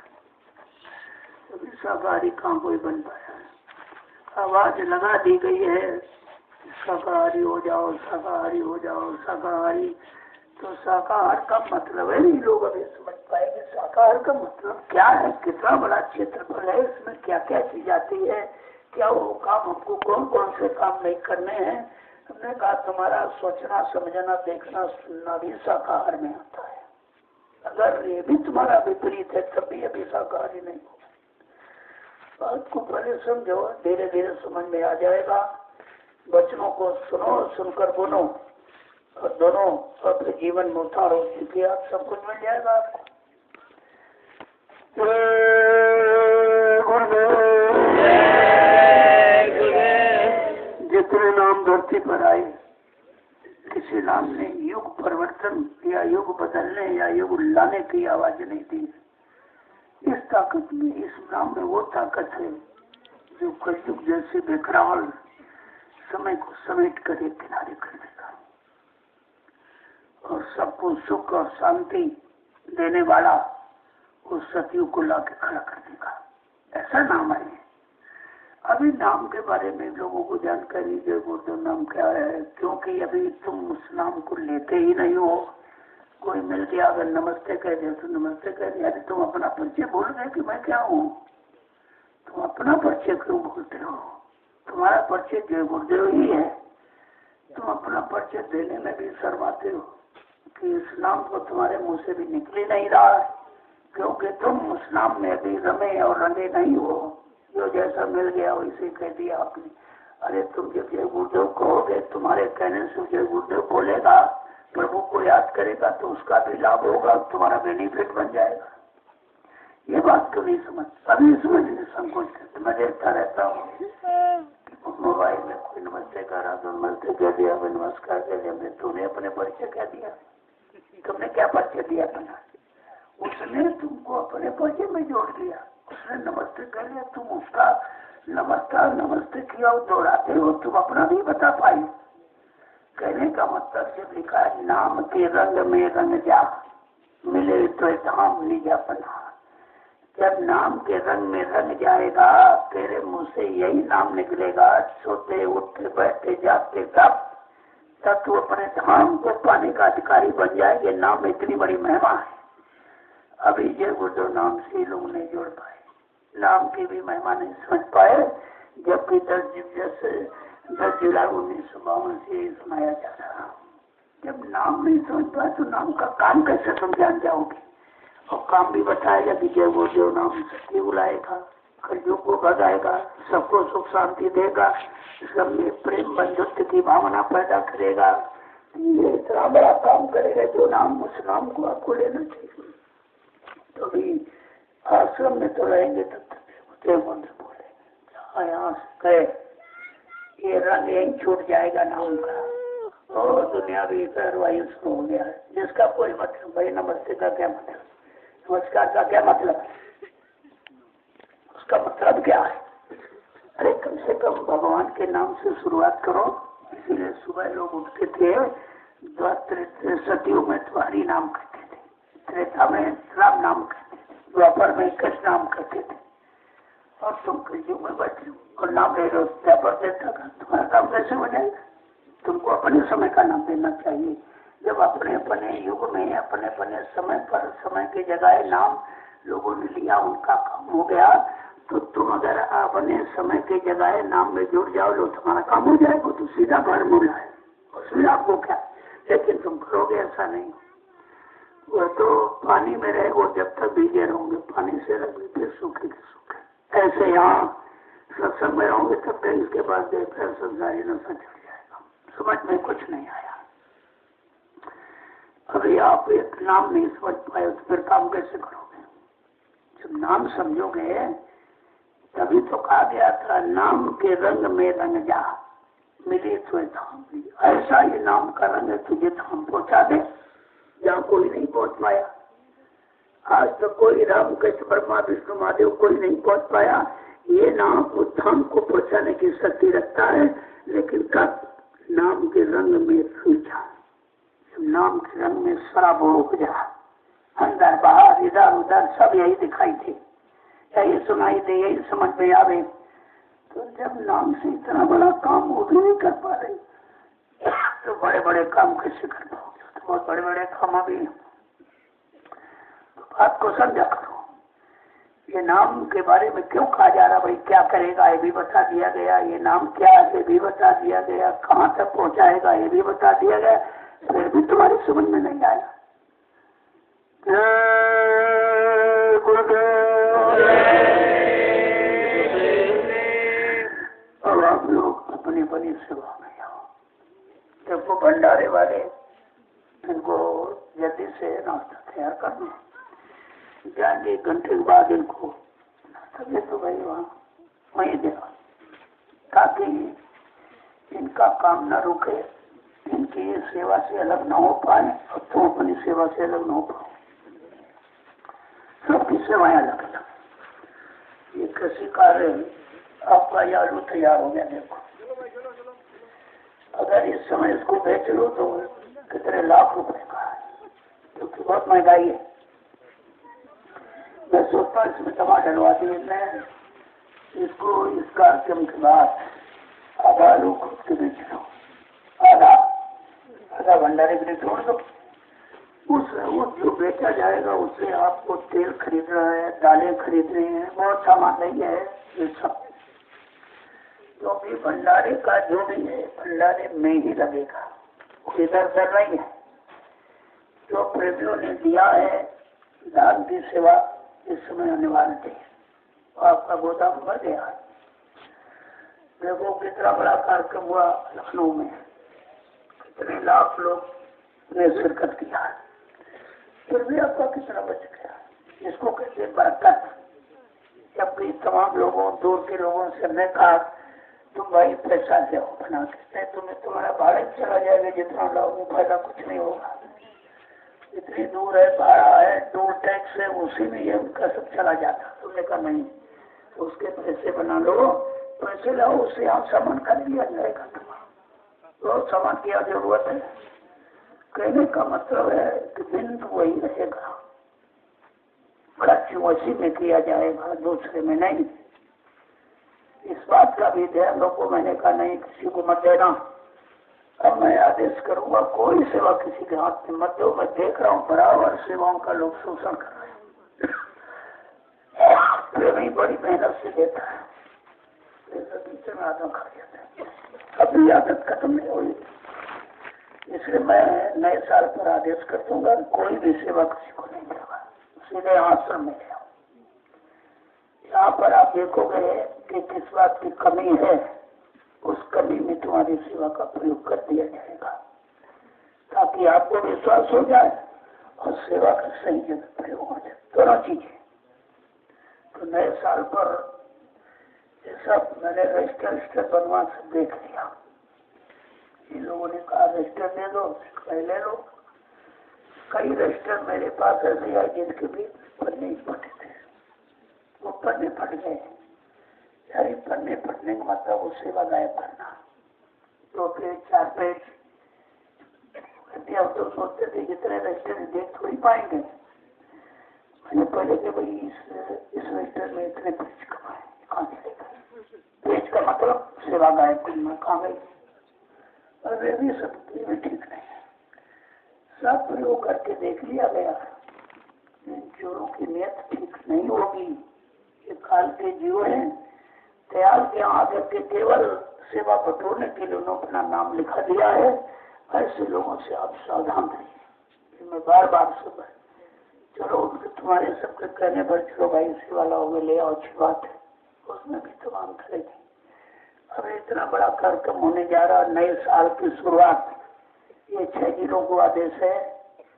अभी साकारी काम कोई बन पाया है। आवाज लगा दी गई है शाकाहारी हो जाओ, शाकाहारी हो जाओ, शाकाहारी। तो शाकाहार का मतलब है, नहीं लोग अभी समझ पाएंगे शाकाहार का मतलब क्या है, कितना बड़ा क्षेत्रफल है, इसमें क्या क्या चीज आती है, क्या वो काम हमको कौन कौन से काम नहीं करने हैं। हमने कहा तुम्हारा सोचना समझना देखना सुनना भी शाकाहार में आता है। अगर ये भी तुम्हारा विपरीत है तब भी अभी शाकाहारी नहीं हो। बात को पहले समझो, धीरे धीरे समझ में आ जाएगा। वचनों को सुनो, सुनकर बोलो, और दोनों अपने जीवन में उतारो, क्योंकि आप सब कुछ मिल जाएगा आपको। जितने नाम धरती पर आए, किसी नाम ने युग परिवर्तन या युग बदलने या युग लाने की आवाज नहीं दी। इस ताकत में, इस नाम में वो ताकत है जो कलयुग जैसे बेकराल समय को समेट कर एक किनारे कर देगा और सबको सुख और शांति देने वाला उस सतयुग को लाके खड़ा कर देगा। ऐसा नाम है। अभी नाम के बारे में लोगों को जानकारी दे, गुरुदेव नाम क्या है, क्योंकि अभी तुम उस नाम को लेते ही नहीं हो। कोई मिल गया अगर नमस्ते कह दिया तो नमस्ते कह दिया, तुम अपना परिचय भूल गए कि मैं क्या हूँ। तुम अपना परिचय क्यों भूलते हो? तुम्हारा परिचय जय गुरुदेव ही है। तुम अपना परिचय देने में भी शर्माते हो कि इस नाम को तुम्हारे मुंह से भी निकल ही नहीं रहा है, क्योंकि तुम उस नाम में भी रमे और रंगे नहीं हो। जो जैसा मिल गया वैसे कह दिया आपने। अरे तुम जब जय गुरुदेव कहोगे, तुम्हारे कहने से जय गुरुदेव बोलेगा, प्रभु को याद करेगा तो उसका भी लाभ होगा, तुम्हारा बेनिफिट बन जाएगा। ये बात तो नहीं समझ, अभी समझने संकोच करते। मैं देखता रहता हूँ मोबाइल में कोई नमस्ते कर रहा तो नमस्ते कह दिया, नमस्कार कह दिया। तूने अपने परिचय कह दिया, तुमने क्या परिचय दिया अपना? उसने तुमको अपने परिचय में जोड़ दिया। उसने नमस्ते कह लिया, तुम उसका नमस्कार नमस्ते किया और दोहराते हो, तुम अपना नहीं बता पाई। कहने का मतलब जब लिखा है नाम के रंग में रंग जा, मिले तो धाम निजा पना। जब नाम के रंग में रंग जाएगा, तेरे मुंह से यही नाम निकलेगा, सोते उठते बैठते जागते तब तू अपने धाम को पाने का अधिकारी बन जाएंगे। नाम में इतनी बड़ी महिमा है। अभी जय गुरुदेव नाम से लोग नहीं जोड़ पाए, नाम की भी महिमा नहीं समझ पाए, जबकि 10 जुलाई 1952 से सुनाया जा रहा। जब नाम नहीं समझ पाए तो नाम का काम कैसे तुम जान जाओगे? और काम भी बताएगा कि जय गुरुदेव नाम सत्य बुलाएगा, कलयुग को भगाएगा, सबको सुख शांति देगा, सब में प्रेम बंधुत्व की भावना पैदा करेगा। ये इतना बड़ा काम करेगा जो नाम, उस नाम को आपको लेना चाहिए। तो भी आश्रम में तो रहेंगे तब तक जय गुरुदेव बोलेंगे। यहाँ से गए ये रंग यही छूट जाएगा नाम का, और दुनिया भी कार्रवाई शुरू हो गया है जिसका कोई मतलब। भाई नमस्ते का क्या मतलब, नमस्कार का क्या मतलब, उसका मतलब क्या है? अरे कम से कम भगवान के नाम से शुरुआत करो। इसीलिए सुबह लोग उठते थे, सतयुग में तुम्हारी नाम करते थे, त्रेता में राम नाम कहते थे, द्वापर में कृष्ण नाम कहते थे, और तुम कलयुग में बैठे हो और नाम ले रहे हो द्वापर देता का, तुम्हारा काम कैसे हो जाएगा? तुमको अपने समय का नाम देना चाहिए। जब अपने अपने युग में अपने अपने समय पर समय की जगह नाम लोगों ने लिया, उनका काम हो गया, तो तुम अगर अपने समय की जगह नाम में जुड़ जाओ तो तुम्हारा काम हो जाएगा, तो सीधा घर मुड़ा है, उसमें आपको क्या। लेकिन तुम करोगे ऐसा नहीं, वो तो पानी में रहे, वो जब तक भीगे रहोगे पानी से रहोगे फिर सूखे के सूखे। ऐसे यहाँ सत्संग में रहोगे तब तक, इसके बाद फिर संसारी नशा चढ़ जाएगा, समझ में कुछ नहीं आया। अभी आप एक नाम नहीं समझ पाए तो फिर काम कैसे करोगे? जब नाम समझोगे तभी तो कहा गया था, नाम के रंग में रंग जा मिले तो धाम मिली। ऐसा ये नाम का रंग है, तुझे धाम पहुंचा दे जहाँ कोई नहीं पहुंच पाया। आज तक कोई राम कृष्ण ब्रह्मा विष्णु महादेव कोई नहीं पहुंच पाया। ये नाम उस धाम को पहुंचाने की शक्ति रखता है, लेकिन कब? नाम के रंग में रंग जा, नाम के रंग में शराब हो जा, अंदर बाहर इधर उधर सब यही दिखाई दे, यही सुनाई दे, यही समझ में आवे। तो जब नाम से इतना बड़ा काम वो भी नहीं कर पा रहे तो बड़े बड़े काम कैसे कर पाओगे? तो बहुत बड़े बड़े काम अभी। तो बात को समझा करो, ये नाम के बारे में क्यों कहा जा रहा? भाई क्या करेगा ये भी बता दिया गया, ये नाम क्या है ये भी बता दिया गया, कहाँ तक पहुँचाएगा ये भी बता दिया गया, फिर भी तुम्हारी समझ में नहीं आया। अब आप लोग अपनी अपनी सेवा में जाओ। देखो भंडारे वाले इनको जल्दी से नाश्ता तैयार करना, जाएंगे 1 घंटे के बाद इनको नाश्ता दे तो भाई वहीं देना, ताकि इनका काम न रुके, इनकी सेवा से अलग न हो पाए और तुम अपनी सेवा से अलग न हो पाओ। सबकी सेवाएं अलग अलग। ये कृषि कार्य आपका ये आलू तैयार हो गया, देखो अगर इस समय इसको बेच लो तो कितने लाख रुपए का है, क्योंकि बहुत महंगाई है। मैं सोचता हूँ इसमें टमाटर डलवा दिए, मैं इसको इस कार्यक्रम के बाद आधा आलू खुद के बेच लो, आधा भंडारे के लिए छोड़ दो। उस जो बेचा जाएगा उससे आपको तेल खरीदना है, दालें खरीदनी है, बहुत सामान नहीं है ये सब, क्योंकि भंडारे का जो भी है भंडारे में ही लगेगा, इधर उधर नहीं है। जो प्रेमियों ने दिया है दान की सेवा इस समय अनिवार्य है, आपका गोदाम भर गया। देखो कितना बड़ा कार्यक्रम हुआ लखनऊ में, कितने लाख लोग ने शिरकत किया, फिर भी आपका कितना बच गया? इसको कहते बरकत। जबकि तमाम लोगों दूर के लोगों से हमने कहा तुम भाई पैसा ले बना के, तुम्हें तुम्हारा भाड़ा चला जाएगा, जितना लाओगे फायदा कुछ नहीं होगा। इतनी दूर है, भाड़ा है, टोल टैक्स है, उसी में ये उनका सब चला जाता। तुमने कहा नहीं, तो उसके पैसे बना लो, पैसे लाओ, उससे आप सामान खरीद लिया जाएगा। तो सामान की जरूरत है, कहने का मतलब है कि दिन तो वही रहेगा, खर्च उसी में किया जाएगा, दूसरे में नहीं। इस बात का भी ध्यान रखो। मैंने कहा नहीं किसी को मत देना। अब मैं आदेश करूंगा कोई सेवा किसी के हाथ में मत दो। मैं देख रहा हूँ बराबर सेवाओं का लोग शोषण कर रहे हैं, प्रेमी बड़ी मेहनत से देता है, बीच में आधा खा जाता है, अभी आदत खत्म नहीं हुई। इसलिए मैं नए साल पर आदेश कर दूंगा कोई भी सेवा किसी को नहीं देगा, सीधे आश्रम में जाओ। यहाँ पर आप देखोगे कि किस बात की कमी है, उस कमी में तुम्हारी सेवा का प्रयोग कर दिया जाएगा, ताकि आपको विश्वास हो जाए और सेवा का सही जगह प्रयोग हो जाए, दोनों चीजें। तो नए साल पर ये सब मैंने रजिस्टर बनवा से देख लिया। इन लोगों ने कहा रजिस्टर दे दो, ले लो। कई रजिस्टर मेरे पास ऐसे आए जिनके भी पन्ने ही फटे थे, वो पन्ने फट गए। यार पन्ने फटने का मतलब वो सेवा गायब करना, 2 पेज 4 पेज। अब तो सोचते थे जितने रजिस्टर देख थोड़ी पाएंगे, मैंने पहले के भाई इस वेस्टर में इतने पेज कमाए, कहाँ से लेकर पेज का मतलब सेवा गायब में कहाँ गई। अरे भी सब भी ठीक नहीं है, सब प्रयोग करके देख लिया गया, चोरों की नियत ठीक नहीं होगी। ये काल के जीव है, दयाल के आगे के केवल सेवा बटोरने के लिए उन्होंने अपना नाम लिखा दिया है। ऐसे लोगों से आप सावधान रहिए। मैं बार बार सुबह चलो तुम्हारे सबके कहने पर चलो भाई सेवा लाओगे ले आओ, अच्छी बात है, उसमें भी तमाम करेगी। अब इतना बड़ा कार्यक्रम होने जा रहा, नए साल की शुरुआत, ये 6 जिलों को आदेश है,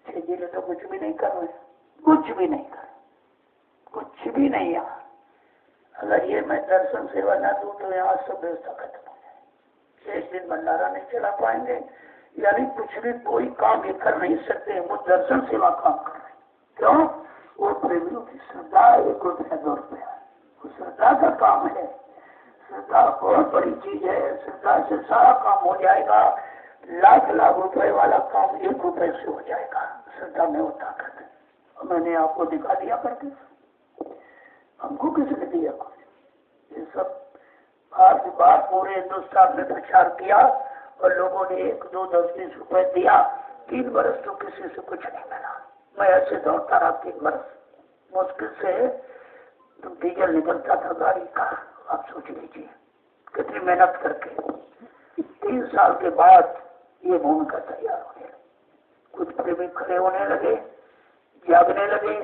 6 जिले तो कुछ भी नहीं कर रहे, कुछ भी नहीं कर, कुछ भी नहीं। यहाँ अगर ये मैं दर्शन सेवा ना दूं तो यहाँ सब व्यवस्था खत्म हो जाए। एक दिन भंडारा नहीं चला पाएंगे, यानी कुछ भी कोई काम ये कर नहीं सकते। वो दर्शन सेवा काम कर रहे, क्यों? वो प्रेमियों की श्रद्धा 1 रुपया 2 रुपया, वो श्रद्धा का काम है। श्रद्धा बहुत बड़ी चीज है, श्रद्धा से सारा काम हो जाएगा। लाख लाख रुपए वाला काम 1 रुपए से हो जाएगा, श्रद्धा में होता करते। मैंने आपको दिखा दिया करके, हमको किसने दिया कुछ? ये सब आज बात पूरे हिंदुस्तान में प्रचार किया और लोगों ने 1, 2, 10, 20 रुपए दिया। 3 वर्ष तो किसी से कुछ नहीं मिला। मैं ऐसे दौड़ता रहा 3 वर्ष, मुश्किल से तो डीजल निकलता था गाड़ी का। आप सोच लीजिए कितनी मेहनत करके 3 साल के बाद ये भूमिका तैयार होने लगी। कुछ प्रेमी खड़े होने लगे, जागने लगे,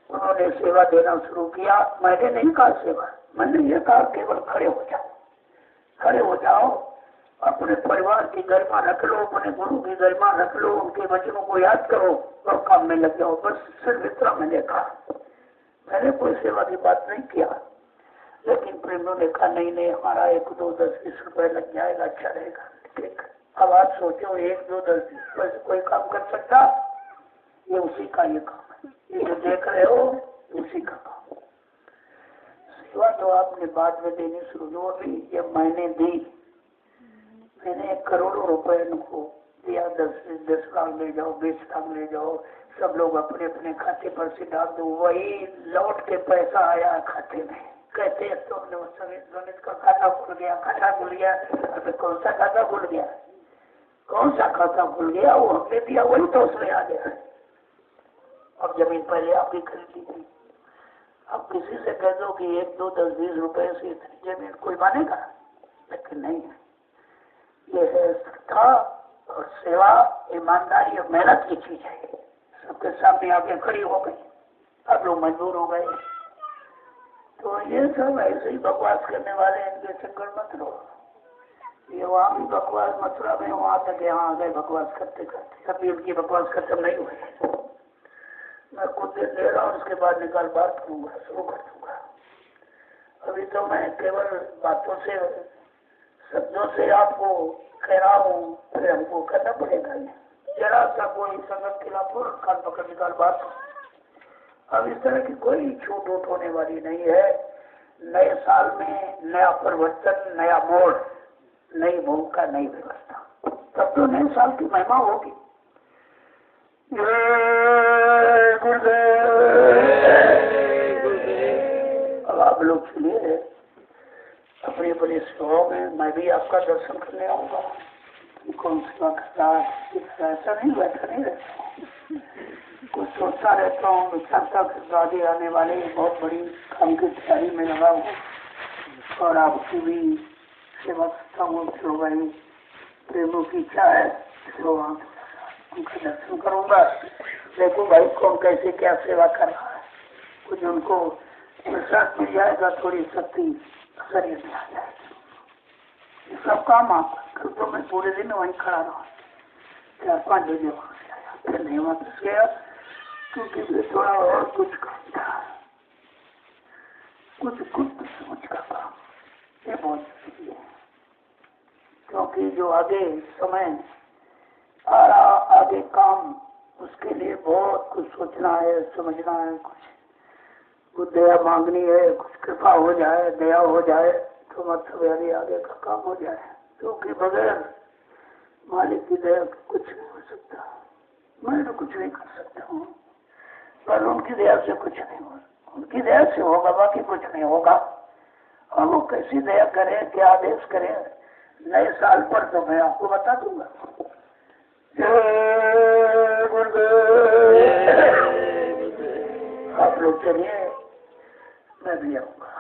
उन्होंने सेवा देना शुरू किया। मैंने नहीं कहा सेवा, मैंने ये कहा केवल खड़े हो जाओ, खड़े हो जाओ, अपने परिवार की गरिमा रख लो, अपने गुरु की गरिमा रख लो, उनके वचनों को याद करो और काम में लग जाओ। बस सिर्फ इतना मैंने कहा, मैंने कोई सेवा की बात नहीं किया। लेकिन प्रेमियों ने कहा नहीं नहीं, हमारा 1, 2, 10, 20 रुपए लग जाएगा, अच्छा रहेगा। ठीक, अब आप सोचो 1, 2, 10, 20 रुपए से कोई काम कर सकता? ये उसी का ये काम है, ये जो देख रहे हो उसी का काम। सेवा तो आपने बाद में देनी शुरू जो भी, ये मैंने दी, मैंने करोड़ों रुपए इनको दिया। 10 लाख ले जाओ, 20 लाख ले जाओ, सब लोग अपने अपने खाते पर से डाल दो, वही लौट के पैसा आया खाते में। कहते हैं तो गणित का खाता खुल गया, खाता खुल गया। अबे कौन सा खाता खुल गया? कौन सा खाता खुल गया? वो हमने दिया वही तो उसमें आ गया। अब जमीन पहले आपकी खरीदी थी, अब किसी से कह दो कि 1, 2, 10, 20 रुपए से इतनी जमीन, कोई मानेगा? लेकिन नहीं है। ये है श्रद्धा और सेवा, ईमानदारी और मेहनत की चीज है। सबके सामने आके खड़ी हो गई, अब लोग मजबूर हो गए। तो ये सब ऐसे ही बकवास करने वाले, इनके चक्कर मत रहो। ये वहाँ भी बकवास, मथुरा में वहाँ तक यहाँ आ गए बकवास करते करते। अभी उनकी बकवास खत्म नहीं हुई। मैं कुछ देर ले रहा हूँ, उसके बाद निकाल बात करूँगा, शुरू कर दूंगा। अभी तो मैं केवल बातों से, शब्दों से आपको कह रहा हूँ, फिर हमको करना पड़ेगा। जरा सा कोई संगत के खिलाफ कान पकड़ निकाल बात। अब इस तरह की कोई छूट उठ होने वाली नहीं है। नए साल में नया परिवर्तन, नया मोड़, नई भूमिका, नई व्यवस्था, तब तो नए साल की महिमा होगी। अब आप लोग सुनिए, अपनी अपनी सेवाओं में मैं भी आपका दर्शन करने आऊंगा। कौन सेवा करता है, ऐसा नहीं, बैठा नहीं रहता हूँ, कुछ सोचता रहता हूँ, विचारता फिर आगे आने वाले बहुत बड़ी काम की तैयारी में लगा हूँ और आपकी भी सेवा करता हूँ। जो भाई प्रेमों की इच्छा है तो उनका दर्शन करूँगा, देखो भाई कौन कैसे क्या सेवा कर रहा है। कुछ उनको विश्वास मिल जाएगा, थोड़ी शक्ति शरीर में आ जाएगी। ये सब काम आप कल तो मैं पूरे दिन वहीं खड़ा रहा, 4-5 बजे वहाँ से आया, फिर नहीं वापस गया क्योंकि थोड़ा और कुछ काम था, कुछ समझ का काम, ये बहुत जरूरी है। क्योंकि जो आगे समय आ रहा, आगे काम, उसके लिए बहुत कुछ सोचना है, समझना है, कुछ दया मांगनी है, कुछ कृपा हो जाए, दया हो जाए तो मतलब यानी आगे का काम हो जाए। क्योंकि बगैर मालिक की दया कुछ नहीं हो सकता, मैं तो कुछ नहीं कर सकता हूँ। पर उनकी दया से कुछ नहीं होगा, उनकी दया से होगा, बाकी कुछ नहीं होगा। और वो कैसी दया करें, क्या आदेश करें, नए साल पर तो मैं आपको बता दूंगा। जय गुरुदेव। आप लोग चलिए, मैं भी आऊंगा।